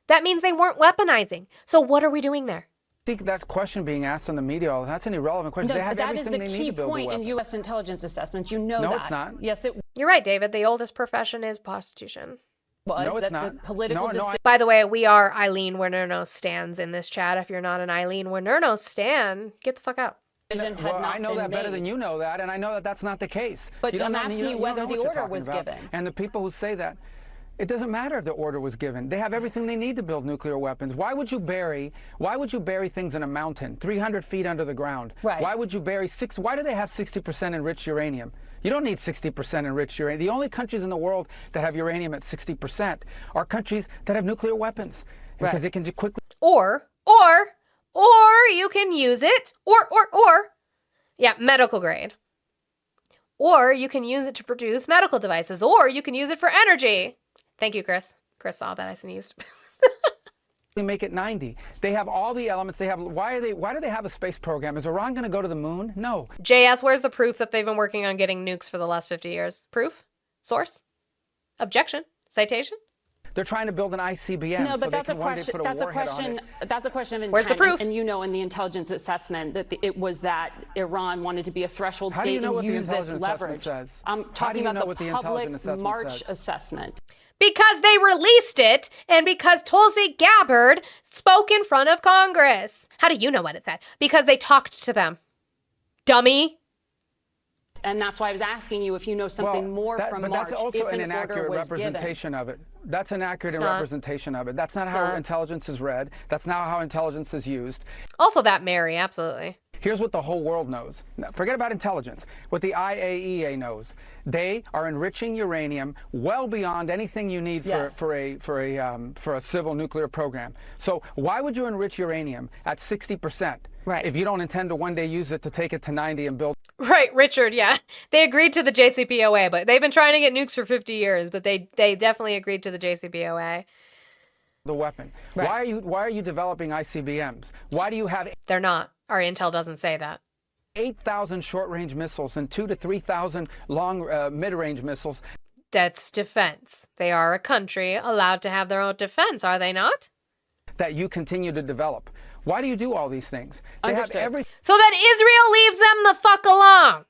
[SPEAKER 1] that means they weren't weaponizing. So what are we doing there?
[SPEAKER 12] I think that question being asked on the media, that's an irrelevant question.
[SPEAKER 11] No,
[SPEAKER 12] they have
[SPEAKER 11] that is
[SPEAKER 12] everything
[SPEAKER 11] the
[SPEAKER 12] they need
[SPEAKER 11] key
[SPEAKER 12] to build a
[SPEAKER 11] point
[SPEAKER 12] weapon.
[SPEAKER 11] in U.S. intelligence assessments. You know that.
[SPEAKER 12] No, it's not.
[SPEAKER 11] Yes, it
[SPEAKER 1] You're right, David. The oldest profession is prostitution.
[SPEAKER 11] was.
[SPEAKER 12] No, it's
[SPEAKER 11] that
[SPEAKER 12] not.
[SPEAKER 11] The political decision.
[SPEAKER 1] By the way, we are Eileen Wernernos stans in this chat. If you're not an Eileen Wernernos stan, get the fuck out.
[SPEAKER 12] Well, I know that better than you know that, and I know that that's not the case.
[SPEAKER 11] But
[SPEAKER 12] You don't
[SPEAKER 11] I'm
[SPEAKER 12] know-
[SPEAKER 11] asking
[SPEAKER 12] you
[SPEAKER 11] you
[SPEAKER 12] don't
[SPEAKER 11] whether
[SPEAKER 12] know
[SPEAKER 11] the
[SPEAKER 12] what you're
[SPEAKER 11] order
[SPEAKER 12] talking
[SPEAKER 11] was
[SPEAKER 12] about.
[SPEAKER 11] given.
[SPEAKER 12] And the people who say that, it doesn't matter if the order was given. They have everything they need to build nuclear weapons. Why would you bury things in a mountain, 300 feet under the ground?
[SPEAKER 11] Right.
[SPEAKER 12] Why would you bury why do they have 60% enriched uranium? You don't need 60% enriched uranium. The only countries in the world that have uranium at 60% are countries that have nuclear weapons. Because it can just quickly...
[SPEAKER 1] Or you can use it, medical grade. Or you can use it to produce medical devices, or you can use it for energy. Thank you, Chris. Chris saw that I sneezed.
[SPEAKER 12] They make it 90. They have all the elements. They have. Why do they have a space program? Is Iran going to go to the moon? No.
[SPEAKER 1] JS, where's the proof that they've been working on getting nukes for the last 50 years? Proof? Source? Objection? Citation?
[SPEAKER 12] They're trying to build an ICBM.
[SPEAKER 11] No, but
[SPEAKER 12] so
[SPEAKER 11] that's
[SPEAKER 12] they
[SPEAKER 11] a
[SPEAKER 12] can one day
[SPEAKER 11] question.
[SPEAKER 12] put a
[SPEAKER 11] That's a
[SPEAKER 12] warhead on
[SPEAKER 11] question.
[SPEAKER 12] it.
[SPEAKER 11] That's a question of intent.
[SPEAKER 1] Where's the proof?
[SPEAKER 11] And you know, in the intelligence assessment, that it was that Iran wanted to be a threshold
[SPEAKER 12] How do
[SPEAKER 11] state
[SPEAKER 12] you know what
[SPEAKER 11] and
[SPEAKER 12] the
[SPEAKER 11] use this
[SPEAKER 12] intelligence
[SPEAKER 11] leverage.
[SPEAKER 12] assessment says?
[SPEAKER 11] I'm
[SPEAKER 12] How do
[SPEAKER 11] talking
[SPEAKER 12] you know
[SPEAKER 11] about
[SPEAKER 12] what
[SPEAKER 11] the
[SPEAKER 12] the
[SPEAKER 11] public
[SPEAKER 12] intelligence assessment
[SPEAKER 11] March
[SPEAKER 12] says?
[SPEAKER 11] assessment.
[SPEAKER 1] Because they released it and because Tulsi Gabbard spoke in front of Congress. How do you know what it said? Because they talked to them. Dummy.
[SPEAKER 11] And that's why I was asking you if you know something more from
[SPEAKER 12] but
[SPEAKER 11] March.
[SPEAKER 12] that's also
[SPEAKER 11] if
[SPEAKER 12] an
[SPEAKER 11] order
[SPEAKER 12] inaccurate
[SPEAKER 11] was
[SPEAKER 12] representation of it. That's an accurate
[SPEAKER 1] It's not.
[SPEAKER 12] representation of it. That's not
[SPEAKER 1] It's
[SPEAKER 12] how
[SPEAKER 1] not.
[SPEAKER 12] intelligence is read. That's not how intelligence is used.
[SPEAKER 1] Also that Mary, absolutely.
[SPEAKER 12] Here's what the whole world knows. Now, forget about intelligence. What the IAEA knows. They are enriching uranium well beyond anything you need for a civil nuclear program. So why would you enrich uranium at 60% if you don't intend to one day use it to take it to 90 and build?
[SPEAKER 1] Right, Richard, yeah. They agreed to the JCPOA, but they've been trying to get nukes for 50 years, but they definitely agreed to the JCPOA.
[SPEAKER 12] The weapon.
[SPEAKER 1] Right.
[SPEAKER 12] Why are you developing ICBMs? Why do you have?
[SPEAKER 1] They're not. Our intel doesn't say that.
[SPEAKER 12] 8,000 short-range missiles and 2,000 to 3,000 long mid-range missiles.
[SPEAKER 1] That's defense. They are a country allowed to have their own defense, are they not?
[SPEAKER 12] That you continue to develop. Why do you do all these things? They have everything.
[SPEAKER 1] So that Israel leaves them the fuck alone.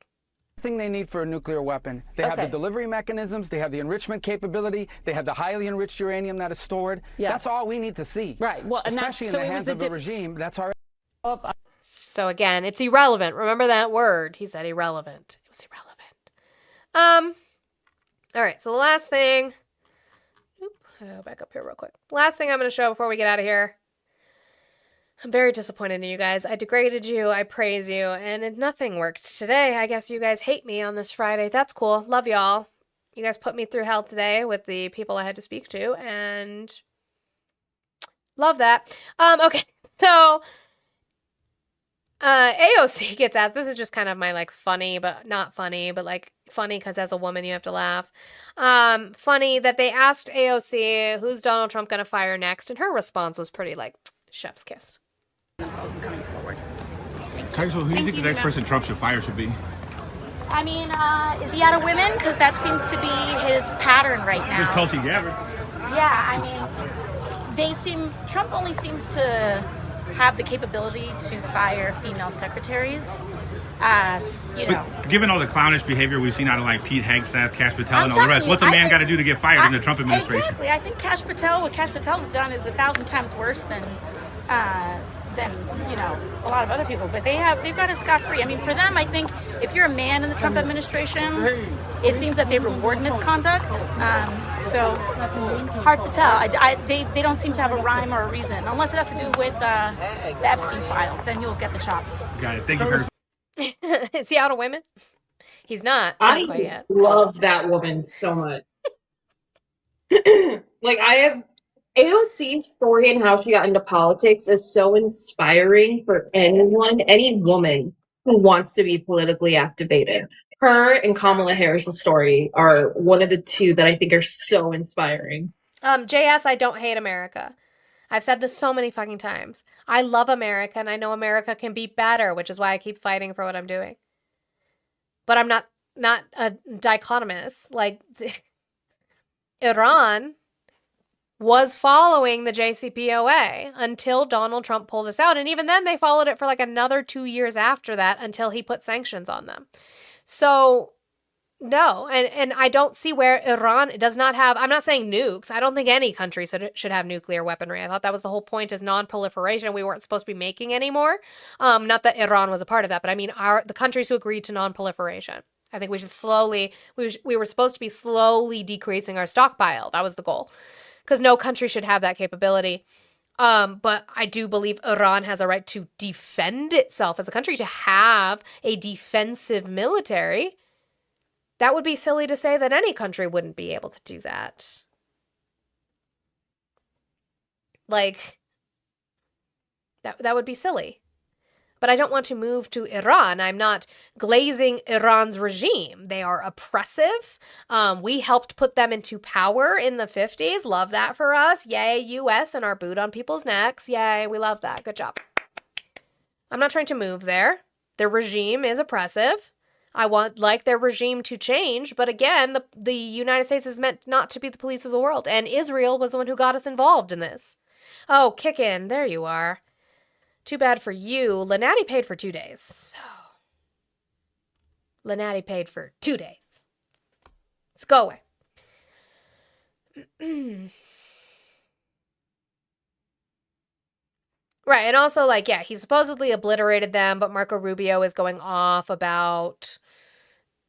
[SPEAKER 12] Everything they need for a nuclear weapon. They have the delivery mechanisms, they have the enrichment capability, they have the highly enriched uranium that is stored.
[SPEAKER 11] Yes.
[SPEAKER 12] That's all we need to see.
[SPEAKER 11] Right. Well, and
[SPEAKER 12] especially in the hands of a regime that's already.
[SPEAKER 1] So again, it's irrelevant. Remember that word. He said irrelevant. It was irrelevant. All right, so the last thing. I'll go back up here real quick. Last thing I'm going to show before we get out of here. I'm very disappointed in you guys. I degraded you, I praise you, and nothing worked today. I guess you guys hate me on this Friday. That's cool. Love y'all. You guys put me through hell today with the people I had to speak to, and love that. Okay, so AOC gets asked, this is just kind of my like funny, but not funny, but like funny because as a woman you have to laugh. Funny that they asked AOC, who's Donald Trump going to fire next? And her response was pretty like, chef's kiss.
[SPEAKER 6] Themselves and coming forward.
[SPEAKER 13] Kaiso, who do you think the next person Trump should fire should be?
[SPEAKER 6] I mean, is he out of women? Because that seems to be his pattern right now.
[SPEAKER 13] It's Tulsi Gabbard.
[SPEAKER 6] Yeah, I mean, Trump only seems to have the capability to fire female secretaries.
[SPEAKER 13] But given all the clownish behavior we've seen out of like Pete Hegseth, Kash Patel, and all the rest, what's a man got to do to get fired in the Trump administration?
[SPEAKER 6] Exactly. I think what Kash Patel's done is 1,000 times worse than a lot of other people. But they've got it scot-free. I mean, for them, I think if you're a man in the Trump administration, it seems that they reward misconduct. So hard to tell. They don't seem to have a rhyme or a reason, unless it has to do with the Epstein files. Then you'll get the chop.
[SPEAKER 13] Got it. Thank you, Curtis.
[SPEAKER 1] Is he out of women? He's not. Not quite yet.
[SPEAKER 10] Love that woman so much. Like, I have AOC's story and how she got into politics is so inspiring for anyone, any woman who wants to be politically activated. Her and Kamala Harris's story are one of the two that I think are so inspiring.
[SPEAKER 1] JS, I don't hate America. I've said this so many fucking times. I love America, and I know America can be better, which is why I keep fighting for what I'm doing. But I'm not a dichotomous. Like, Iran was following the JCPOA until Donald Trump pulled us out. And even then, they followed it for like another 2 years after that until he put sanctions on them. So, no. And I don't see where Iran does not have, I'm not saying nukes. I don't think any country should have nuclear weaponry. I thought that was the whole point, is non-proliferation. We weren't supposed to be making anymore. Not that Iran was a part of that, but I mean the countries who agreed to non-proliferation. I think we should we were supposed to be slowly decreasing our stockpile. That was the goal. Because no country should have that capability. But I do believe Iran has a right to defend itself as a country, to have a defensive military. That would be silly to say that any country wouldn't be able to do that. Like, that would be silly. But I don't want to move to Iran. I'm not glazing Iran's regime. They are oppressive. We helped put them into power in the 50s. Love that for us. Yay, US and our boot on people's necks. Yay, we love that. Good job. I'm not trying to move there. Their regime is oppressive. I want like their regime to change, but again, the United States is meant not to be the police of the world, and Israel was the one who got us involved in this. Oh, kick in. There you are. Too bad for you. Lenati paid for 2 days. So Lenati paid for 2 days. Let's go away. Right, and also, like, yeah, he supposedly obliterated them, but Marco Rubio is going off about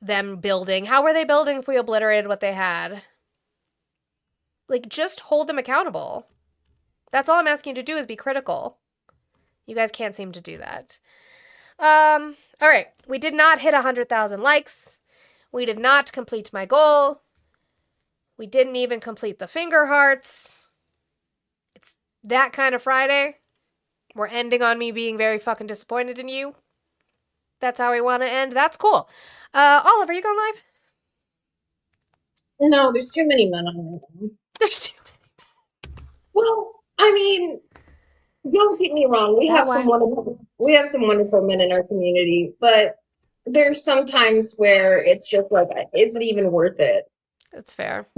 [SPEAKER 1] them building. How were they building if we obliterated what they had? Like, just hold them accountable. That's all I'm asking you to do is be critical. You guys can't seem to do that. All right, we did not hit 100,000 likes. We did not complete my goal. We didn't even complete the finger hearts. It's that kind of Friday. We're ending on me being very fucking disappointed in you. That's how we want to end. That's cool. Olive, are you going live?
[SPEAKER 10] No, there's too many men on it.
[SPEAKER 1] There's too many.
[SPEAKER 10] Well, I mean, don't get me wrong. We have some wonderful men in our community, but there's some times where it's just like, is it even worth it?
[SPEAKER 1] That's fair.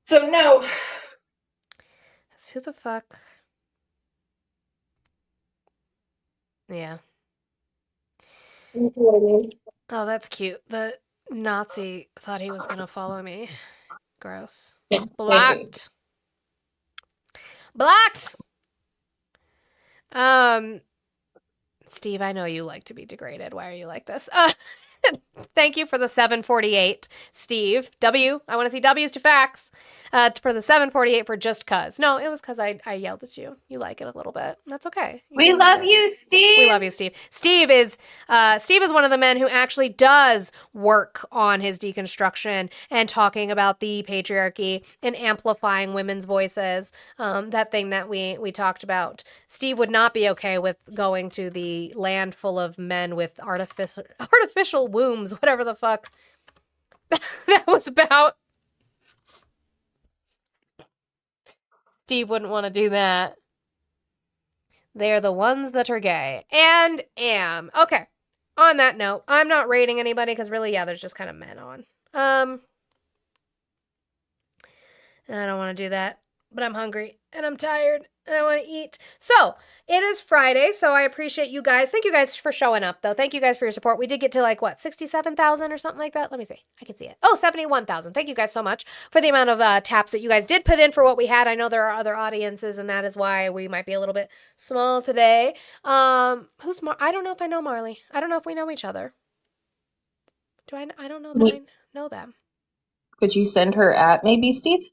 [SPEAKER 10] So no.
[SPEAKER 1] That's who the fuck. Yeah.
[SPEAKER 10] You know what I mean?
[SPEAKER 1] Oh, that's cute. The Nazi thought he was gonna follow me. Gross. Blocked. Blocked! Steve, I know you like to be degraded. Why are you like this? Thank you for the 748, Steve. W. I want to see W's to facts. For the 748 for just cuz. No, it was cuz I yelled at you. You like it a little bit. That's okay.
[SPEAKER 10] We love you, Steve.
[SPEAKER 1] We love you, Steve. Steve is one of the men who actually does work on his deconstruction and talking about the patriarchy and amplifying women's voices. That thing that we talked about. Steve would not be okay with going to the land full of men with artificial wombs, whatever the fuck that was about. Steve wouldn't want to do that. They're the ones that are gay. And am. Okay. On that note, I'm not rating anybody because really, yeah, there's just kind of men on. I don't want to do that, but I'm hungry and I'm tired and I want to eat. So it is Friday, so I appreciate you guys. Thank you guys for showing up, though. Thank you guys for your support. We did get to like, what, 67,000 or something like that? Let me see. I can see it. Oh, 71,000. Thank you guys so much for the amount of taps that you guys did put in for what we had. I know there are other audiences, and that is why we might be a little bit small today. I don't know if I know Marley. I don't know if we know each other. I don't know that I know them.
[SPEAKER 10] Could you send her at maybe, Steve?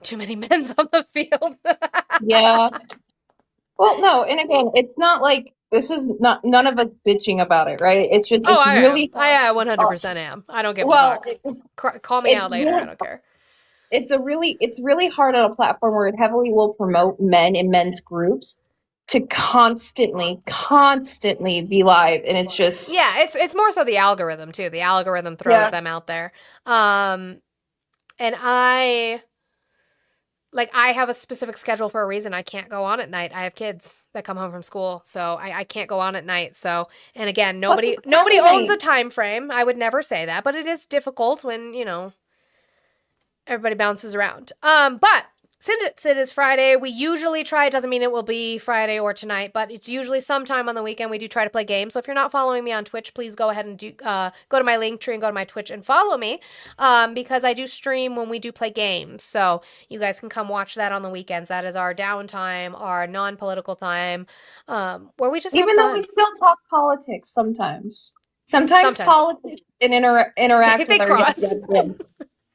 [SPEAKER 1] Too many men's on the field.
[SPEAKER 10] Yeah. Well, no, and again, it's not like this is not none of us bitching about it, right? It's just
[SPEAKER 1] I
[SPEAKER 10] really
[SPEAKER 1] am. I 100% am. I don't give a fuck. Call me out later. I don't care.
[SPEAKER 10] It's really hard on a platform where it heavily will promote men in men's groups to constantly be live, and it's just
[SPEAKER 1] it's more so the algorithm too. The algorithm throws them out there, and I have a specific schedule for a reason. I can't go on at night. I have kids that come home from school, so I can't go on at night. So, and again, nobody owns a time frame. I would never say that, but it is difficult when, everybody bounces around. But since it is Friday, we usually try, it doesn't mean it will be Friday or tonight, but it's usually sometime on the weekend we do try to play games. So if you're not following me on Twitch, please go ahead and go to my link tree and go to my Twitch and follow me, because I do stream when we do play games. So you guys can come watch that on the weekends. That is our downtime, our non-political time, where we just
[SPEAKER 10] even though we still talk politics sometimes. Sometimes politics and interact with our young.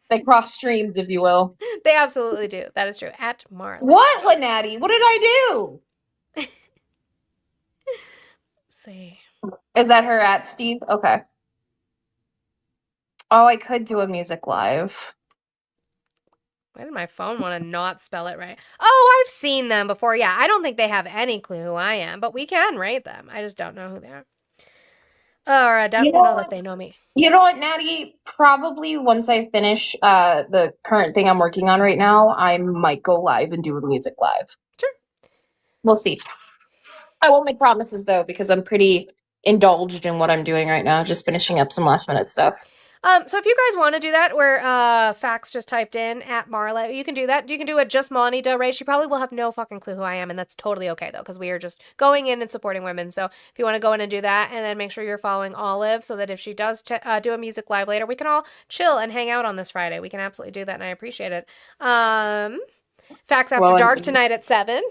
[SPEAKER 10] They cross streams, if you will.
[SPEAKER 1] They absolutely do. That is true. At Marley.
[SPEAKER 10] What, Lenati? What did I do?
[SPEAKER 1] See.
[SPEAKER 10] Is that her at Steve? Okay. Oh, I could do a music live.
[SPEAKER 1] Why did my phone want to not spell it right? Oh, I've seen them before. Yeah, I don't think they have any clue who I am, but we can rate them. I just don't know who they are. Or I don't know that they know me.
[SPEAKER 10] You know what, Natty? Probably once I finish the current thing I'm working on right now, I might go live and do a music live.
[SPEAKER 1] Sure.
[SPEAKER 10] We'll see. I won't make promises, though, because I'm pretty indulged in what I'm doing right now, just finishing up some last minute stuff.
[SPEAKER 1] So if you guys want to do that, where Fax just typed in at Marla, you can do that. You can do it just Monty Del Rey. She probably will have no fucking clue who I am, and that's totally okay though, because we are just going in and supporting women. So if you want to go in and do that, and then make sure you're following Olive, so that if she does do a music live later, we can all chill and hang out on this Friday. We can absolutely do that, and I appreciate it. Fax After Dark tonight at 7.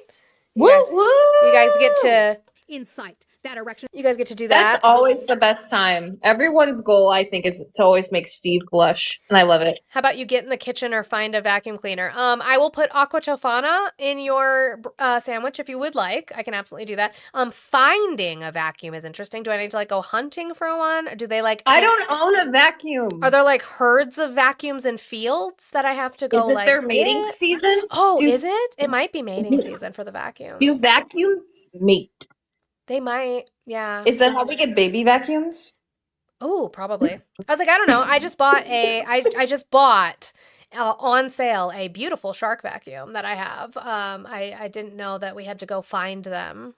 [SPEAKER 1] You guys get to insight that erection. You guys get to do that.
[SPEAKER 10] That's always the best time. Everyone's goal, I think, is to always make Steve blush, and I love it.
[SPEAKER 1] How about you get in the kitchen or find a vacuum cleaner? I will put aqua tofana in your sandwich if you would like. I can absolutely do that. Finding a vacuum is interesting. Do I need to like go hunting for one? Or do they like?
[SPEAKER 10] I don't own a vacuum.
[SPEAKER 1] Are there like herds of vacuums in fields that I have to go?
[SPEAKER 10] Is it
[SPEAKER 1] like
[SPEAKER 10] their mating season?
[SPEAKER 1] Oh, is it? It might be mating season for the vacuum.
[SPEAKER 10] Do vacuums mate?
[SPEAKER 1] They might, yeah.
[SPEAKER 10] Is that how we get baby vacuums?
[SPEAKER 1] Oh, probably. I was like, I don't know. I just bought on sale a beautiful shark vacuum that I have. I didn't know that we had to go find them.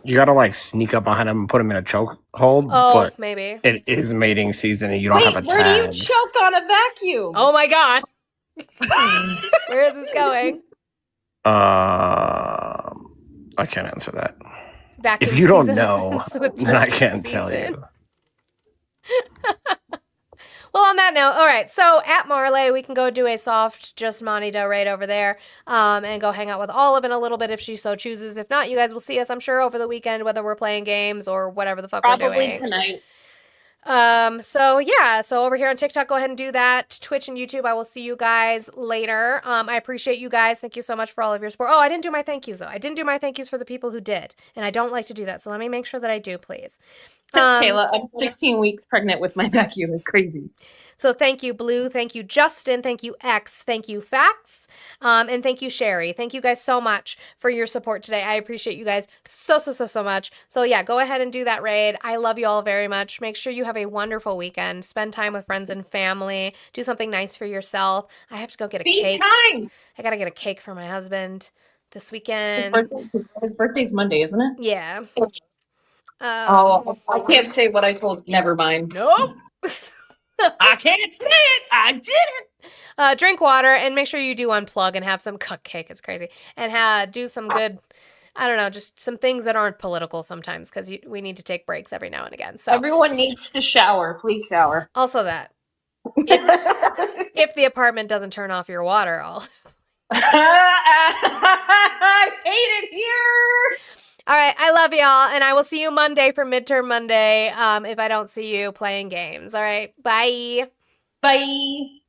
[SPEAKER 17] You gotta like sneak up behind them and put them in a choke hold.
[SPEAKER 1] Oh,
[SPEAKER 17] but
[SPEAKER 1] maybe.
[SPEAKER 17] It is mating season and you don't have a tag.
[SPEAKER 10] Where do you choke on a vacuum?
[SPEAKER 1] Oh my god. Where is this going?
[SPEAKER 17] I can't answer that.
[SPEAKER 1] Vacuum
[SPEAKER 17] if you don't
[SPEAKER 1] season
[SPEAKER 17] know, then I can't tell
[SPEAKER 1] season.
[SPEAKER 17] you.
[SPEAKER 1] Well, on that note, all right. So at Marley, we can go do a soft, just Monty Del Rey over there, and go hang out with Olive in a little bit if she so chooses. If not, you guys will see us, I'm sure, over the weekend, whether we're playing games or whatever the fuck we're doing.
[SPEAKER 10] Probably tonight.
[SPEAKER 1] So yeah, so over here on TikTok, go ahead and do that. Twitch and YouTube, I will see you guys later. I appreciate you guys. Thank you so much for all of your support. Oh, I didn't do my thank yous though. I didn't do my thank yous for the people who did, and I don't like to do that. So let me make sure that I do, please.
[SPEAKER 10] Kayla, I'm 16 weeks pregnant with my vacuum. It's crazy.
[SPEAKER 1] So thank you, Blue. Thank you, Justin. Thank you, X. Thank you, Fax. And thank you, Sherry. Thank you guys so much for your support today. I appreciate you guys so much. So yeah, go ahead and do that raid. I love you all very much. Make sure you have a wonderful weekend. Spend time with friends and family. Do something nice for yourself. I have to go get a cake. I got to get a cake for my husband this weekend.
[SPEAKER 10] His birthday's Monday, isn't it?
[SPEAKER 1] Yeah.
[SPEAKER 10] I can't say what I told. Never mind.
[SPEAKER 1] Nope.
[SPEAKER 10] I can't say it. I didn't.
[SPEAKER 1] Drink water and make sure you do unplug and have some cupcake. It's crazy. And do some good, I don't know, just some things that aren't political sometimes because we need to take breaks every now and again. So
[SPEAKER 10] everyone needs to shower. Please shower.
[SPEAKER 1] Also that. If the apartment doesn't turn off your water,
[SPEAKER 10] I hate it here.
[SPEAKER 1] All right, I love y'all, and I will see you Monday for Midterm Monday if I don't see you playing games. All right, bye.
[SPEAKER 10] Bye.